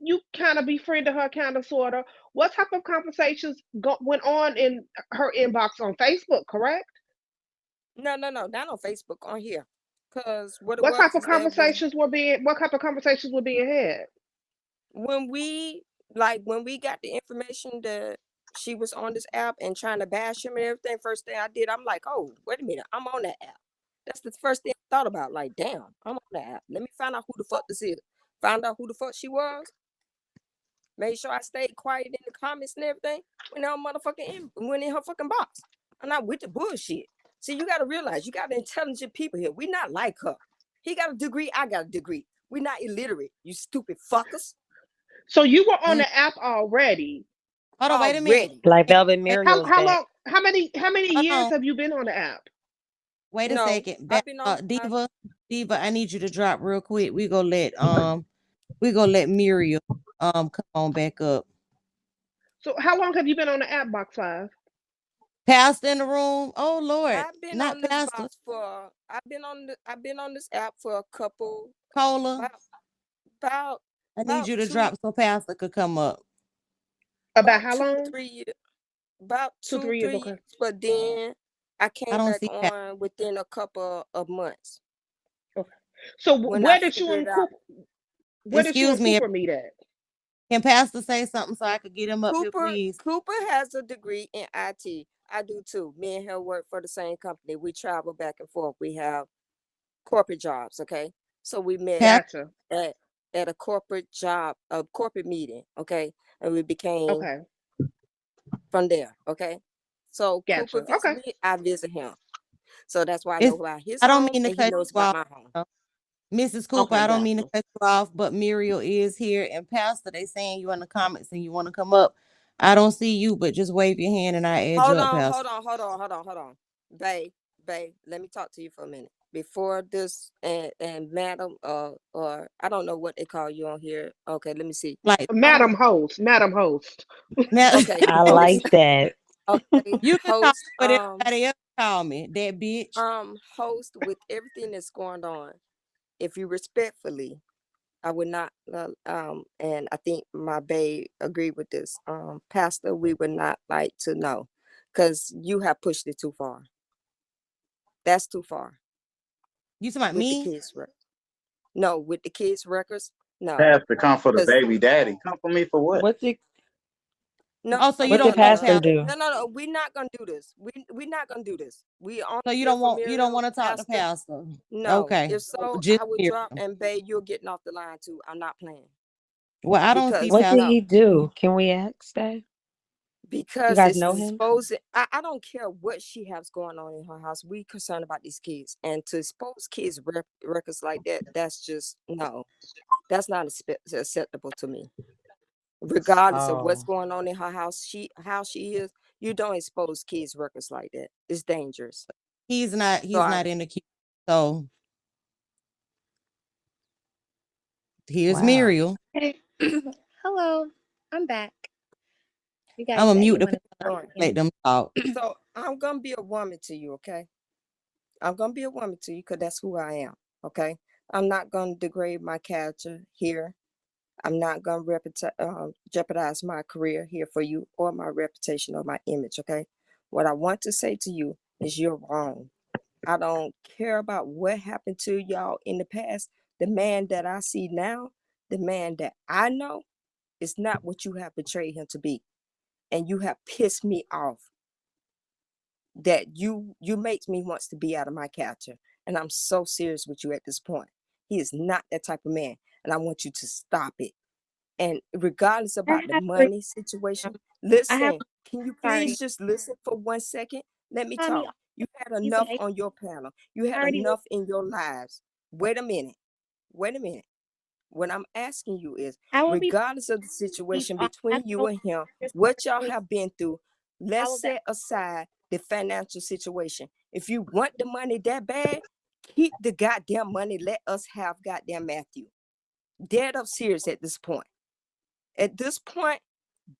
you kind of befriended her, kind of, sort of. What type of conversations went on in her inbox on Facebook? Correct? No, not on Facebook. On here, because what type of conversations were being? What type of conversations were being had? When we got the information that she was on this app and trying to bash him and everything, first thing I did, I'm like, oh, wait a minute, I'm on that app. That's the first thing I thought about. Like, damn, I'm on that app. Let me find out who the fuck this is. Found out who the fuck she was. Made sure I stayed quiet in the comments and everything. Went in her fucking box. I'm not with the bullshit. See, you got to realize, you got intelligent people here. We not like her. He got a degree, I got a degree. We not illiterate, you stupid fuckers. So you were on the app already. Hold on, wait a minute. Like Velvet Muriel's how long? How many years have you been on the app? Wait a second. Diva, I need you to drop real quick. We gonna let Muriel come on back up. So how long have you been on the app, box 5? Pastor in the room. Oh Lord. I've been on this app for a couple. Cola. I need you to drop so Pastor could come up. About how long? 3 years. About 2-3 years. Okay. But then I came back on within a couple of months. Okay. So where did you and Cooper meet at? Can Pastor say something so I could get him up here, please? Cooper has a degree in IT. I do too. Me and him work for the same company. We travel back and forth. We have corporate jobs, okay? So we met at a corporate job, a corporate meeting, okay? And we became from there, okay? So Gotcha. Cooper visits Okay. me, I visit him. So that's why I It's know about his I don't home mean to and he cut knows you about off, my home. Mrs. Cooper. Okay, I don't mean to gotcha. cut you off, but Muriel is here, and Pastor, they saying you in the comments and you want to come up. I don't see you, but just wave your hand and I add you Hold up, on, Pastor. hold on. Babe, let me talk to you for a minute. Before this and madam, or I don't know what they call you on here. Okay, let me see. Like Madam host. Madam host. now, Okay, I host. like that. Okay, you can call me host. what everybody else call me, that bitch. Host with everything that's going on. If you respectfully, I would not, and I think my babe agreed with this. Pastor, we would not like to know, because you have pushed it too far. That's too far You talking about with the me? kids' No, with the kids' records, no. Pastor come for the 'Cause baby daddy. Come for me for what? What did no, Oh, so you what did don't want Pastor Pastor? do? no. We're not gonna do this. We're not gonna do this. We only So here for you don't Muriel, want to talk to Pastor. Pastor? No, Okay, if so, just I would Muriel. drop and babe, you're getting off the line too. I'm not playing Well, I don't see because What did Pastor. no. he do? Can we ask that? You Because guys it's know him? exposing. I don't care what she has going on in her house. We concerned about these kids, and to expose kids records like that, that's just no. That's not acceptable to me. Regardless of what's Oh, going on in her house, how she is, you don't expose kids records like that. It's dangerous. he's not. So He's not in the queue. So here's Wow. Muriel. Hey. Hello, I'm back. You I'm guys gonna said mute you the wanted people to talk all right. and let them talk. So I'm gonna be a woman to you, okay? I'm gonna be a woman to you because that's who I am, okay? I'm not gonna degrade my character here. I'm not going to jeopardize my career here for you or my reputation or my image, okay? What I want to say to you is you're wrong. I don't care about what happened to y'all in the past. The man that I see now, the man that I know, is not what you have portrayed him to be. And you have pissed me off that you makes me wants to be out of my character. And I'm so serious with you at this point. He is not that type of man. And I want you to stop it. And regardless I about the have three. money situation, I have. listen, can you Sorry. please just listen for 1 second? Let me Call me. talk. You had You can. enough on your panel. You I had already. enough in your lives. Wait a minute. Wait a minute. What I'm asking you is, I will be. regardless of the situation I between you will. and him, There's what y'all only. have been through, I let's will back. set aside the financial situation. If you want the money that bad, keep the goddamn money. Let us have goddamn Matthew. Dead up serious at this point. At this point,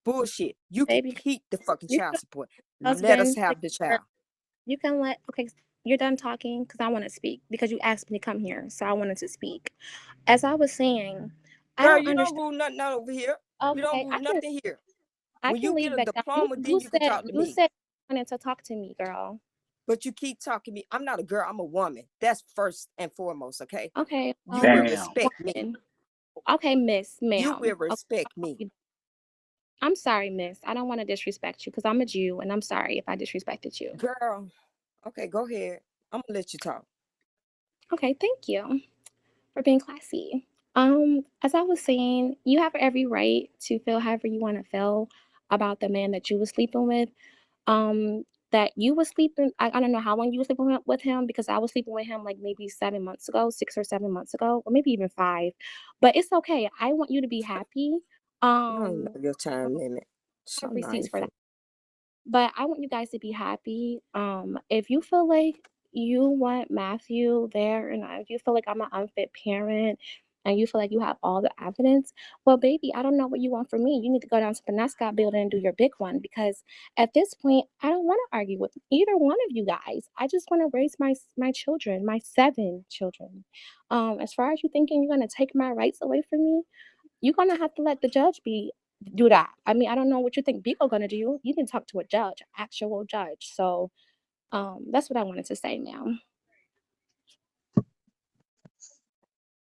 bullshit. You can Baby, keep the fucking you child can. support. Let us Husband. have the child. You can let. Okay, you're done talking because I want to speak because you asked me to come here, so I wanted to speak. As I was saying, I Girl, don't you don't understand. rule nothing out over here. You don't Okay, rule nothing here. I When can you get leave a back down. You diploma, then you you can said talk to you me. said you wanted to talk to me, girl. But you keep talking to me. I'm not a girl, I'm a woman. That's first and foremost, okay? Okay, You will Damn. respect me. woman. Okay, miss, You will ma'am. respect me. Okay. I'm sorry, miss. I don't want to disrespect you because I'm a Jew, and I'm sorry if I disrespected you. Girl, okay, go ahead. I'm gonna let you talk. Okay, thank you for being classy. As I was saying, you have every right to feel however you want to feel about the man that you were sleeping with. That you was sleeping. I don't know how long you were sleeping with him because I was sleeping with him like maybe 7 months ago, 6 or 7 months ago, or maybe even 5. But it's okay. I want you to be happy. You don't know your I time limit. So have receipts for nice. that. But I want you guys to be happy. If you feel like you want Matthew there, and if you feel like I'm an unfit parent, and you feel like you have all the evidence, well, baby, I don't know what you want from me. You need to go down to the Penascot building and do your big one because at this point, I don't want to argue with either one of you guys. I just want to raise my children, my 7 children. As far as you thinking you're gonna take my rights away from me, you're gonna have to let the judge do that. I mean, I don't know what you think Bigo gonna do. You can talk to a judge, actual judge. So that's what I wanted to say now.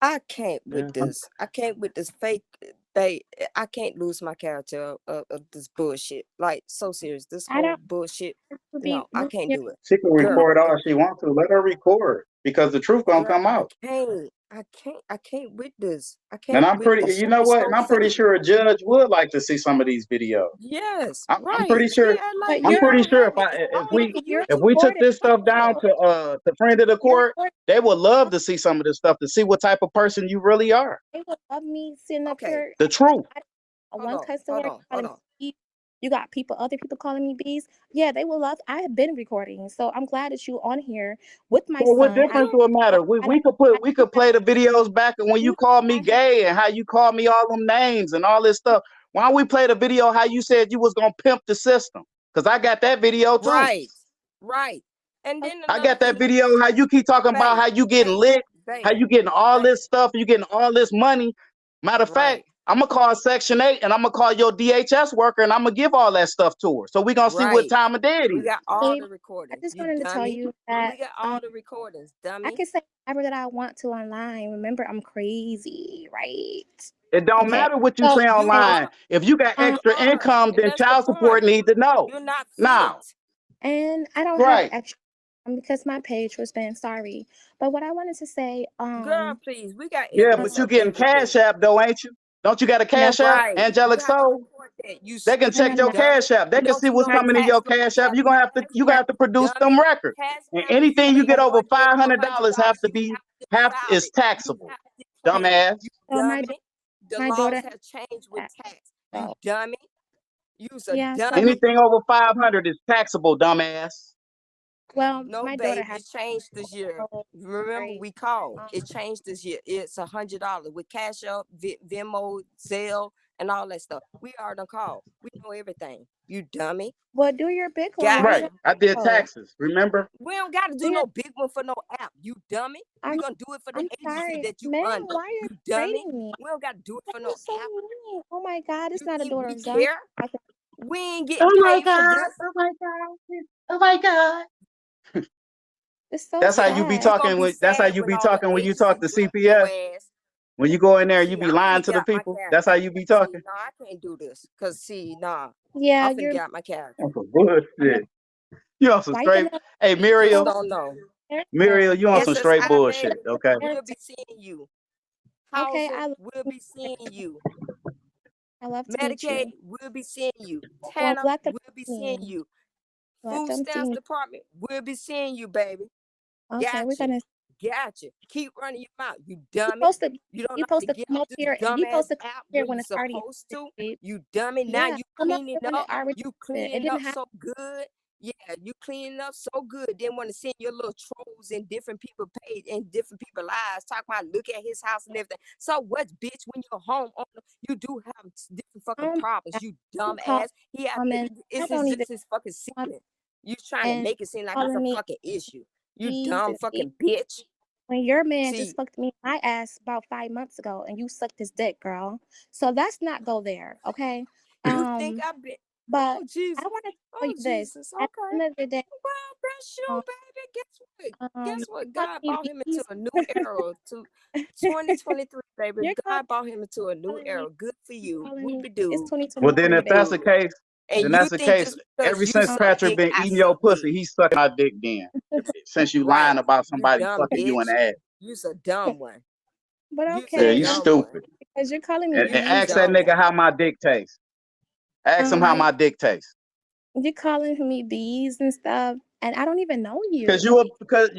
I can't with Yeah. this. I can't with this fake. They, I can't lose my character of this bullshit. Like so serious. This I whole don't bullshit. to be No, I can't do it. She can Girl, record all she wants to. Let her record because the truth gonna girl, come I out. can't. I can't with this. I And can't I'm with pretty, this. you know It's what? so And I'm pretty fake. sure a judge would like to see some of these videos. Yes, I'm right. pretty She sure. act like But I'm you you're pretty don't sure have it. It's yeah, only for you're if YouTube. we took supportive. this stuff down to friend of the You're court, supportive. they would love to see some of this stuff to see what type of person you really are. They would love me sitting up Okay, here. The truth. One hold on, customer hold calling on. me bees. You got other people calling me bees. Yeah, they will love. I have been recording, so I'm glad that you on here with my Well, what son. difference do it matter? We could play the videos back and when you called me gay and how you called me all them names and all this stuff. Why don't we play the video how you said you was gonna pimp the system? Because I got that video too. Right, right. And then I another got that thing, video how you keep talking about how you getting lit, how you getting all this stuff, you getting all this money. Matter of fact, I'm gonna call Section 8 and I'm gonna call your DHS worker and I'm gonna give all that stuff to her. So we gonna see what right. time of day it We is. got all Babe, the I recordings. just You wanted to tell dummy. you that We got all the recordings, I dummy. can say whatever that I want to online. Remember, I'm crazy, right? It don't Okay. matter what you So say You online. are. If you got You extra are. income, And then that's the child support point. need to know. You're not Now, fit. and I don't have right. extra because my page was banned. Sorry, but what I wanted to say, Girl, please. We got Yeah, evidence but you of getting everything. Cash App though, ain't you? Don't you got a no, Cash App? Right. You Angelic have to Soul? report that. You They can no, check stupid no, your no. dummy. Cash App. They You can don't see do what's no coming in tax, your no Cash App. nothing. You're gonna have to you gonna have to produce Dummy. them records. Cash And App is anything you get over more than $500 $100. have to You be have to file is it. You taxable. have to claim it. Dumbass. You So dummy. The my laws daughter have changed with has that. tax. You So dummy. You's a yeah. So dummy. Anything over 500 is taxable, dumbass. well, No, my daughter babe, has. it's changed this year. So, Remember, right. we called. It changed this year. It's $100 with Cash App, Venmo, Zelle, and all that stuff. We already called. We know everything. You dummy. Well, do your big one. Got Right. me. I did Oh, taxes, remember? We don't got to do do your. no big one for no app. You dummy. I'm. We gonna do it for the I'm agency sorry, that you man. under. Why are you You dummy. trading me? We don't got to do it for That no is so app. mean. Oh my God, it's You not a think daughter we of Zion. care? We ain't Oh getting my paid for God. this. Oh my God. Oh my God. It's so That's how you be sad. You gonna talking be when that's how sad you when be all the talking when you talk to agencies drop your CPS. ass. When you go in there, you See, be I'm lying finna to get the out my people. character. That's how you be See, talking. no, I can't do this. Cause see, nah, Yeah, I'm finna you're. get out my character. That's some bullshit. You on some Why you straight. gonna Hey, You just Muriel, don't know. Muriel, you on some straight SSI, baby, bullshit, okay? we'll be seeing you. Okay, Housing, we'll be seeing you. I love to meet Medicaid, you. we'll be seeing you. Well, TANF, let them we'll be see seeing me. you. Let Food them see stamps me. department, we'll be seeing you, baby. Okay, we're Gotcha. gonna. Gotcha. Keep running your mouth, you You dummy. supposed to. You don't You know how supposed to to get come off up this here. You dumbass supposed to come app here when when you it's already supposed to. ended. You dummy. Now Yeah, you come up cleaning here when it up. already You ended. It cleaning didn't up happen. so good. Yeah, you cleaning up so good. Then want to send your little trolls in different people page and different people lives. Talk about look at his house and everything. So what, bitch? When you're home owner, you do have different fucking Oh my problems. God, You you dumb call ass. He have to, comments. I it's don't even just his fucking want. secret. You trying to And make it seem like it's calling a me fucking issue. You bees dumb and bees. fucking bitch. When your man just See, fucked me in my ass about 5 months ago, and you sucked his dick, girl. So let's not go there, okay? you think I've been, But oh Jesus, I want to tell oh you this. Jesus, At okay. the end of the day, Well, that's you, um, baby. Guess what? you calling God me brought him into bees. a new era. To 2023, baby. You're God brought him into a new calling me. era. Good for you. Calling me. Whoopie It's doo. Well, then 2023, if Whoopie baby. that's the doo. case, And you think just ever because you since Um, suck Patrick dick, been I eating your suck dick. pussy, he's sucking my dick then. Since you lying Right. about You somebody dumb fucking you in bitch. the ass. You's a dumb one. but You's a Yeah, okay, you that's dumb one. stupid. because you're calling me And You's a bees. ask that dumb nigga one. how my dick tastes. Ask him how my dick tastes. You're calling me bees and stuff, and I don't even know Cause you. you cause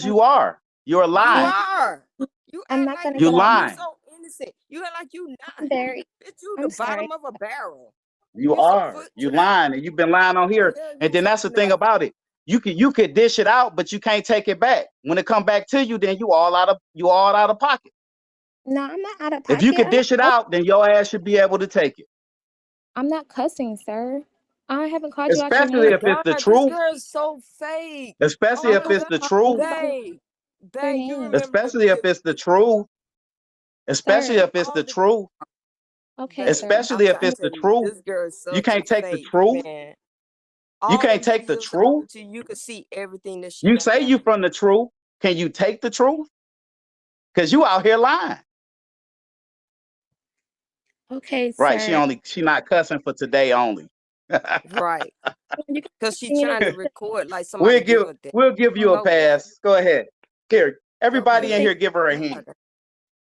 Um, you are. You're You lying. are. You I'm act not like gonna You get off. you lying. so innocent. You act like you not. I'm very. Bitch, you the I'm sorry. bottom of a barrel. You You's a are. foot You trap. lying, and you've been lying on The here. hell you And then that's the talking thing about? about it. You could dish it out, but you can't take it back. When it come back to you, then you all out of pocket. No, I'm not out of If you pocket. could dish it out, then your ass should be able to take it. I'm not cussing, sir. I haven't called you out your Oh Especially my name. if it's God, the this truth. girl is so fake. Especially Oh I if my haven't it's God, the called you truth. out babe, your babe, you name, remember Especially if it's the truth. Especially sir. if it's all the the truth. Okay, babe. sir. I'm Especially if trying to it's tell the you, truth. this girl is You such a can't take the fake, truth. man. You All the can't take the videos I truth. sent you could see everything that she You done say done. you from the truth. Can you take the truth? Because you out here lying. Okay, Right. sir. She not cussing for today only. Right. You can Because she continue trying to to. record like somebody doing that. We'll give you a Go ahead. pass. Go ahead. Here, Go everybody in ahead. here, give her a Go hand. ahead.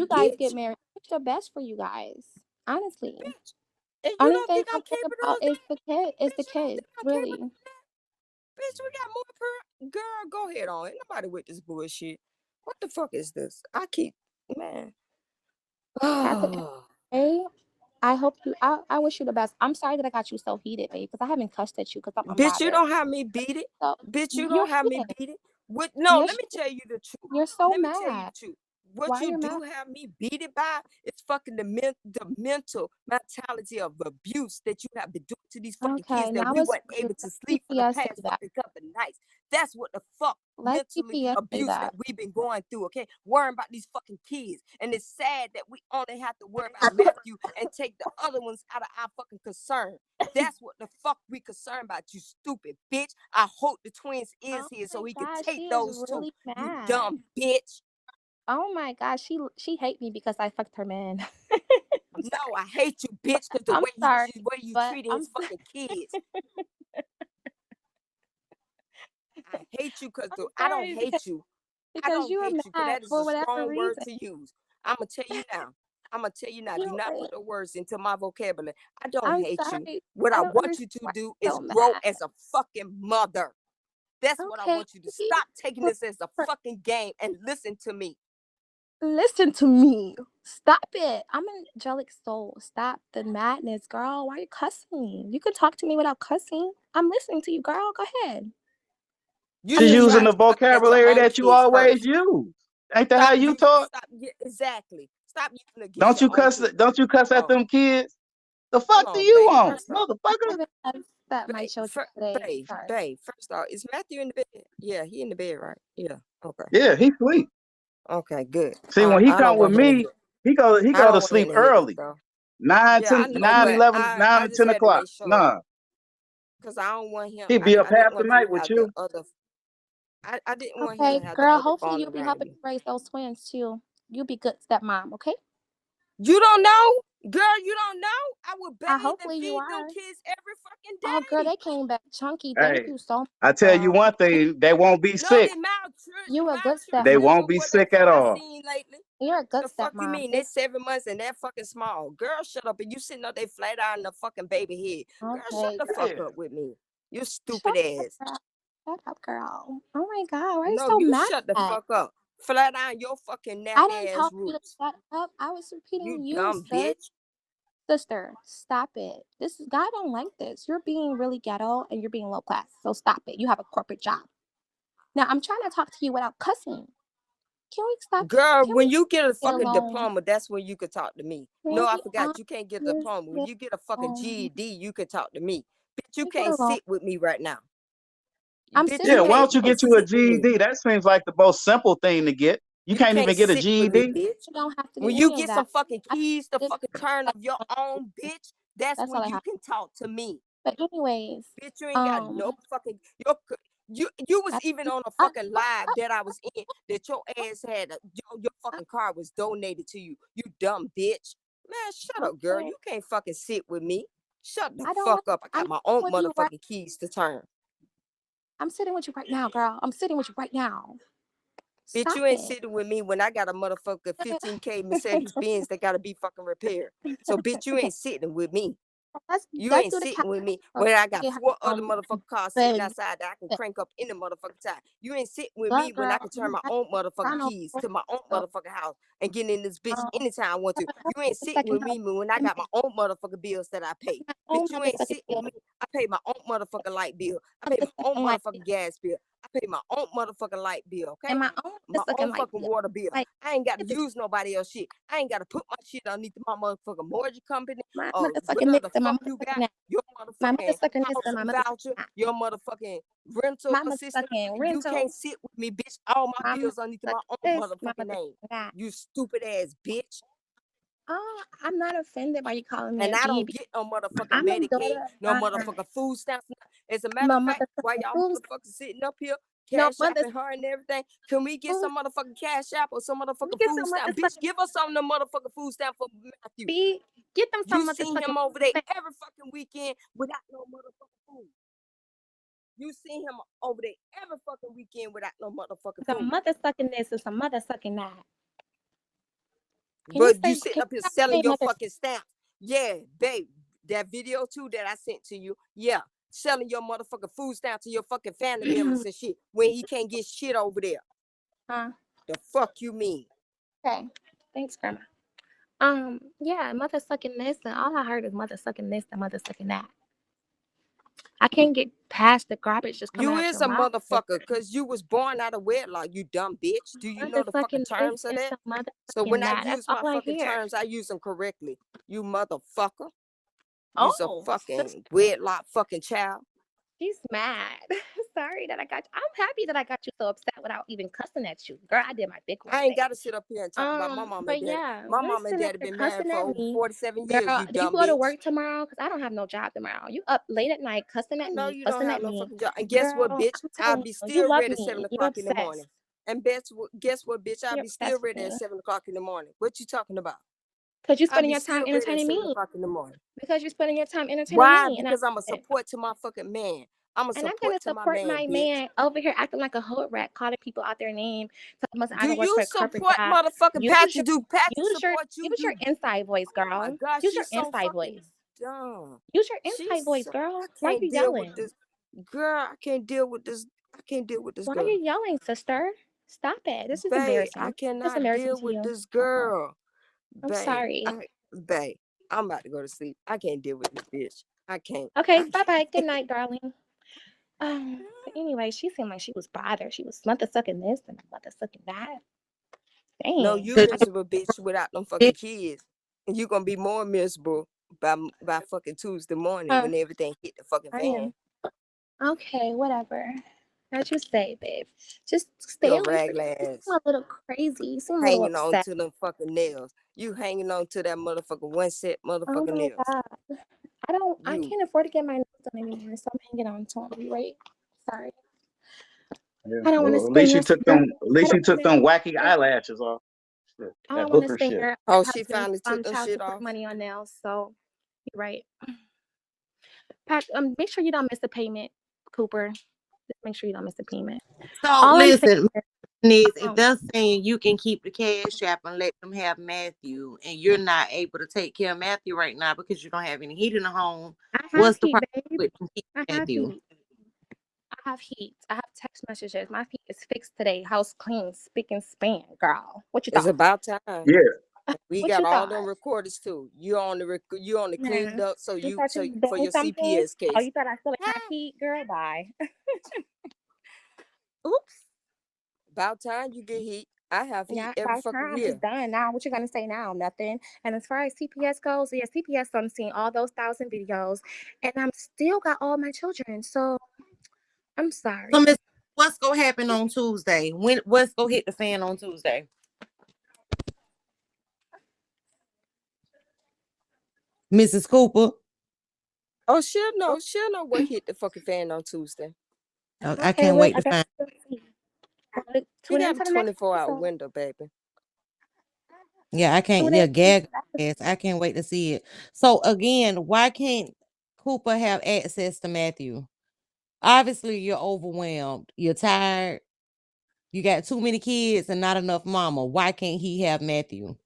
you guys bitch. get married, the best for you guys. Honestly. Bitch. And you Only don't thing think I'm I'm worried capable about of is that? the kid. Is the Bitch, you don't kids, think I'm capable really? of that? Bitch, we got more girl, go ahead on. Ain't nobody with this bullshit. What the fuck is this? Man. At the end of the day, I hope you. I wish you the best. I'm sorry that I got you so heated, babe, because I haven't cussed at you because I'm Bitch, you unbothered. don't have me beat it. So Bitch, you you're don't have me heated. beat it. No, Yes, let me tell you the truth. you're so Let me tell you mad. the truth. What Why you you're do mad? have me beat it by is fucking the mental mentality of abuse that you have been doing to these fucking kids Okay, that now we it's weren't rude. able to Let sleep for the CPS say past that. fucking couple of nights. That's what the fuck Let mentally CPS say abuse that that. we've been going through, okay? Worrying about these fucking kids. And it's sad that we only have to worry about Matthew and take the other ones out of our fucking concern. That's what the fuck we concerned about, you stupid bitch. I hope the twins is Oh here so my he can gosh, take she is those two. really You mad. dumb bitch. Oh my gosh, she hate me because I fucked her man. I'm No, sorry. I hate you, bitch, because the I'm way sorry, you but treated his fucking kids. I hate you because I'm I don't sorry hate you. I because don't you were hate you because mad that is for a whatever strong word reason. to use. I'm going to tell you now. Do not Anyway, put the words into my vocabulary. I don't I'm hate you. sorry. What I I don't want you understand to why do you're is so grow mad. as a fucking mother. That's what I Okay. want you to stop taking this as a fucking game and listen to me. Listen to me. Stop it. I'm an angelic soul. Stop the madness, girl. Why are you cussing? You can talk to me without cussing. I'm listening to you, girl. Go ahead. You She's should using start the cussing at your vocabulary own that you kids always first. use. Ain't that how you talk? Exactly. Stop using against Don't your you own cuss? kids. Don't you cuss at Hold on. them kids? The Hold fuck do on, you babe. want, First off, I motherfucker? haven't cussed at my children today. Sorry. babe. First off, is Matthew in the bed? Yeah, he in the bed, right? Yeah. Okay. Yeah, he sleep. Okay, good. See, when he I don't come with want him to me, hear. he go I to don't want him sleep to hear this, early. though. 9, Yeah, I 10, know, 9, but 11, 9 I or just 10 had to o'clock. make sure Nah, because I don't want him. he be up I didn't half the want you night to with have the you. other. I didn't want him Okay, to have the girl. other Hopefully phone you'll be around helping you. raise those twins too. You be good stepmom, okay? You don't know, girl. You don't know. I would bathe and Hopefully you feed them are. kids every fucking Oh, girl, day. they came back chunky. Thank Hey, you so much, I tell you girl. one thing, they won't be No, sick. they You a good They malnutrition stepmom. won't from be what the sick at fuck I all. seen lately. You're a good The fuck you stepmom. mean? They 7 months and they're fucking small. Girl, shut up. And you sitting up there flat out in the fucking baby head. Girl, shut Okay, the girl. fuck up with me. You stupid Shut up, ass. girl. Shut up, girl. Oh my God, why are you No, so you mad? shut the fuck up. Flat out your fucking I nappy didn't ass tell you to roots. shut up. I was You repeating you, dumb sis. bitch. Sister, stop it. This is God don't like this. You're being really ghetto and you're being low class. So stop it. You have a corporate job. Now I'm trying to talk to you without cussing. Can we stop? Girl, Can we when you get a get fucking along? diploma, that's when you could talk to me. Can No, I we forgot. You can't get a just diploma. When get you get a fucking along? GED, you can talk to me. Bitch, you Can we get can't along? sit with me right now. I'm Bitch, sitting you Yeah, with why you. don't you can't get you a sit with me. GED? That seems like the most simple thing to get. You You can't can't even get a sit with me, GED. bitch. You don't have to When do you any of get that. some fucking I keys to did fucking turn of your own, bitch, that's That's all when I you have. can talk to me. But anyways, Bitch, you ain't got no fucking you was I, even on a I, fucking live that I was in that your ass had your fucking car was donated to you. You dumb bitch. Man, shut up, girl. okay. You can't fucking sit with me. Shut the I don't fuck like. up. I I'm got my sitting own with you right. motherfucking keys to turn. I'm sitting with you right now, girl. I'm sitting with you right now. Bitch, Stop you ain't it. sitting with me when I got a motherfucker 15K Mercedes Benz that gotta be fucking repaired. So bitch, you ain't sitting with me. You Let's ain't do the sitting count. with me So when I got you have 4 other motherfucking cars sitting baby. outside that I can crank up any motherfucking time. You ain't sitting with Look, me when I girl, can turn you my got own motherfucking final keys to my own so, motherfucking house and get in this bitch anytime I want to. You ain't the sitting second with house. me when I got my own motherfucking bills that I pay. Oh, Bitch, you ain't motherfucking sitting with bill. me. I pay my own motherfucking light bill. I pay my own Motherfucking light bill. motherfucking gas bill. I pay my own motherfucking light bill, okay? And my own My motherfucking own light fucking bill. water bill. Like, I ain't got to get this, use nobody else shit. I ain't got to put my shit underneath my motherfucking mortgage company my or motherfucking whatever this the and my fuck you motherfucking got. that. Your My motherfucking motherfucking this and my housing voucher, motherfucking that. your motherfucking rental My assistance. motherfucking You rental. can't sit with me, bitch. All my My bills underneath my motherfucking own this, my motherfucking name. motherfucking that. You stupid ass bitch. Oh, I'm not offended by you calling me And a I don't GB. get no motherfucking I'm a Medicaid, daughter of no God. motherfucking food stamps. As a matter No of fact, while motherfucking y'all food. motherfuckers sitting up here, No cash mother apping her and everything, can we get food. some motherfucking cash app or some Let me motherfucking get food some stamp? Bitch, motherfucking give us some of the motherfucking food stamp for Matthew. get them You some seen motherfucking him over there every fucking weekend without no motherfucking food. You seen him over there every fucking weekend without no motherfucking some food. mother sucking this and some mother sucking that. Can you But you say? sitting Can up here you not selling say your mother? fucking stamps. Yeah, babe. That video too that I sent to you. Yeah. Selling your motherfucking food stamps to your fucking family members and shit when he can't get shit over there. Huh? The fuck you mean? Okay. Thanks, Grandma. Yeah, mother sucking this, and all I heard is mother sucking this and mother sucking that. I can't get past the garbage just coming You out is your a mouth. motherfucker because you was born out of wedlock, you dumb bitch. Do you know Mother the fucking sucking this terms of and that? some mother So sucking when I that. That's use my all I fucking hear. terms, I use them correctly. You motherfucker. You's a Oh, fucking wedlock fucking child. she's mad. Sorry that I got you. I'm happy that I got you so upset without even cussing at you. Girl, I did my big one I ain't today. gotta sit up here and talk about my mama But and daddy. yeah, My you're mama and sitting up daddy there been married cussing for at over me. 47 years, Girl, you do you dumb go to bitch. work tomorrow? Because I don't have no job tomorrow. You up late at night cussing I at know me, you don't fussing have at no me. fucking job. And guess what, Girl, bitch? I'm I'll telling be you, you still love ready at 7 me. You're o'clock in the morning. obsessed. And guess what, bitch? I'll You're be still obsessed with ready at me. 7 o'clock in the morning. What you talking about? Because you're I'll spending be your time still ready at entertaining 7 me. o'clock in the morning. Because you're spending your time entertaining Why? me. Because I'm a support to my fucking man. I'm a And I'm gonna support to my support man, my bitch. man over here acting like a hood rat, calling people out their name. Talking about I Do don't work you for a corporate support job. motherfucking Use Patrick? your Do Patrick use your support you? use your inside voice, Oh my girl. God, Use your she's so inside fucking voice. dumb. Use your inside She's voice, so, girl. I Why are can't you deal with yelling? this girl. I can't deal with this. I can't deal with this Why are girl. you yelling, sister? Stop it. This is Babe, I embarrassing. It's cannot embarrassing deal to with you. this girl. I'm Babe, sorry. babe, I'm about to go to sleep. I can't deal with this bitch. I can't. Okay, bye bye. Good night, darling. But anyway, she seemed like she was bothered. She was mother sucking this and mother sucking that. No, Dang. you miserable bitch without them fucking kids. And you gonna be more miserable by fucking Tuesday morning Huh, when everything hit the fucking I fan. am. Okay, whatever. How'd you say, babe? Just stay Your away from me. raglan You ass seem a little crazy. You seem a little hanging on upset. to them fucking nails. You hanging on to that motherfucking one set Oh motherfucking my nails. God. I You. can't afford to get my nails done anymore, so I'm hanging on to them, right? Sorry. Yeah. I don't want to Well, at spend least you this. took them. At I least don't you took want them wacky to. eyelashes off. Shit, I that don't want to hooker spend shit. your Oh, she husband's finally took them child shit support off. money on nails, so you're right. Pat, make sure you don't miss a payment, Cooper. Just make sure you don't miss a payment. So All I'm saying listen, is if is, they're saying you can keep the cash app and let them have Matthew, and you're not able to take care of Matthew right now because you don't have any heat in the home, I have what's the heat, problem babe. with them keeping I have Matthew? heat. I have heat. I have text messages. My heat is fixed today. House clean, spick and span, girl. What you It's thought? about time. Yeah. We What got you all thought? them recorders too. You on the Yeah. cleaned up You thought you was for doing your something? CPS Oh, case. you thought I still had heat, girl? Bye. Oops. About time you get heat. I have heat Yeah, every about fucking time. It's year. done. Now, what you gonna say now? Nothing. And as far as CPS goes, yeah, CPS, I'm seeing all those 1,000 videos, and I'm still got all my children. So I'm sorry. So, Miss, what's gonna happen on Tuesday? What's gonna hit the fan on Tuesday? Mrs. Cooper. Oh, she'll know. She'll know what hit the fucking fan on Tuesday. I Okay, can't well, wait I to guess find. we'll see. He Tune got into a the next 24-hour episode. window, baby. Yeah, I can't. Tune Yeah, in. gag. Yes, I can't wait to see it. So again, why can't Cooper have access to Matthew? Obviously, you're overwhelmed. You're tired. You got too many kids and not enough mama. Why can't he have Matthew?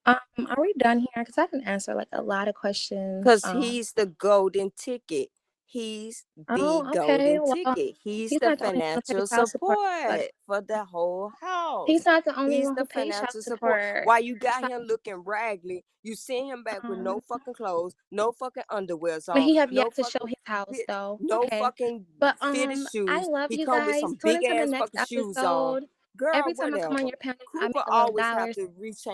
Are we done here? Because I can answer like a lot of questions. Because he's the golden ticket. He's the Oh, okay. golden Well, ticket. He's he's the not the only one who pays financial child support, but support for the whole house. he's not the only He's one the who pays child financial support. support. While you got him looking raggedy, you send him back with no Um, fucking clothes, no fucking underwears but on, he have no yet to show fucking his house bitch, though. no Okay. fucking But fitted I shoes. love He you come with guys. some Tune big into the ass next fucking shoes on. episode. Girl, Every time I come on whatever. your panel, I Cooper make a little always have dollars. to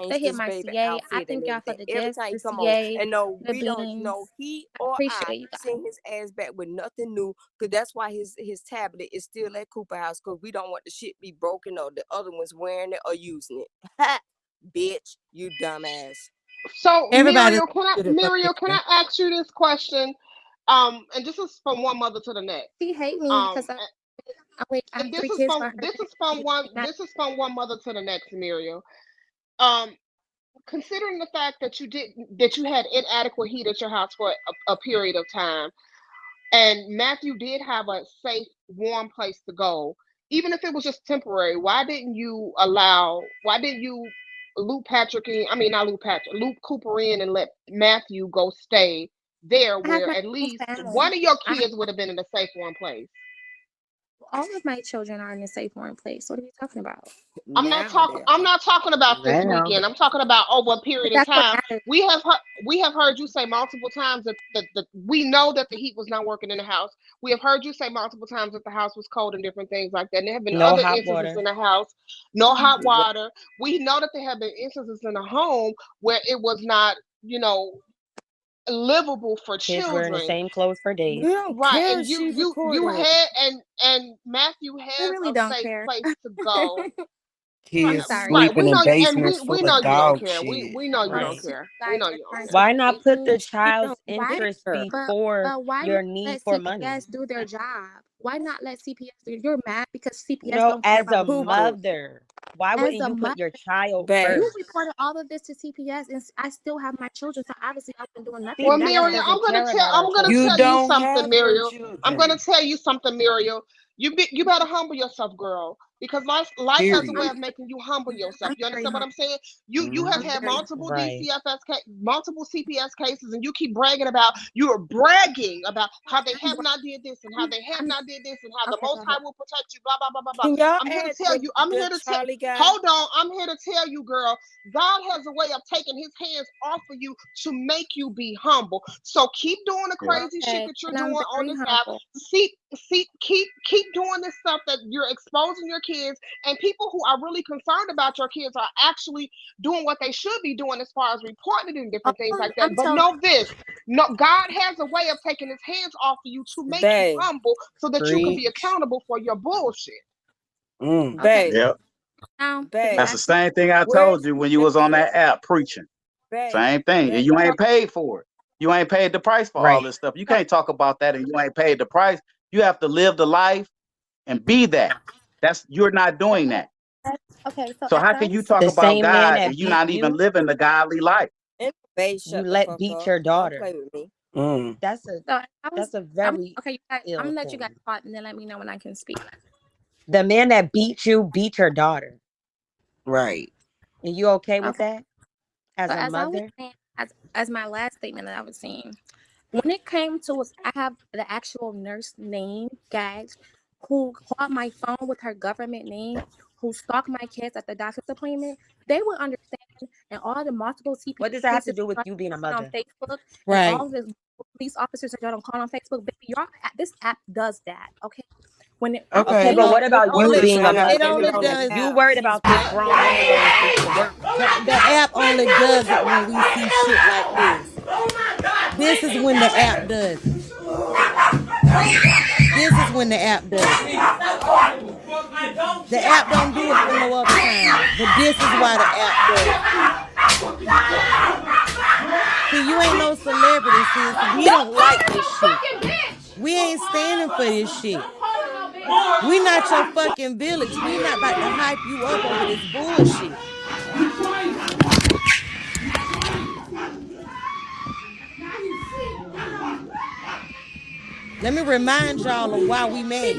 They rechange hit this my baby CA. I outfit and thank y'all for everything. the Every gifts, time he the come on, CA, and no, the we don't beans. know he I or appreciate I you guys. send his ass back with nothing new, cause that's why his tablet is still at Cooper house, cause we don't want the shit be broken or the other ones wearing it or using it. Ha, bitch, you dumbass. So Everybody Muriel, can I ask you this question? And this is from one mother to the next. She hate me because I And have 3 kids by her. this is from one mother to the next, Muriel. Considering the fact that you had inadequate heat at your house for a period of time, and Matthew did have a safe, warm place to go, even if it was just temporary, why didn't you loop Patrick in. I mean, not loop Patrick. Loop Cooper in and let Matthew go stay there, I have where my at own least family. one of your I have, kids would have been in a safe one place. all of my children are in a safe, warm place. What are you talking about? I'm not talking about this Well, weekend. I'm talking about over a period But of that's what time. matters. We have heard you say multiple times that we know that the heat was not working in the house. We have heard you say multiple times that the house was cold and different things like that. And there have been no other hot instances water. in the house, no hot Mhm. water. We know that there have been instances in the home where it was not, livable for Kids were in the children. same clothes for days. We don't Right, care and if she you recorded. had and Matthew I has really a don't safe care. place to go. Right, I'm Kids sorry. right. sleeping We in know, and basements we full know of you don't dog care. shit. We know you don't Right. Unless you care. We guys know are you don't trying care. to Why not fight put me, the She child's don't why? interest care. before Why your not need let for money? CPS do their job? Why not let CPS do? You're mad because CPS No, don't care as about a your daughter. Cooper, mother, why As wouldn't a you put mother, your child babe. you first? reported all of this to CPS, and I still have my children. So obviously, I've been doing nothing Well, in that CPS Muriel, sense. doesn't care about our I'm gonna You tell children. you don't something, have no Muriel. I'm gonna children. tell you something, Muriel. You better humble yourself, girl, because life has a way Period. of making you humble yourself. I'm You very understand what humble. I'm saying? You have I'm had very multiple Right. multiple CPS cases, and you keep you are bragging about how they have not did this and how they have I'm not did this and how the okay. Go Most ahead. High will protect you. Blah blah blah blah blah. Can y'all I'm here to add tell you. I'm the here to tell. Charlie guy? Hold on. I'm here to tell you, girl. God has a way of taking His hands off of you to make you be humble. So keep doing the Yeah. crazy shit Okay, that you're and I'm doing on very this app. humble. Keep doing this stuff that you're exposing your kids, and people who are really concerned about your kids are actually doing what they should be doing as far as reporting it and different things like that. I'm But telling know this. No, God has a way of taking His hands off of you to make you Babe, humble so that you can be Preach. accountable for your bullshit. Mm. okay, babe, Yep. now to babe. be That's the actually same thing I told Where's you when you was on babe, that app preaching. babe, Same thing. And babe? you ain't paid for it. You ain't paid the price for all Right. this stuff. You so can't talk about that and you ain't paid the price. You have to live the life and be that. You're not doing that. okay. So So as how I can you was talk The about same man God and that you beat not even you, living the godly life? And babe, you shut the let fuck beat up. your Don't daughter. play with me. Mm. That's a so I was that's a very okay. You guys, I'm ill gonna let you guys thing. talk, and then let me know when I can speak. The man that beat you beat your daughter. Right. And you okay with Okay. that as So a as I was mother? saying, as my last statement that I was saying, when it came to I have the actual nurse name, guys, who called my phone with her government name, who stalked my kids at the doctor's appointment. They would understand, and all the multiple What CPS does that have to cases do with that you being a on mother? Facebook, and Right. all the police officers that y'all don't call on Facebook. Baby, this app does that. Okay, when I was Okay, Okay. but saying, what about I'm you just being a saying I It mother? blame it only on the does You app. worried She's about this grown woman going straight to work. the app only does it when we see shit like this. This is when the app does it. This is when the app does it. The app don't do it for no other time, but this is why the app does it. See, you ain't no celebrity, sis. We don't like this shit. We ain't standing for this shit. We not your fucking village. We not about to hype you up over this bullshit. Let me remind y'all of why we mad.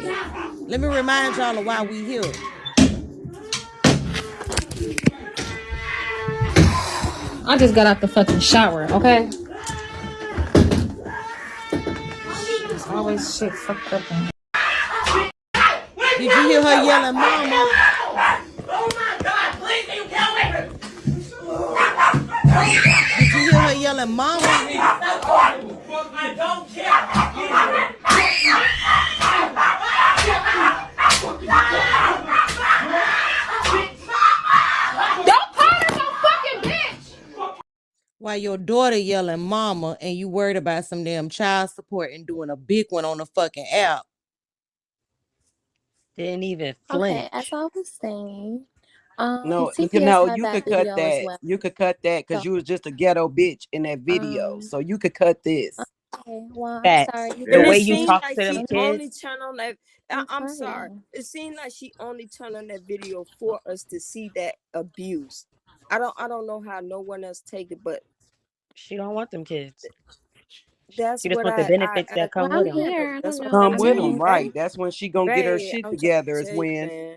Let me remind y'all of why we here. I just got out the fucking shower, okay? Always shit fucked up. Did you hear her yelling, "Mama"? Did you hear her yelling, "Mama"? While your daughter yelling "Mama" and you worried about some damn child support and doing a big one on the fucking app. Didn't even okay, as flinch. I was saying, No, CPS had you that could cut video as that. well. You could cut that So, because you was just a ghetto bitch in that video. um, So you could cut this. okay, well, I'm Facts. sorry. You The And Yeah. it way guys you seemed can. talk like to them she I'm sorry. only kids, turned on that. I'm I'm sorry. sorry. It seemed like she only turned on that video for us to see that abuse. I don't know how no one else take it, but she don't want them kids. that's She just what want the benefits that Well, come with I'm them. here. I don't that's what know. Come I'm I with saying, them, mean, right? babe. That's when she gonna get her Babe, shit I'm trying together. to Is tell you, when man.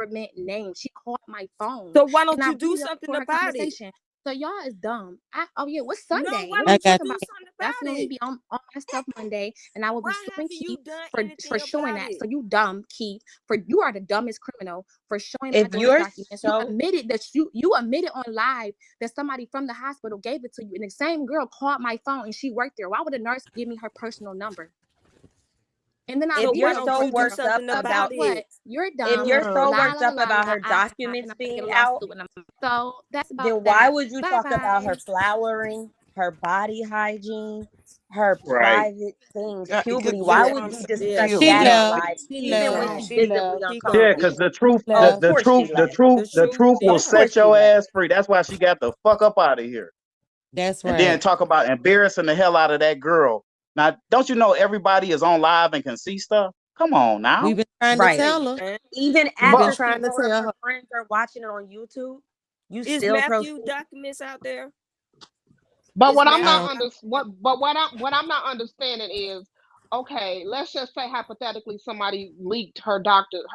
government name. She called my phone. So why don't Can I you do read it something for her about it? conversation? So y'all is dumb. Oh yeah, what's No, Sunday? why What don't are you you talking do about? something about Definitely it? be on my stuff Monday, and I will be Why suing haven't you Keith done for anything showing about that. it? So you dumb Keith, for you are the dumbest criminal for showing my If daughter's you're documents. You so admitted that you admitted on live that somebody from the hospital gave it to you, and the same girl called my phone and she worked there. Why would a nurse give me her personal number? And then I if So be why you're like, don't so you do worked up something about about what? it? You're if dumb. you're so La worked la up la about la. her And documents I'm being taking a out, lawsuit. So that's about then why that. would you Bye talk about her bye. flowering, her body hygiene, her Right. private things, Because puberty? Why that's would what you I'm Yeah, discuss saying. She she that on left. left. live, She She even left. when left. she's She visibly left. Keep Yeah, going. because uncomfortable? the Oh, the of the course she truth the left. truth The the truth truth will did Of course set hurt. she your left. ass free. That's why she got the fuck up out of here. That's And then right. talk about embarrassing the hell out of that girl. Now, don't you know everybody is on live and can see stuff? Come on We've now. been trying to Right. tell her. Man. Even We've been after Fuck. she trying to told her tell her her. friends are watching it on YouTube, you Is still Matthew proceed. documents out there? But Is what I'm I not Matthew don't. under what I'm not understanding is, okay, let's just say hypothetically somebody leaked her doctor's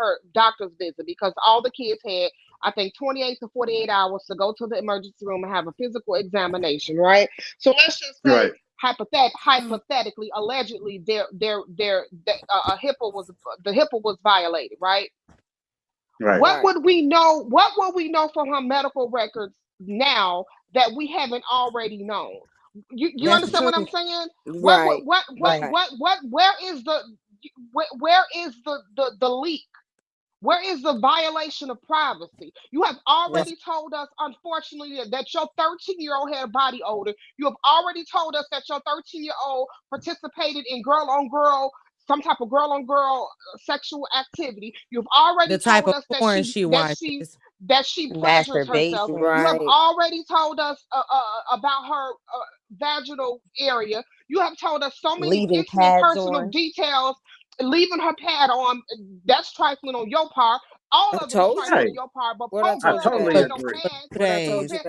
visit, because all the kids had, I think, 28 to 48 hours to go to the emergency room and have a physical examination, right? So let's just say Right. hypothetically, allegedly, a HIPAA was the HIPAA was violated, right? Right. right. What would we know from her medical records now that we haven't already known? You That's the understand what I'm truth. saying? Right. Right. Where is where is the leak? Where is the violation of privacy? You have That's already told us, unfortunately, that your 13-year-old had a body odor. You have already told us that your 13-year-old participated in girl on girl, some type of girl on girl sexual activity. You've the already type told of us porn she watches. that she pleasures herself. Masturbation. You have Right. already told us about her vaginal area. You have told us so many Leaving intimate pads personal on. details, leaving her pad on. That's trifling on your part. All I of it is told trifling you Right. on your part. But what I poor I told you, girl ain't totally got babe. For no agree. pad. What I You told you, can't. babe.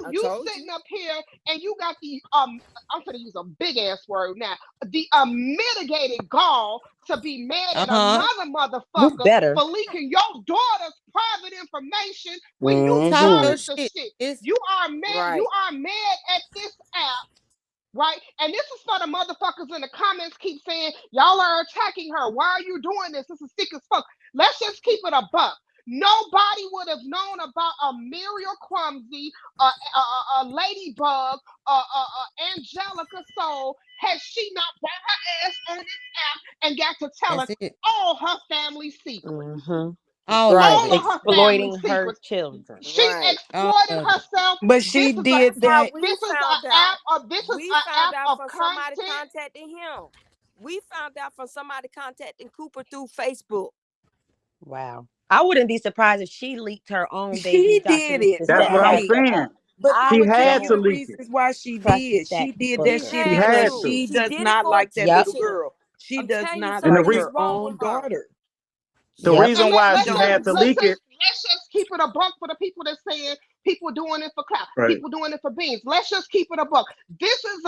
I You told you. sitting up here and you got the I'm gonna use a big ass word now. The mitigated gall to be mad at uh-huh. another You motherfucker better. for leaking your daughter's private information when you Talk Mm-hmm. your started the shit. shit. It's You are mad. You Right. are mad at this app, right? And this is for the motherfuckers in the comments keep saying, y'all are attacking her. Why are you doing this? This is sick as fuck. Let's just keep it a buck. Nobody would have known about a Muriel Clumsy, a Ladybug, Angelica had she not brought her ass on this app and got to telling that's it. all her family secrets. Mm-hmm. All Right. of All it. of her family Exploiting her secrets. children. She Right. All exploited of it. herself. But This she is did that. We an found app out of from somebody content. contacting him. We found out from somebody contacting Cooper through Facebook. Wow. I wouldn't be surprised if she leaked her own baby's She did documents it, to That's set what I'm right. Patrick saying. up. But I I'm She gonna tell had you to the don't leak it. reasons why she trust did. that She did that She booger. shit She had had because to. to. she She does did it not for like that Yep. little attention. girl. She I'm does telling you, not And like something's her wrong with own her. daughter. the Yep. reason why She she had don't. to leak it. Let's just keep it a buck for the people that saying people doing it for clout, Right. people doing it for beans. Let's just keep it a buck. This is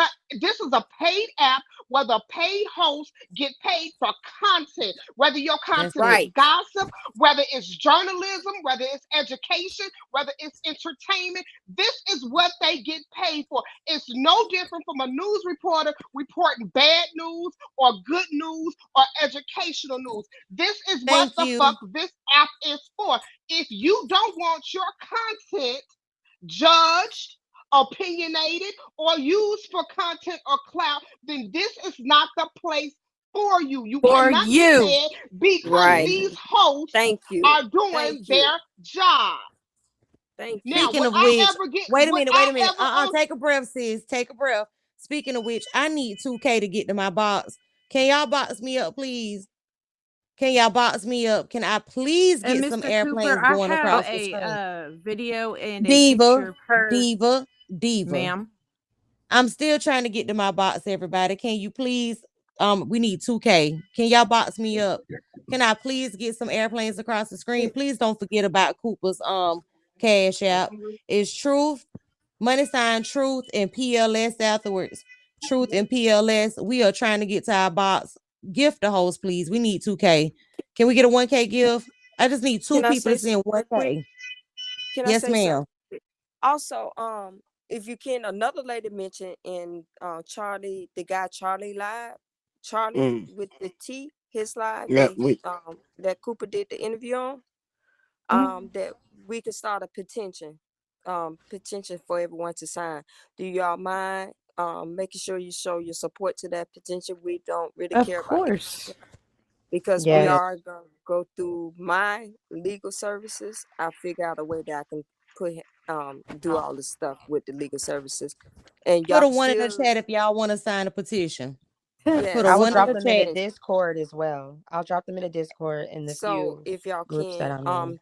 a paid app where the paid hosts get paid for content. Whether your That's content it. is Right. gossip, whether it's journalism, whether it's education, whether it's entertainment, this is what they get paid for. It's no different from a news reporter reporting bad news or good news or educational news. This is what Thank the fuck you. this app is for. If you don't want your content judged, opinionated, or used for content or clout, then this is not the place for you. You For cannot get you. mad because Right. these hosts Thank you. are doing Thank you. their job. Thank Now, you. Speaking of which, would wait I a minute. ever own Take a breath, sis. Take a breath. Speaking of which, I need 2K to get to my box. Can y'all box me up, please? Can y'all box me up? Can I please And get some Mr. Cooper, airplanes I going have across the a screen? video and a picture Diva, of her, diva, diva. ma'am. I'm still trying to get to my box, everybody. Can you please? We need 2K. Can y'all box me up? Can I please get some airplanes across the screen? Please don't forget about Cooper's cash app. It's truth, money sign truth, and PLS afterwards. Truth and PLS. We are trying to get to our box. Gift the host, please. We need 2K. Can we get a 1K gift? I just need two Can I people say to send something real quick? 1K. Can I Yes, say something? ma'am. Also, if you can, another lady mentioned in Charlie, the guy Charlie live, Charlie with the T, his live Yeah, that Cooper did the interview on, that we could start a petition for everyone to sign. Do y'all mind making sure you show your support to that petition? We don't really Of care about course. because we Yes. are going to go through my legal services. I figure out a way that I can do all the stuff with the legal services, and y'all Put a can one in the still chat if y'all want to sign a petition. Put a I will one in drop the them in the chat. Discord as well. I'll drop them in the Discord in the So few if y'all groups that can, I'm in.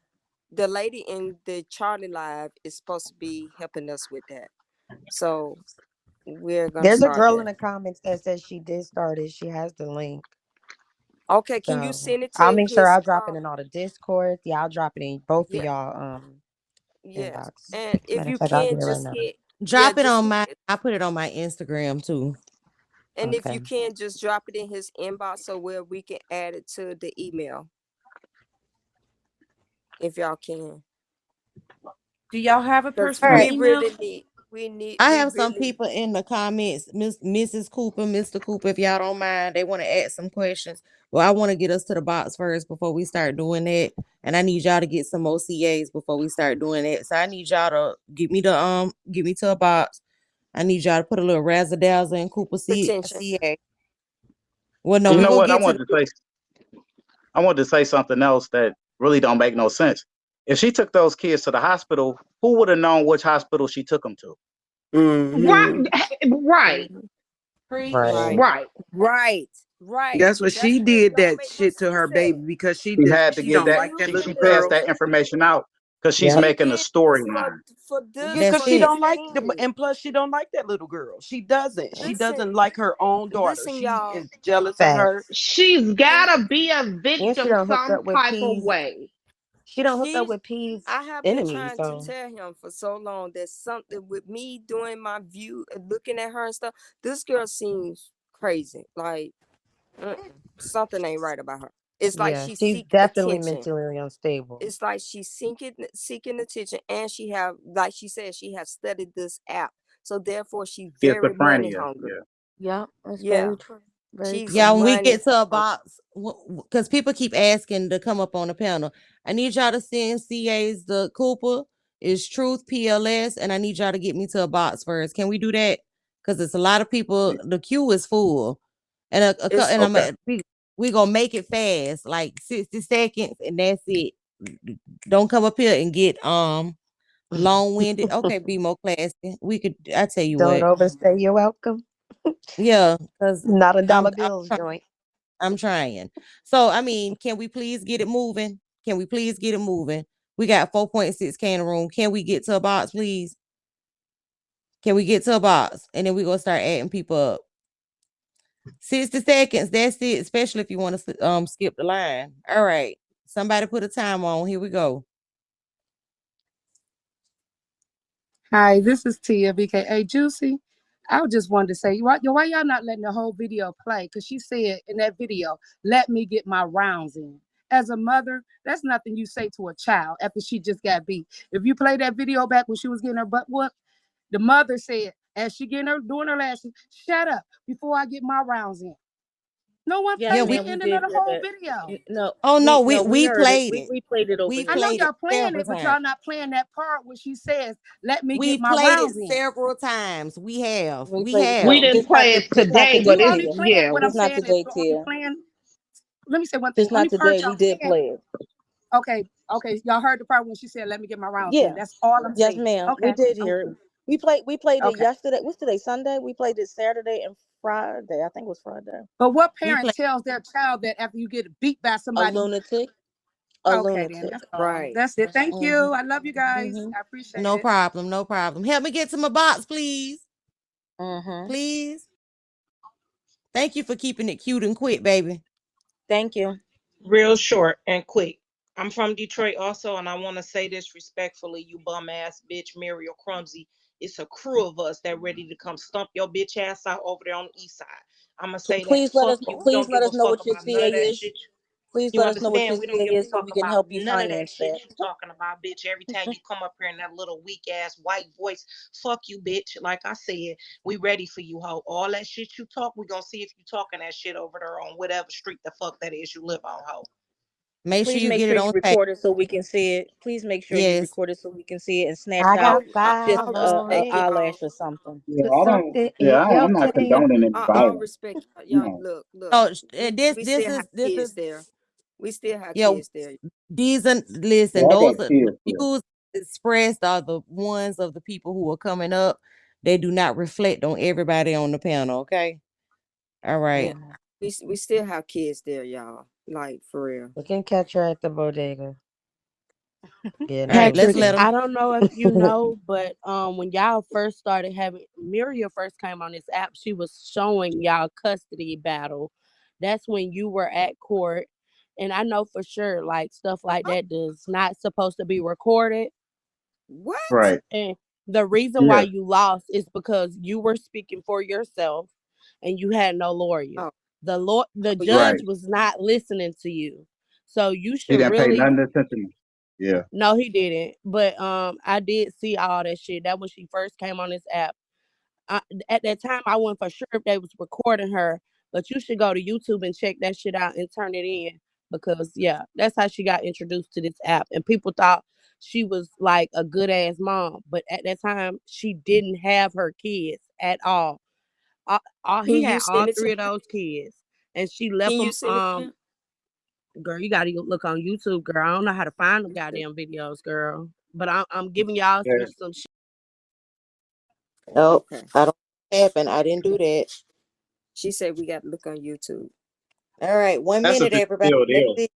the lady in the Charlie live is supposed to be helping us with that. So we're gonna There's a start girl in that. the comments that says she did start it. She has the link. Okay, can you So send it I'll to make sure his I'll drop it in all the Discords. Yeah, I'll drop it in both of yeah, y'all yes. inbox. And if Matter of you fact, I'll can get it right just now. hit Drop it just on hit my. it. I put it on my Instagram too. And if Okay. you can just drop it in his inbox so where we can add it to the email. If y'all can. Do y'all have a Because personal we email? really need I we have some really people in the comments, Mrs. Cooper, Mr. Cooper, if y'all don't mind, they want to ask some questions. Well, I want to get us to the box first before we start doing that. And I need y'all to get some OCAs before we start doing that. So I need y'all to get me to a box. I need y'all to put a little razzle dazzle in Cooper petition. CA. Well, no, You we're know gonna what? get to the I wanted to say something else that really don't make no sense. If she took those kids to the hospital, who would have known which hospital she took them to? Right, right, Preach. Right. Right. That's what That's she what did don't that make no shit to her sense baby at. because She had to she give don't that. like that She little passed girl. that information out because she's Yeah. She making a did storyline. Yeah, this that's because for she it. this don't like end. and plus she don't like that little girl. She doesn't. She Listen, doesn't like her own daughter. listen, She y'all. is jealous of her. Facts. she's Can gotta be a And she victim don't hooked some up with type of P's. way. She don't hook up she's with P's I have been enemy. trying to So tell him for so long that something with me doing my view and looking at her and stuff, this girl seems crazy. Like something ain't right about her. It's like yeah, she she's seek definitely attention. mentally unstable. It's like she's seeking attention, and she have, like she said, she has studied this app, so therefore she's very money Schizophrenia. hungry. Yeah. Yep, that's Yeah, very true. Very she's Yeah, true. when we money get to a hungry. box, because people keep asking to come up on the panel, I need y'all to send CAs the Cooper is Truth PLS, and I need y'all to get me to a box first. Can we do that? Because it's a lot of people. The queue is full, and It's Okay. we gonna make it fast, like 60 seconds, and that's it. Don't come up here and get long winded. Okay, be more classy. We could. I tell you Don't what. overstay your welcome. Yeah, because Not a I'm dollar bills joint. I'm trying. So, I mean, can we please get it moving? Can we please get it moving? We got 4.6K in the room. Can we get to a box, please? Can we get to a box? And then we're going to start adding people up. 60 seconds. That's it, especially if you want to skip the line. All right. Somebody put a time on. Here we go. Hi, this is Tia, BKA Juicy. I just wanted to say, why y'all not letting the whole video play? Because she said in that video, let me get my rounds in. As a mother, that's nothing you say to a child after she just got beat. If you play that video back when she was getting her butt whooped, the mother said, as she doing her lashes, shut up before I get my rounds in. No one Yes, Yeah, played we the ma'am, we ending of did the hear whole that. video. No, Oh no, we we heard it. played We it. replayed it over We I here. know played it y'all playing several it, but times. y'all not playing that part where she says, let me We get my played it rounds in. several times. We have. We We played it We have. several. didn't play it Just not today, today, but You it's only Tia. playing what I'm Just not saying is today, you only Tia. playing. Let me say one thing. Just not Only part today. y'all We did playing. play it. Okay. Y'all heard the part when she said, "Let me get my rounds in." Yeah. That's all I'm Yes, saying. ma'am. We Okay, did I'm hear it. cool. We played it Okay. yesterday. What's today? Sunday? We played it Saturday and Friday. I think it was Friday. But what We parent played. tells their child that after you get beat by A somebody? lunatic. A Okay, then lunatic. that's all. right. That's it. Thank Mm-hmm. you. I love you guys. Mm-hmm. I appreciate No it. problem. No problem. Help me get to my box, please. Mm-hmm. Please. Thank you for keeping it cute and quick, baby. Thank you. Real short and quick. I'm from Detroit also, and I want to say this respectfully, you bum ass bitch, Muriel Crumsy. It's a crew of us that ready to come stomp your bitch ass out over there on the east side. I'm gonna say that. Fuck you. We Please don't let give us a know fuck what your about none CA of that is. shit. Please You let us know what understand? your We don't CA give a is so fuck we can about help you none of that finance shit that. you talking about, bitch. Every time you come up here in that little weak ass white voice, fuck you, bitch. Like I said, we ready for you, ho. All that shit you talk, we gonna see if you talking that shit over there on whatever street the fuck that is you live on, ho. Make sure Please you make get sure it you on tape. record it so we can see it. Please make sure you Yes. record it so we can see it and snatch I out got just I'll 5 on a respect it. it. eyelash or something. Yeah, Put I don't. something Yeah, in your I'm not tail. condoning any I'll violence. respect You y'all. know. Look. So We this still have is this kids is there. We still have yeah. kids there. These are Yeah, listen. I got Those are the kids here. views expressed are the ones of the people who are coming up. They do not reflect on everybody on the panel. Okay. All right. Yeah. We still have kids there, y'all. Like for real. We can catch her at the bodega. Yeah, All right. Let's Patrick, let them. I don't know if you know, but when y'all first started having Muriel first came on this app, she was showing y'all custody battle. That's when you were at court. And I know for sure, like stuff like that does not supposed to be recorded. What? Right. And the reason why Yeah. you lost is because you were speaking for yourself and you had no lawyer. Oh, The yeah. Right. judge was not listening to you. So you He should didn't pay really nothing attention to me. Yeah. no, he didn't. But I did see all that shit. That when she first came on this app. At that time, I wasn't for sure if they was recording her. But you should go to YouTube and check that shit out and turn it in because yeah, that's how she got introduced to this app. And people thought she was like a good ass mom, but at that time, she didn't have her kids at all. Can He you had all send it to three of me? those kids, and she left Can you them. send it to me? Girl, you gotta look on YouTube, girl. I don't know how to find them goddamn videos, girl. But I'm giving y'all Yeah. some shit. Oh, Okay. I don't happen. I didn't do that. She said we got to look on YouTube. All right. 1 That's if minute, it's everybody. still Let's there. see.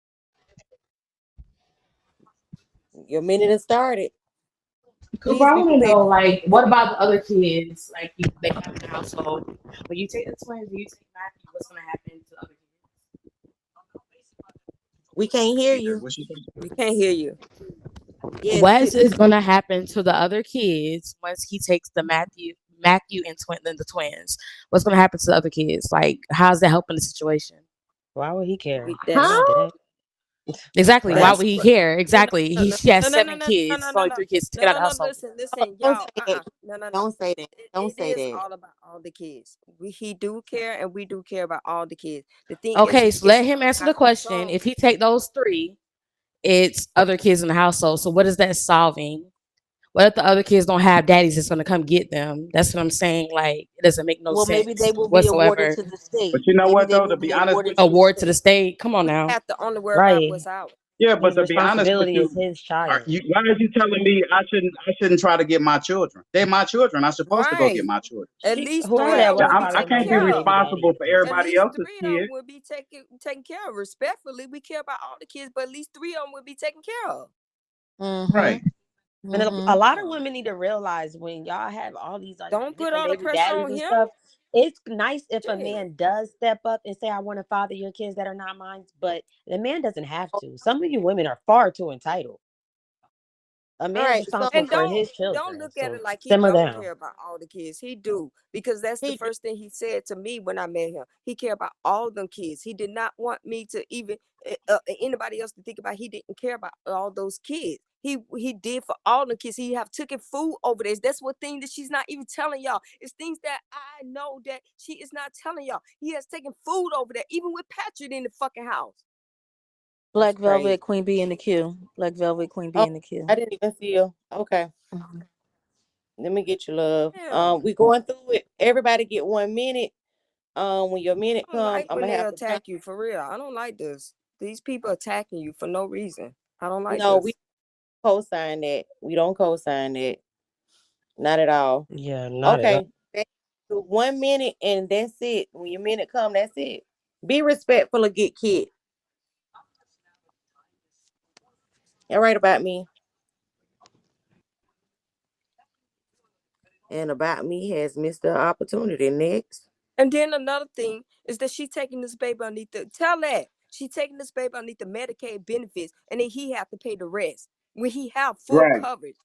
Your minute has started. Cooper, Please I be want to prepared. know, like, what about the other kids? Like, they have in the household. When you take the twins, when you take Matthew, what's going to happen to the other We can't hear Yeah, you. what she said? We can't hear you. Yes. What is going to happen to the other kids once he takes the Matthew and the twins? What's going to happen to the other kids? Like, how's that helping the situation? Why would he care? They're That's not dead. Exactly. Why that's would he what. care? No, no, Exactly. no, She has no, no, no, 7 no, no, kids. no, It's no, only no, 3 kids to no, get out no, of the no. household. Listen, Don't y'all. say that. No, no, no. Don't say that. Don't It say is that. all about all the kids. He do care, and we do care about all the kids. The thing is, Okay, so it's let him answer not the question. resolved. If he take those 3, it's other kids in the household. So what is that solving? What if the other kids don't have daddies that's gonna come get them? That's what I'm saying. Like it doesn't make no Well, maybe sense they will be awarded whatsoever. to the But state. you know Maybe what they though? will To be be honest with awarded to you, the Award to the state. state. Come on We now. have to only worry about Right. what's out. yeah. But His to be honest with responsibility is you, his child. why are you telling me I shouldn't try to get my children? They're my children. I'm supposed to go get Right. my children. At least Whoever three that of them Yeah, will was be I probably taken can't knows be his care of. baby daddy. responsible for At everybody least else's three of them kids. will be taken care of. Respectfully, we care about all the kids, but at least three of them will be taken care of. Right. And a lot of Yeah. women need to realize when y'all have all these like Don't put different all the baby pressure daddies on and him. stuff, it's nice if a Shit. man does step up and say, I want to father your kids that are not mine, but the man doesn't have to. Some of you women are far too entitled. A All man's right. So responsible And for don't his don't children. look at it So like he simmer don't down. care about all the kids. He do, because that's the he first thing he said to me when I met him. He cared about all them kids. He did not want me to even anybody else to think about. He didn't care about all those kids. He did for all the kids. He have taken food over there. That's what thing that she's not even telling y'all. It's things that I know that she is not telling y'all. He has taken food over there, even with Patrick in the fucking house. That's Black crazy. Velvet Queen Bee in the queue. Black Velvet Queen Bee Oh, in the queue. I didn't even see you. Okay. Mhm. Let me get you, love. Yeah. We going through it. Everybody get 1 minute. When your minute I don't come, like I'm when gonna they have to count. attack you for real. I don't like this. These people attacking you for no reason. I don't like No, we this. co-sign that. We don't co-sign that. Not at all. Yeah, not at all. Okay. Thank you. 1 minute and that's it. When your minute come, that's it. Be respectful of get kid. All right about me. And about me has Mr. Opportunity next. And then another thing is that she taking this baby underneath the tell that she taking this baby underneath the Medicaid benefits, and then he have to pay the rest when he have full Right. coverage.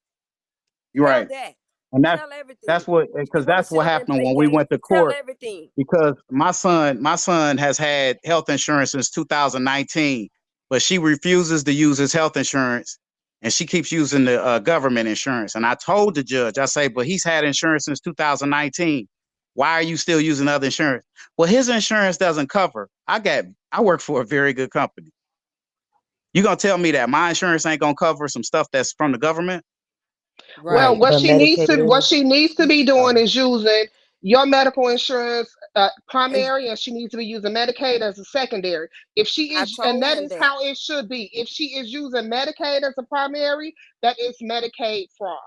You're Tell right. that. And Tell that's everything. what She because want to that's sit what up there and happened play when we games. went to Tell court everything. because my son has had health insurance since 2019. but she refuses to use his health insurance, and she keeps using the government insurance. And I told the judge, I say, but he's had insurance since 2019. Why are you still using other insurance? Well, his insurance doesn't cover. I work for a very good company. You gonna tell me that my insurance ain't gonna cover some stuff that's from the government? Well, what she needs to be doing is using your medical insurance primary, and she needs to be using Medicaid as a secondary. If she is, and that is how it should be. If she is using Medicaid as a primary, that is Medicaid fraud.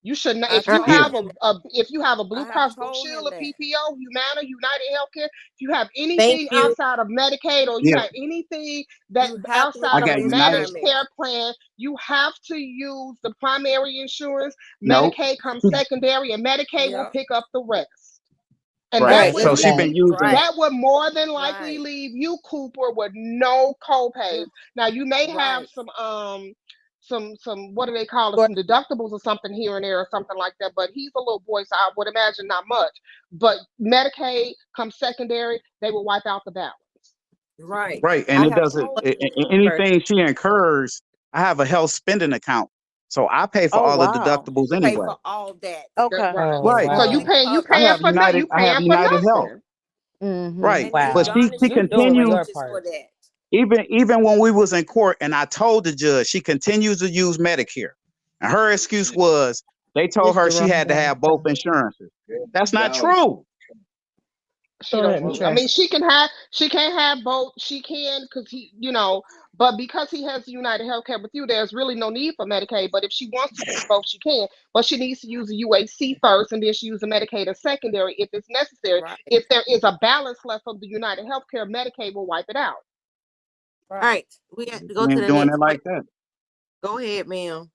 You should not. If you have a Blue Cross Blue Shield, a PPO, Humana, United Healthcare, if you have anything outside of Medicaid, or you have anything that outside of a managed care plan, you have to use the primary insurance. Medicaid comes secondary, and Medicaid will pick up the rest. And that would So she been using that would more than likely leave you, Cooper, with no copays. Now you may have some what do they call it, some deductibles or something here and there or something like that, but he's a little boy, so I would imagine not much. But Medicaid comes secondary, they will wipe out the balance. Right, and it doesn't. Anything she incurs, I have a health spending account, so I pay for all the deductibles anyway. Pay for all that. Okay. Right. So you paying I have for nothing. I have United Health. Right. But she continues even when we was in court, and I told the judge, she continues to use Medicare, and her excuse was they told her she had to have both insurances. That's not true. She don't. I mean, she can't have both. She can because he, but because he has United Healthcare with you, there's really no need for Medicaid. But if she wants to use both, she can. But she needs to use the UHC first, and then she use the Medicaid as secondary if it's necessary. If there is a balance left of the United Healthcare, Medicaid will wipe it out. All right, we have to go We to ain't the doing next it like that. Go ahead, ma'am.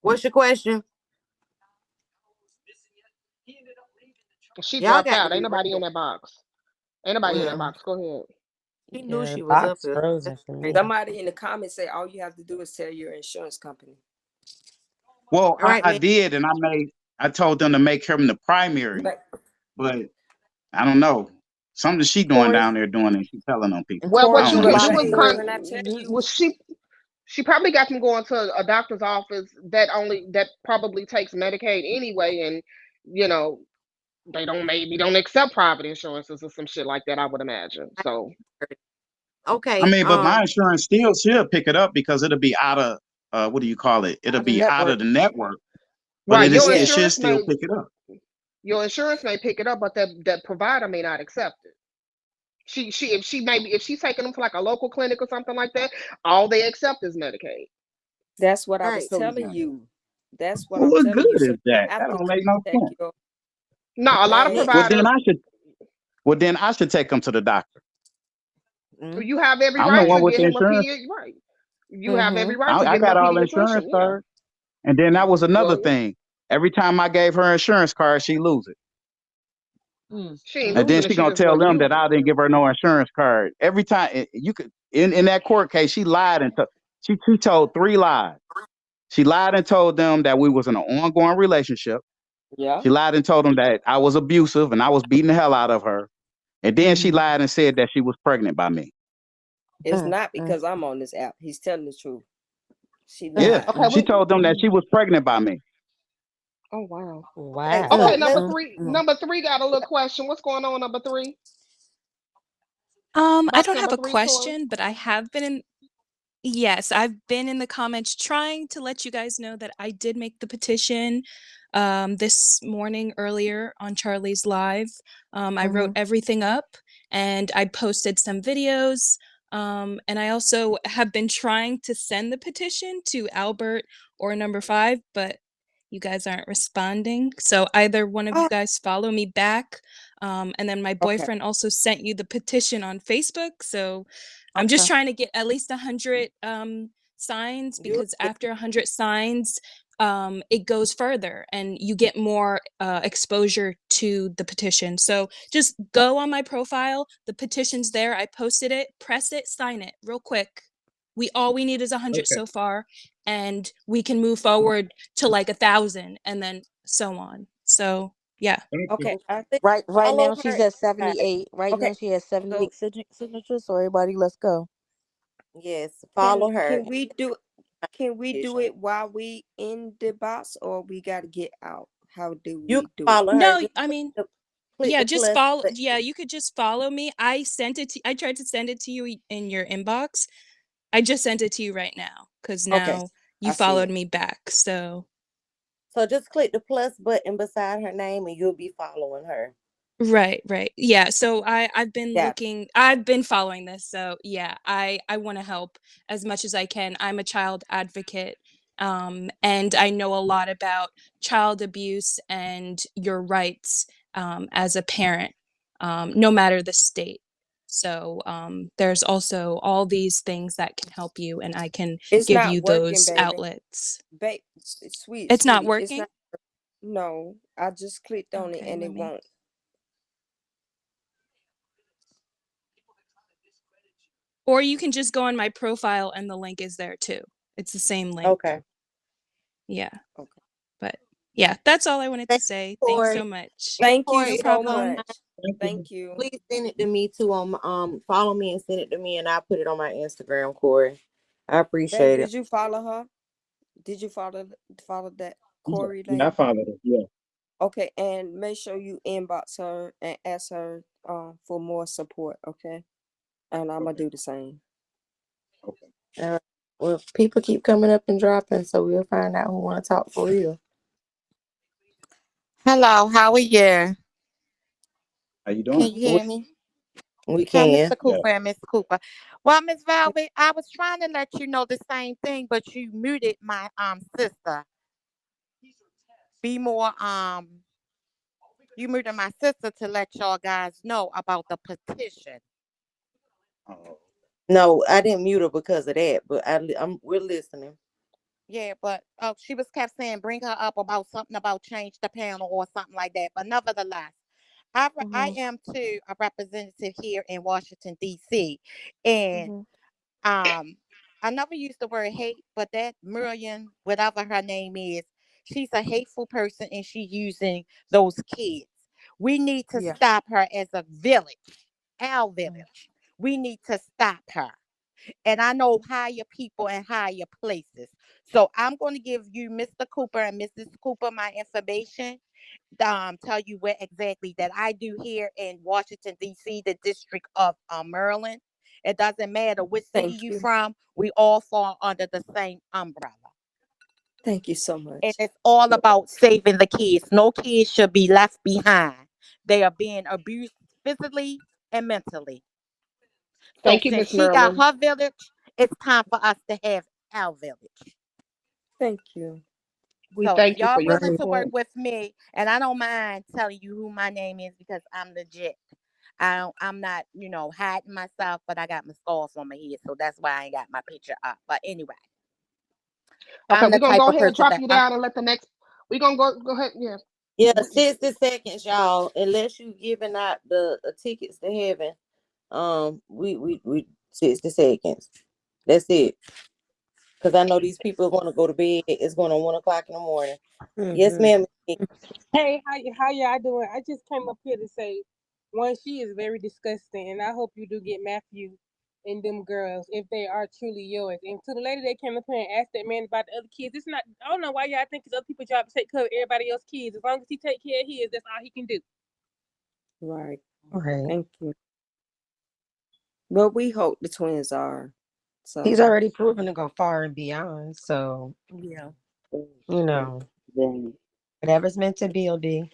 What's your question? She Y'all dropped got to out. be Ain't nobody in that box. Ain't nobody in that box. Go ahead. She knew she was up there. Somebody in the comments say all you have to do is tell your insurance company. Well, I did, and I told them to make him the primary, but I don't know. Something she doing down there doing it. She's telling on people. Well, what you can do is she probably got them going to a doctor's office that probably takes Medicaid anyway, and they don't accept private insurances or some shit like that, I would imagine. So okay. I mean, but my insurance still should pick it up because it'll be out of what do you call it? It'll be out of the network. But it should still pick it up. Your insurance may pick it up, but that provider may not accept it. If she's taking them to like a local clinic or something like that, all they accept is Medicaid. That's what I was telling you. That's what I'm telling you. What good is that? That don't make no sense. No, a lot of providers. Well, then I should take them to the doctor. You have every I'm right the one to with get the him a insurance. PE, right? You have every right to I get got him a all insurance pediatrician. cards. And then that was another thing. Every time I gave her insurance card, she lose it. And then she gonna tell them that I didn't give her no insurance card. Every time you could in that court case, she lied and she told 3 lies. She lied and told them that we was in an ongoing relationship. Yeah. She lied and told them that I was abusive and I was beating the hell out of her. And then she lied and said that she was pregnant by me. It's not because I'm on this app. He's telling the truth. She She told them that she was pregnant by me. Oh wow. Wow. Okay, number three got a little question. What's going on, number 3? I don't have a question, but I have been in. Yes, I've been in the comments trying to let you guys know that I did make the petition this morning earlier on Charlie's Live. I wrote everything up and I posted some videos. And I also have been trying to send the petition to Albert or number 5, but you guys aren't responding. So either one of you guys follow me back. And then my boyfriend also sent you the petition on Facebook. So I'm just trying to get at least 100 signs, because after 100 signs, it goes further and you get more exposure to the petition. So just go on my profile. The petition's there. I posted it. Press it. Sign it real quick. All we need is 100 so far, and we can move forward to like 1,000 and then so on. So Yeah. Okay, I think Right follow now her. she's at 78. Right now Okay, she has so 78 signatures. So everybody, let's go. Yes, follow her. can we do Petition. it while we in the box, or we got to get out? How do You we can do it? follow her. No, Just I mean, click yeah, the just plus follow. button. Yeah, you could just follow me. I tried to send it to you in your inbox. I just sent it to you right now because Okay, now you I see followed it. me back. So So just click the plus button beside her name and you'll be following her. right, right. Yeah, so Yeah. I've been following this. So yeah, I want to help as much as I can. I'm a child advocate. And I know a lot about child abuse and your rights as a parent, no matter the state. So there's also all these things that can help you, and I can It's give not you working, those baby. outlets. Babe, sweet, It's not sweet. It's working? not. No, I just clicked on it Okay, and let it me. won't. Or you can just go on my profile and the link is there too. It's the same link. Okay. Yeah. Okay. But yeah, that's all I wanted to Thank say. you, Thanks Corey. so much. If Thank you Corey No is so problem. online, much. Thank you. please send it to me too follow me and send it to me and I'll put it on my Instagram, Corey. I Babe, appreciate it. did you follow her? Did you follow that Yeah, Corey yeah, I lady? followed it. Yeah. Okay, and make sure you inbox her and ask her for more support, okay? And I'm gonna Okay. do the same. Okay. Well, people keep coming up and dropping, so we'll find out who want to talk for real. Hello, how are you? How you Can doing? you hear me? We Hi, can. Mr. Yeah. Cooper and Miss Cooper. Well, Miss Velvet, I was trying to let you know the same thing, but you muted my sister. Be more you muted my sister to let y'all guys know about the petition. Oh, No, I didn't mute her because of that, but we're listening. Yeah, but she was kept saying bring her up about something about change the panel or something like that. But nevertheless, I Mhm. am too a representative here in Washington D.C. and Mhm. Um, I never used the word hate, but that Muriel, whatever her name is, she's a hateful person and she's using those kids. We need to Yeah. stop her as a village, our Mhm. village. We need to stop her. And I know higher people and higher places. So I'm going to give you Mr. Cooper and Mrs. Cooper my information. Tell you where exactly that I do here in Washington D.C., the District of Maryland. It doesn't matter which city Thank you you. from. We all fall under the same umbrella. Thank you so And much. it's all about saving the kids. No kids should be left behind. They are being abused physically and mentally. So Thank you, since Miss she got Maryland. her village, it's time for us to have our village. Thank you. We So if thank you for y'all your willing to work support. with me, and I don't mind telling you who my name is because I'm legit. I'm not, hiding myself, but I got my scars on my head, so that's why I ain't got my picture up. But anyway, Okay, I'm the we're gonna type go of ahead and person drop that you down and let the next. We're gonna go ahead. Yeah. Yeah, 60 seconds, y'all. Unless you giving out the tickets to heaven, we 60 seconds. That's it. Because I know these people want to go to bed. It's going on 1 o'clock in the morning. Yes, Mhm. ma'am. Hey, how y'all doing? I just came up here to say, one, she is very disgusting, and I hope you do get Matthew and them girls if they are truly yours. And to the lady that came up here and asked that man about the other kids, it's not. I don't know why y'all think it's other people's job to take care of everybody else's kids. As long as he take care of his, that's all he can do. Right. Right. Thank you. But we hope the twins are. He's So already proven to go far and beyond. So, yeah. you know, whatever's meant to be will be,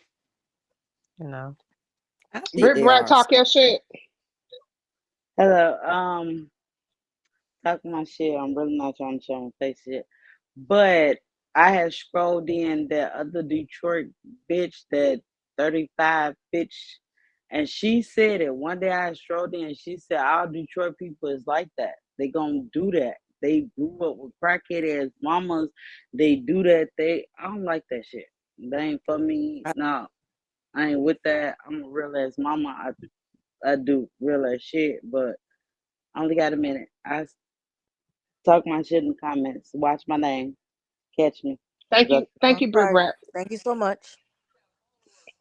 you know. I think Britt they Brad, are. talk your shit. Hello. Talking my shit. I'm really not trying to show my face shit. But I had scrolled in that other Detroit bitch, that 35 bitch, and she said it. One day I strolled in, she said, all Detroit people is like that. They gonna do that. They grew up with crackhead ass mamas. They do that. I don't like that shit. That ain't for me. No, I ain't with that. I'm a real ass mama. I do real ass shit, but I only got a minute. I talk my shit in the comments. Watch my name. Catch me. Thank you, All Britt right. Brad. Thank you so much.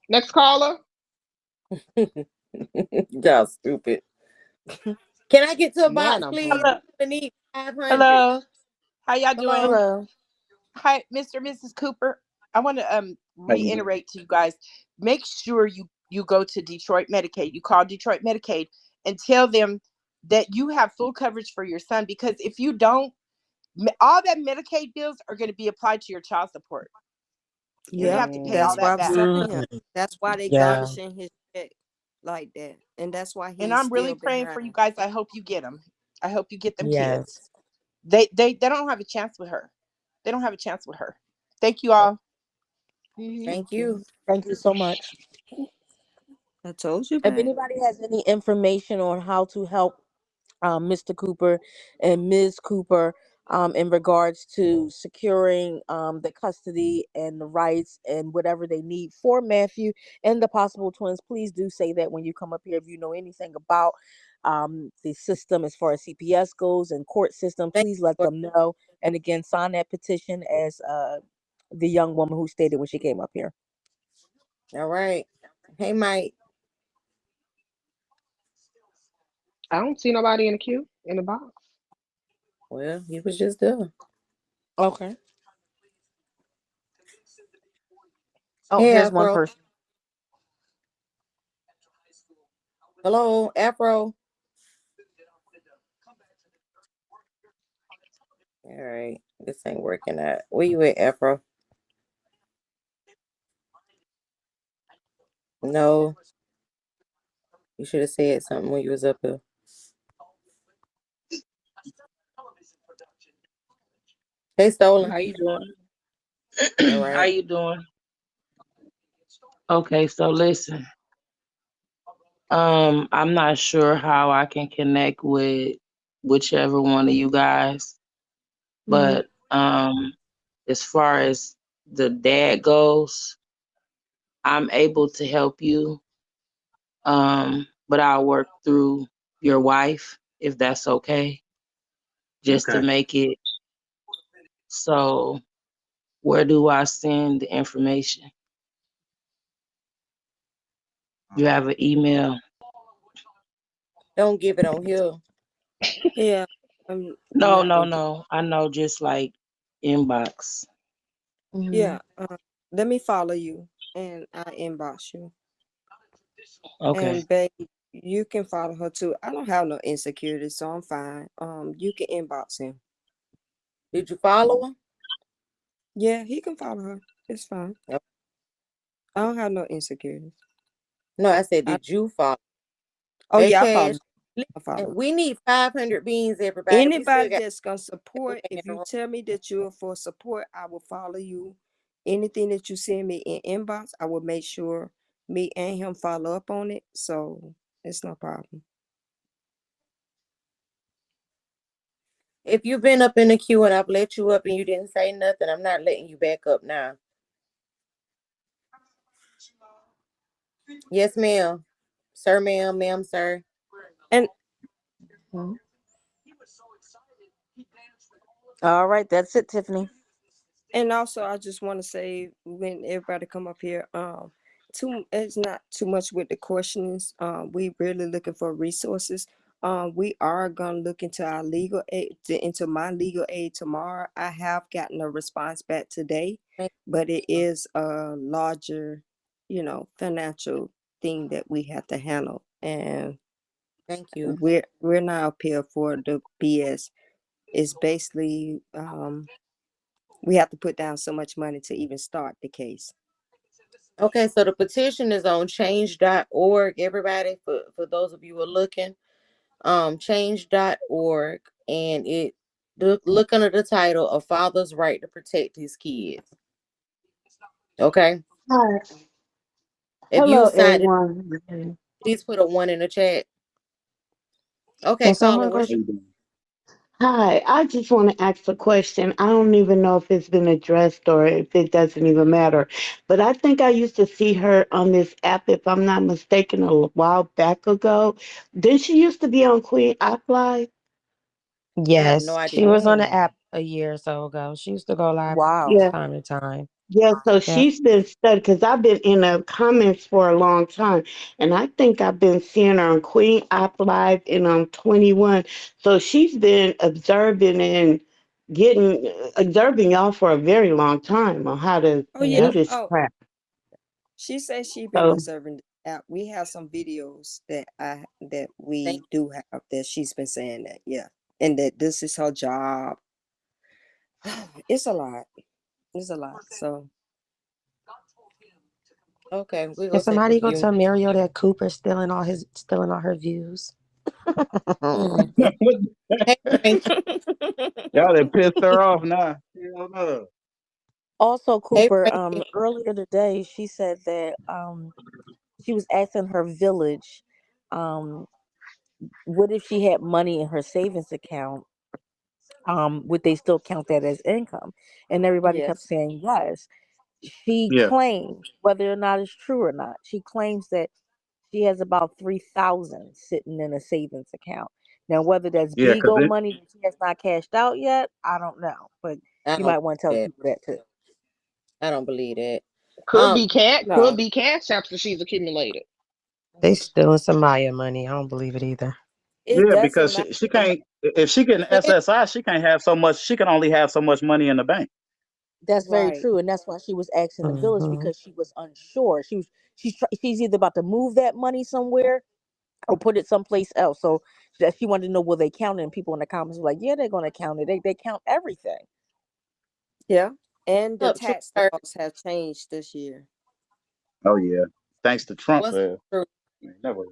Next caller. Y'all stupid. Can I get to a box, None of please? them. Hello. I need 500. Hello. How y'all Hello. doing? Hi, Mr. and Mrs. Cooper. I want to How you doing? reiterate to you guys. Make sure you go to Detroit Medicaid. You call Detroit Medicaid and tell them that you have full coverage for your son, because if you don't, all that Medicaid bills are going to be applied to your child support. You Yep, have to pay all that's why that we back. sucking him. That's why they Yeah. garnishing his check like that, and that's why And he's I'm really still praying for you behind. guys. I hope you get them. I hope you get them kids. Yes. They don't have a chance with her. They don't have a chance with her. Thank you all. Thank you. Thank you so much. I told you, If babe. anybody has any information on how to help Mr. Cooper and Ms. Cooper in regards to securing the custody and the rights and whatever they need for Matthew and the possible twins, please do say that when you come up here. If you know anything about the system as far as CPS goes and court system, Thank please let you. them know. And again, sign that petition as the young woman who stated when she came up here. All right. Hey, Mike. I don't see nobody in the queue in the box. Well, he was just there. Okay. Oh, Hey, here's one Afro. person. Hello, Afro. All right. This ain't working out. Where you at, Afro? No. You should have said something when you was up here. Hey, Stolen. How you doing? All How right. you doing? Okay, so listen. I'm not sure how I can connect with whichever one of you guys, but as far as the dad goes, I'm able to help you. But I'll work through your wife if that's okay, just to Okay. make it. So where do I send the information? You have an email? Don't give it on here. Yeah, I'm No, not no, gonna do. no. I know, just like inbox. Yeah, let me follow you, and I inbox you. Okay. And babe, you can follow her too. I don't have no insecurities, so I'm fine. You can inbox him. Did you follow her? Yeah, he can follow her. It's fine. Yep. I don't have no insecurities. No, I said, I, did you follow? oh Hey, yeah, I Cash. follow. I follow. We need 500 beans, everybody. We still Anybody got. that's gonna support, if you tell me that you're for support, I will follow you. Anything that you send me in inbox, I will make sure me and him follow up on it. So it's no problem. If you've been up in the queue and I've let you up and you didn't say nothing, I'm not letting you back up now. Yes, ma'am. Sir, ma'am, sir. And All right, that's it, Tiffany. And also, I just want to say, when everybody come up here, it's not too much with the questions. We really looking for resources. We are gonna look into our legal aid, into my legal aid tomorrow. I have gotten a response back today, but it is a larger, financial thing that we have to handle, and Thank you. we're not up here for the BS. It's basically we have to put down so much money to even start the case. Okay, so the petition is on change.org, everybody, for those of you who are looking. Change.org, and look under the title, A Father's Right to Protect His Kids. Okay. Hi. If you Hello, signed it, everyone. please put a 1 in the chat. Okay, Can caller, someone what's go? your Hi, I just want to ask a question. I don't even know if it's been addressed or if it doesn't even matter. But I think I used to see her on this app, if I'm not mistaken, a while back ago. Didn't she used to be on Queen iFly? I have no Yes, idea. she was on the app a year or so ago. She used to go live Wow. Yeah. time to time. Yeah, so Yeah. she's been studying because I've been in the comments for a long time, and I think I've been seeing her on Queen Op Live and on 21. So she's been observing y'all for a very long time on how to Oh do yeah. Yep. this Oh, crap. she says she been So observing the app. We have some videos that Thank we do have that she's been saying that, yeah. And that this is her job. It's a lot. It's a lot. So Okay, we're gonna Is take a somebody gonna few. tell Muriel that Cooper's stealing all her views? Mm. Hey, Frankie. Y'all done pissed her off now. Hell no. Also, Hey, Cooper, Frankie. earlier today she said that she was asking her village, um, what if she had money in her savings account? Would they still count that as income? And everybody kept yes. saying yes. She Yeah, claims, whether or not it's true or not, she claims that she has about 3,000 sitting in a savings account. Now, whether that's yeah, cause Bigo it, money that she has not cashed out yet, I don't know. But I you don't might want to tell believe that. people that too. I don't believe that. Could be could No. be cash apps that she's accumulated. They stealing some Maya money. I don't believe it either. It yeah, doesn't because matter. she can't. If she getting SSI, she can't have so much. She can only have so much money in the bank. That's very Right. true, and that's why she was asking the village Mm-hmm. because she was unsure. She's either about to move that money somewhere or put it someplace else. So that she wanted to know, will they count it? And people in the comments were like, yeah, they're going to count it. They count everything. Yeah. And the Up, true. tax laws have changed this year. Oh yeah, thanks to Trump. What's true? Never.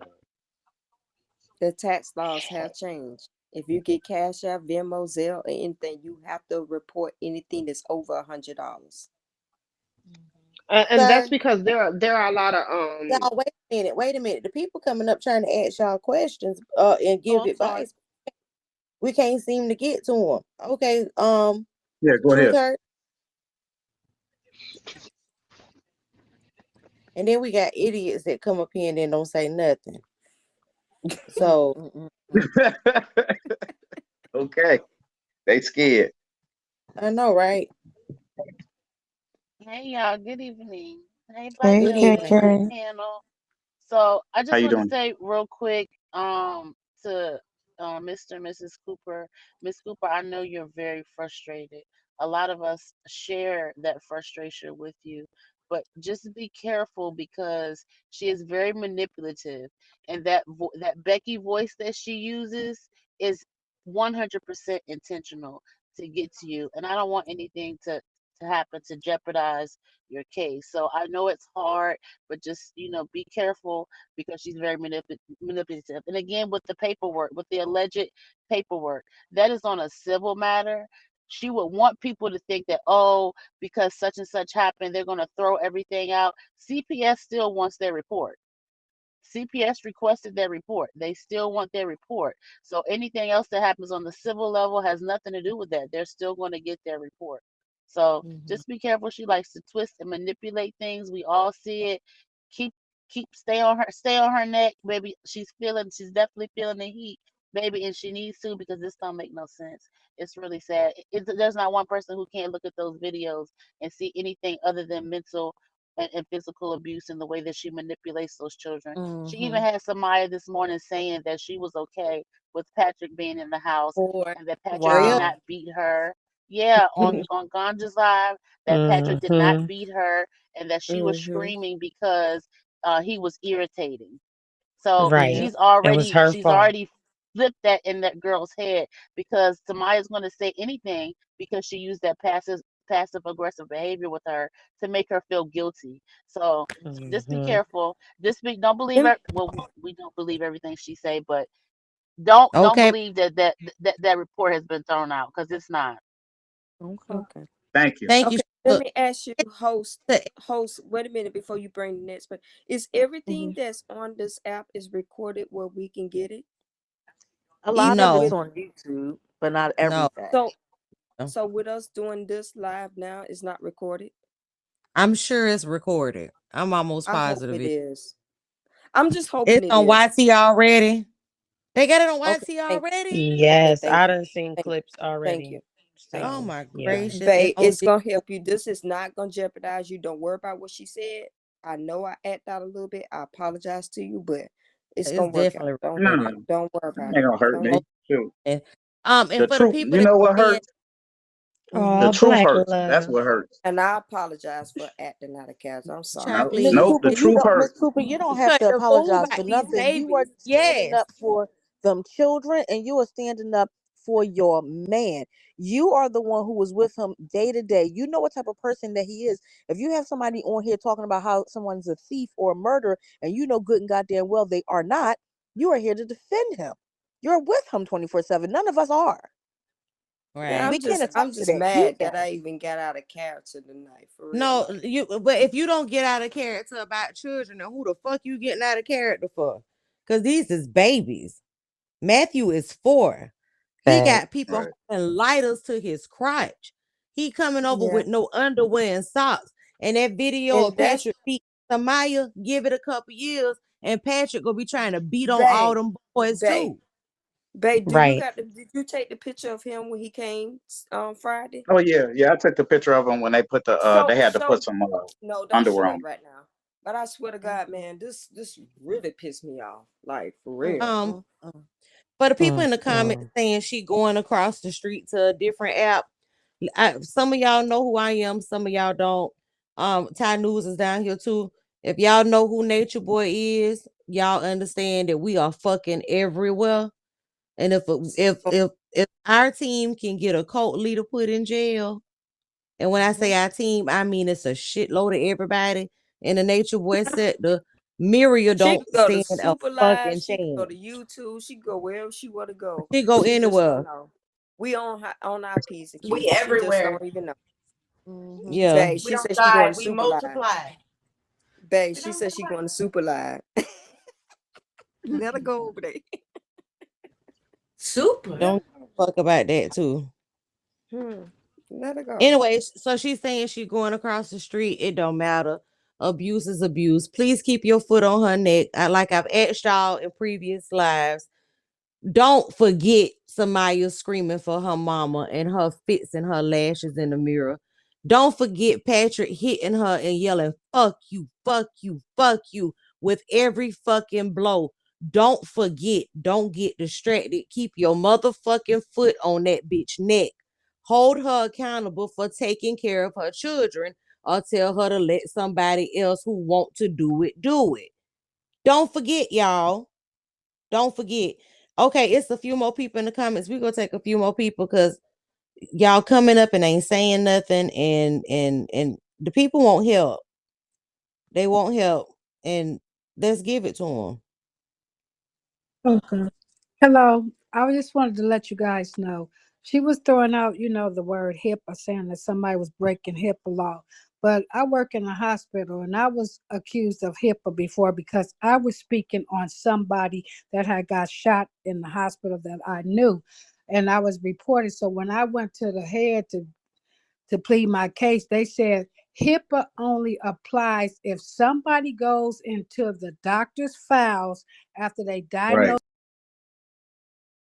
The tax laws have changed. If you get Cash App, Venmo, Zelle, or anything, you have to report anything that's over $100. And that's Sir, because there are a lot of y'all, wait a minute. Wait a minute. The people coming up trying to ask y'all questions and Oh, give I'm sorry. advice. We can't seem to get to them. Okay. Yeah, go Truth ahead. hurt. And then we got idiots that come up here and then don't say nothing. So Mm-mm-mm. Okay, they scared. I know, right? Hey y'all, good evening. Hey Black Hey, Good Women, evening. hey KK. panel. So I How just you want to doing? say real quick, to Mr. and Mrs. Cooper. Miss Cooper, I know you're very frustrated. A lot of us share that frustration with you, but just be careful because she is very manipulative, and that Becky voice that she uses is 100% intentional to get to you, and I don't want anything to happen to jeopardize your case. So I know it's hard, but just be careful because she's very manipulative. And again, with the paperwork, with the alleged paperwork, that is on a civil matter. She would want people to think that, oh, because such and such happened, they're going to throw everything out. CPS still wants their report. CPS requested their report. They still want their report. So anything else that happens on the civil level has nothing to do with that. They're still going to get their report. So Mm-hmm. just be careful. She likes to twist and manipulate things. We all see it. Keep stay on her neck, baby. She's definitely feeling the heat, baby, and she needs to because this don't make no sense. It's really sad. There's not one person who can't look at those videos and see anything other than mental and physical abuse in the way that she manipulates those children. She even Mm-hmm. had Samaya this morning saying that she was okay with Patrick being in the house For and that Patrick did real. not beat her. Yeah, on Ganja's live, that Patrick did not Mm-hmm. beat her and that she was Mm-hmm. screaming because he was irritating. So Yeah. Right. she's It was already her she's fault. already flipped that in that girl's head because Tamaya's going to say anything because she used that passive aggressive behavior with her to make her feel guilty. So just be Mm-hmm. careful. Don't believe And her. Well, we don't believe everything she say, but don't Okay. believe that report has been thrown out because it's not. Okay. okay. Thank you. Thank you. Okay. Let Look, me ask you, host. the- Wait a minute before you bring the next. But is Mm-hmm. everything that's on this app is recorded where we can get it? A lot Even of it's with no, on YouTube, but not no. everything. so with us doing this live now, it's not recorded. I'm sure it's recorded. I'm almost I hope positive it it. is. I'm just hoping It's it on is. YT already. They got it on Okay. YT Thank already. Okay. Yes, Thank I you. done seen Thank clips Thank you. already. Oh So my yeah. gracious. And Babe, on it's gonna help you. This is not gonna jeopardize you. Don't worry about what she said. I know I act out a little bit. I apologize to you, but it's it's gonna work out. definitely Don't No, don't worry it about ain't it. gonna hurt Don't me. most Shoot. and The for the truth, people you that know what saying hurts? The Oh, truth black hurts. That's love. what hurts. and I apologize for acting out of character. I'm sorry. child, No, Miss please. nope. The Cooper, you truth don't Miss hurts. Cooper, you don't You have to couldn't have fool apologize about for these nothing. You are babies. standing Yes. up for them children and you are standing up for your man. You are the one who was with him day to day. You know what type of person that he is. If you have somebody on here talking about how someone's a thief or a murderer and you know good and goddamn well they are not, you are here to defend him. You're with him 24/7. None of us are. Yeah, Right. We can't I'm attest to just that. You mad that can. I even got out of character tonight. For real. No, Like, but if you don't get out of character about children, then who the fuck you getting out of character for? Because these is babies. Matthew is 4. He got Facts. people Right. holding lighters to his crotch. He coming over yeah. with no underwear and socks. And that video of And that's Patrick beat Samaya, give it a couple years, and Patrick gonna be trying to beat on all babe, them boys babe, too. babe, Right. did you take the picture of him when he came Friday? Oh yeah, yeah. I took the picture of them when they put the So they had to put so some no, don't underwear show on it 'em. right now. But I swear to God, man, this really pissed me off. Like for Mm, real. Um, mm, mm. for the people in the comments Mm-mm. saying she going across the street to a different app, some of y'all know who I am, some of y'all don't. Ty News is down here too. If y'all know who Nature Boy is, y'all understand that we are fucking everywhere. And if our team can get a cult leader put in jail, and when I say our team, I mean it's a shitload of everybody in the Nature Boy sector. Muriel She don't could go to stand a Super Live. fucking She could go chance. to YouTube. She could go wherever she want to go. She go She just don't anywhere. know. We on our P's and We Q's. She just everywhere. don't even know. Mm-hmm. Yeah. Babe, We she don't said she going die. to We Super Live. multiply. Babe, she said she going to Super Live. Let her go over there. Super. Don't fuck about that too. Let her go. Anyways, so she's saying she going across the street. It don't matter. Abuse is abuse. Please keep your foot on her neck. Like I've asked y'all in previous lives. Don't forget Samaya screaming for her mama and her fits and her lashes in the mirror. Don't forget Patrick hitting her and yelling, fuck you, fuck you, fuck you, with every fucking blow. Don't forget, don't get distracted. Keep your motherfucking foot on that bitch neck. Hold her accountable for taking care of her children or tell her to let somebody else who want to do it do it. Don't forget, y'all. Don't forget. Okay, it's a few more people in the comments. We're gonna take a few more people because y'all coming up and ain't saying nothing, and the people won't help. They won't help, and let's give it to them. Okay. Hello. I just wanted to let you guys know. She was throwing out, the word HIPAA, saying that somebody was breaking HIPAA law. But I work in a hospital and I was accused of HIPAA before because I was speaking on somebody that had got shot in the hospital that I knew. And I was reported. So when I went to the head to plead my case, they said HIPAA only applies if somebody goes into the doctor's files after they Right. diagnose